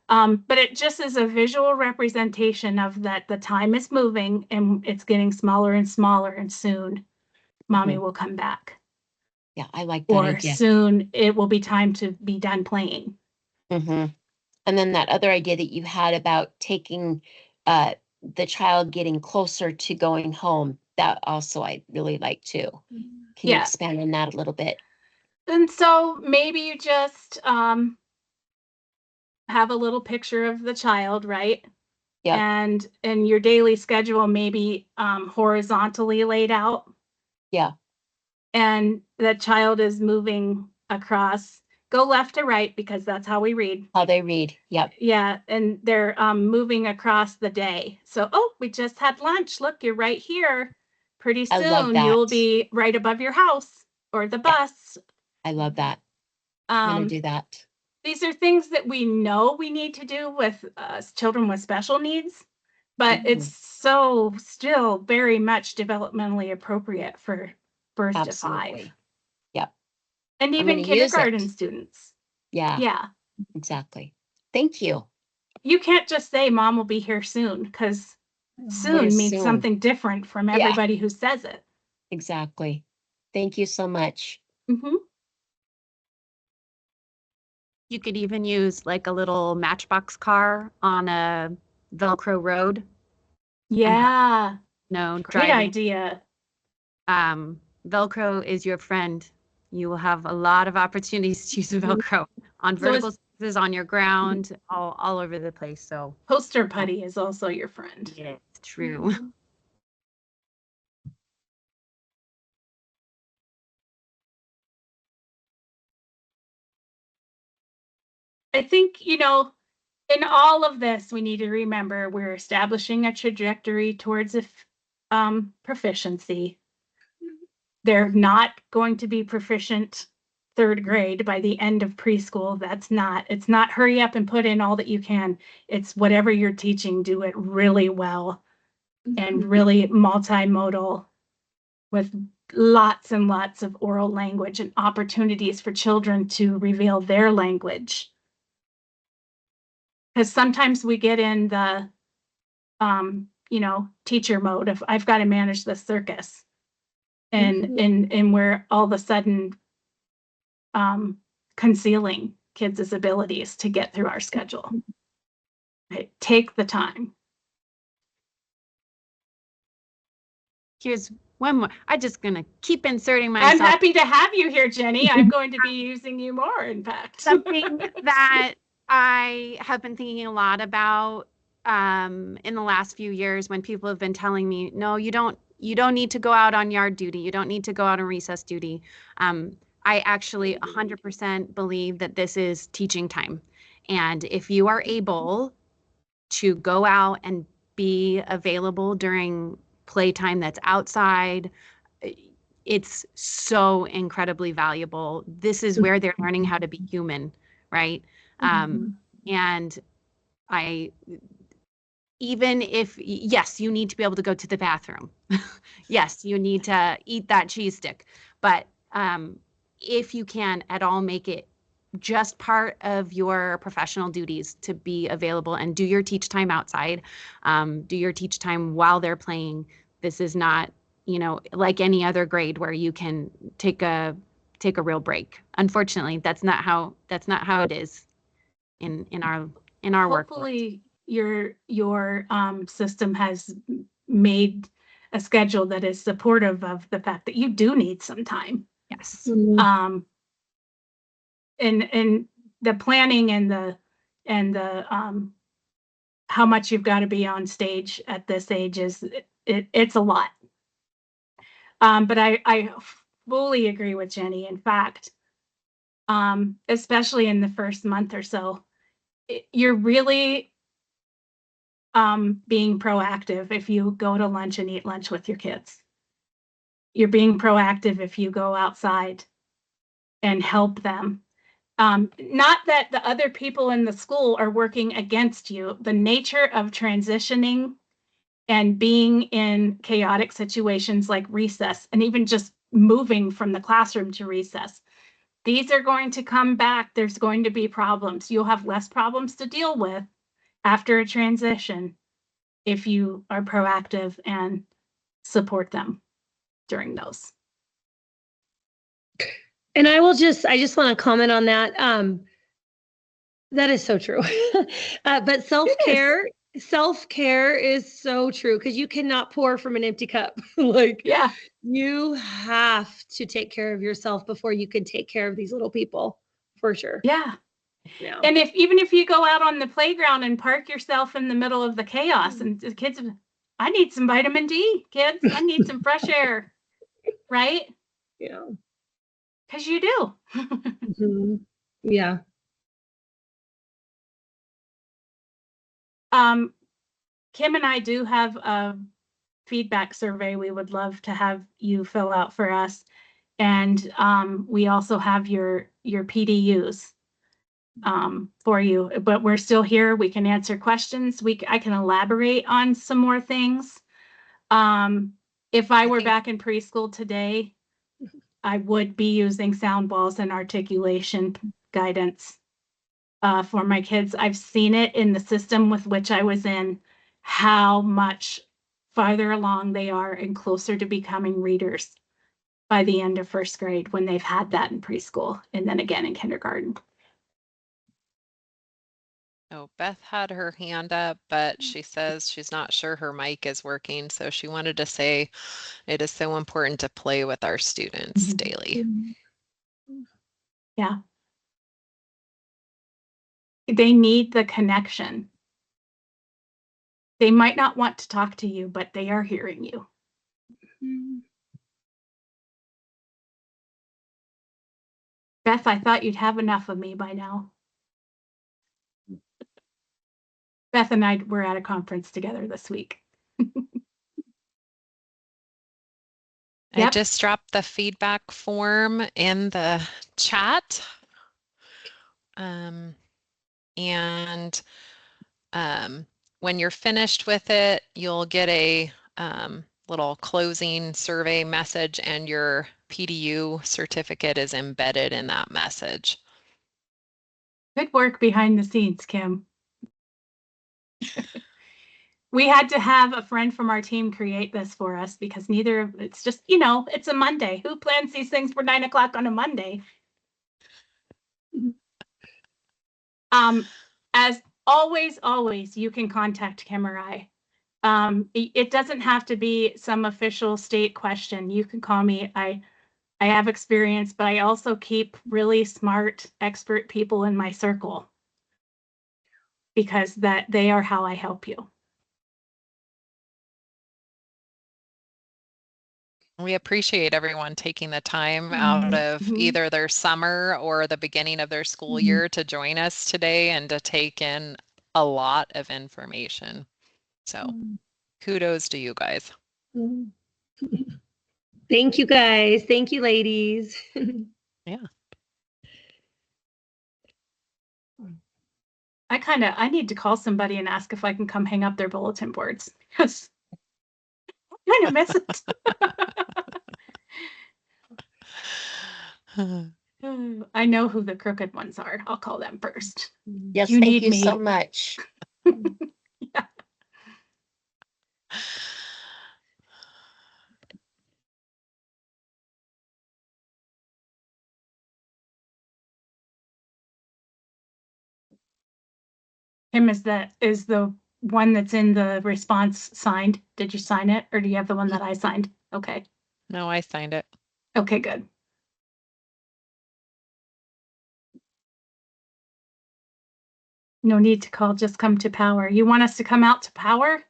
But it just is a visual representation of that the time is moving and it's getting smaller and smaller, and soon mommy will come back. Yeah, I like that Or idea. soon it will be time to be done playing. Mm-hmm. And then that other idea that you had about taking the child getting closer to going home, that also I really like too. Can you Yeah. expand on that a little bit? And so maybe you just have a little picture of the child, right? Yeah. And in your daily schedule, maybe horizontally laid out. Yeah. And the child is moving across, go left to right, because that's how we read. How they read. Yep. Yeah, and they're moving across the day. So, oh, we just had lunch. Look, you're right here. Pretty I love soon you'll that. be right above your house or the Yeah. bus. I love that. I'm gonna do that. These are things that we know we need to do with children with special needs, but it's so still very much developmentally appropriate for birth to 5. Absolutely. Yep. And I'm even gonna use kindergarten it. students. Yeah, Yeah. exactly. Thank you. You can't just say mom will be here soon, because What soon is means soon? something different from Yeah. everybody who says it. Exactly. Thank you so much. Mm-hmm. You could even use like a little matchbox car on a Velcro road. Yeah. No, Great driving. idea. Velcro is your friend. You will have a lot of opportunities to use Velcro on vertical surfaces, on your ground, all over the place. So poster putty is also your friend. Yeah, it's true. I think, in all of this, we need to remember we're establishing a trajectory towards proficiency. They're not going to be proficient 3rd grade by the end of preschool. It's not hurry up and put in all that you can. It's whatever you're teaching, do it really well and really multimodal, with lots and lots of oral language and opportunities for children to reveal their language. Because sometimes we get in the, teacher mode of I've got to manage the circus, and we're all of a sudden concealing kids' abilities to get through our schedule. Right? Take the time. Here's one more. I'm just gonna keep inserting myself. I'm happy to have you here, Jenny. I'm going to be using you more, in fact. Something that I have been thinking a lot about in the last few years, when people have been telling me, no, you don't need to go out on yard duty. You don't need to go out on recess duty. I actually 100% believe that this is teaching time. And if you are able to go out and be available during playtime that's outside, it's so incredibly valuable. This is where they're learning how to be human, right? And even if, yes, you need to be able to go to the bathroom. Yes, you need to eat that cheese stick. But if you can at all make it just part of your professional duties to be available and do your teach time outside, do your teach time while they're playing. This is not, like any other grade where you can take a real break. Unfortunately, that's not how it is in our work. Hopefully your system has made a schedule that is supportive of the fact that you do need some time. Yes. And the planning and the how much you've got to be on stage at this age is it's a lot. But I fully agree with Jenny. In fact, especially in the first month or so, you're really being proactive if you go to lunch and eat lunch with your kids. You're being proactive if you go outside and help them. Not that the other people in the school are working against you. The nature of transitioning and being in chaotic situations like recess, and even just moving from the classroom to recess, these are going to come back. There's going to be problems. You'll have less problems to deal with after a transition if you are proactive and support them during those. And I just want to comment on that. That is so true. But self-care is so true, because you cannot pour from an empty cup. Like, yeah, you have to take care of yourself before you can take care of these little people, for sure. Yeah. Yeah. And even if you go out on the playground and park yourself in the middle of the chaos, and the kids, I need some vitamin D, kids. I need some fresh air, right? Yeah. Because you do. Mm-hmm. Yeah. Kim and I do have a feedback survey we would love to have you fill out for us. And we also have your PDUs for you, but we're still here. We can answer questions. I can elaborate on some more things. If I were back in preschool today, I would be using sound walls and articulation guidance for my kids. I've seen it in the system with which I was in, how much farther along they are and closer to becoming readers by the end of first grade when they've had that in preschool and then again in kindergarten. Oh, Beth had her hand up, but she says she's not sure her mic is working. So she wanted to say it is so important to play with our students daily. Yeah. They need the connection. They might not want to talk to you, but they are hearing you. Beth, I thought you'd have enough of me by now. Beth and I were at a conference together this week. I just dropped the feedback form in the chat. And when you're finished with it, you'll get a little closing survey message, and your PDU certificate is embedded in that message. Good work behind the scenes, Kim. We had to have a friend from our team create this for us because it's just, it's a Monday. Who plans these things for 9 o'clock on a Monday? As always, you can contact Kim or I. It doesn't have to be some official state question. You can call me. I have experience, but I also keep really smart, expert people in my circle because they are how I help you. We appreciate everyone taking the time out of either their summer or the beginning of their school year to join us today and to take in a lot of information. So kudos to you guys. Thank you, guys. Thank you, ladies. Yeah. I need to call somebody and ask if I can come hang up their bulletin boards because I kind of miss it. I know who the crooked ones are. I'll call them first. Yes, thank you so much. Yeah. Kim, is the one that's in the response signed? Did you sign it, or do you have the one that I signed? Okay. No, I signed it. Okay, good. No need to call, just come to Power. You want us to come out to Power?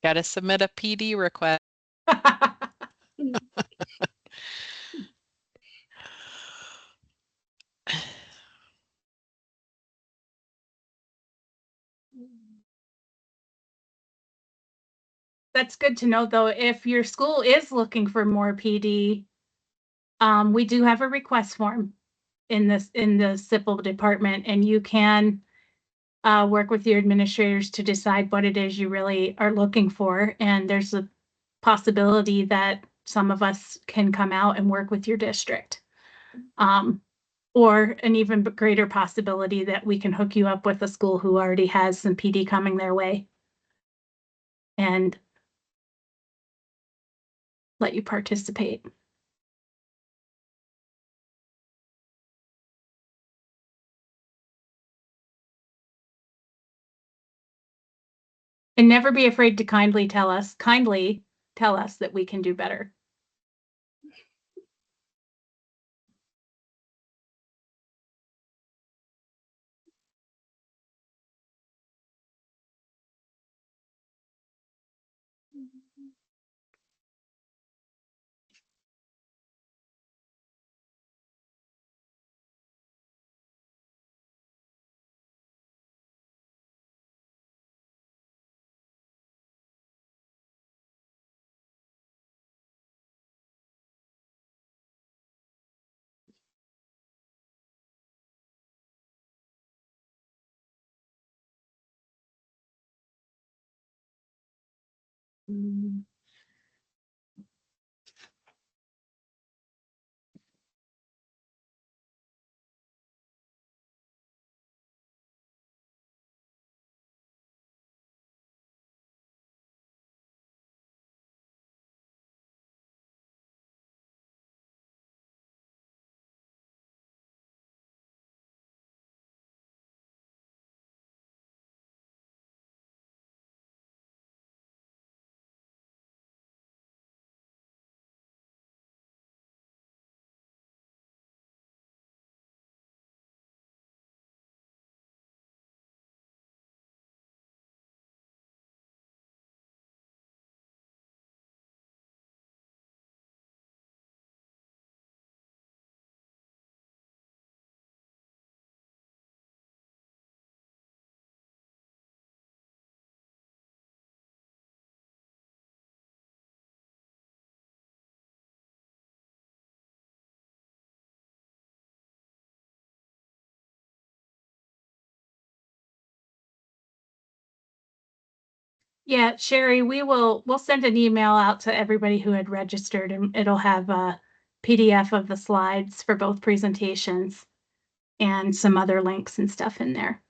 Got to submit a PD request. That's good to know, though. If your school is looking for more PD, we do have a request form in the civil department, and you can work with your administrators to decide what it is you really are looking for. And there's a possibility that some of us can come out and work with your district. Or an even greater possibility that we can hook you up with a school who already has some PD coming their way and let you participate. And never be afraid to kindly tell us that we can do better. Yeah, Sherry, we'll send an email out to everybody who had registered, and it'll have a PDF of the slides for both presentations and some other links and stuff in there.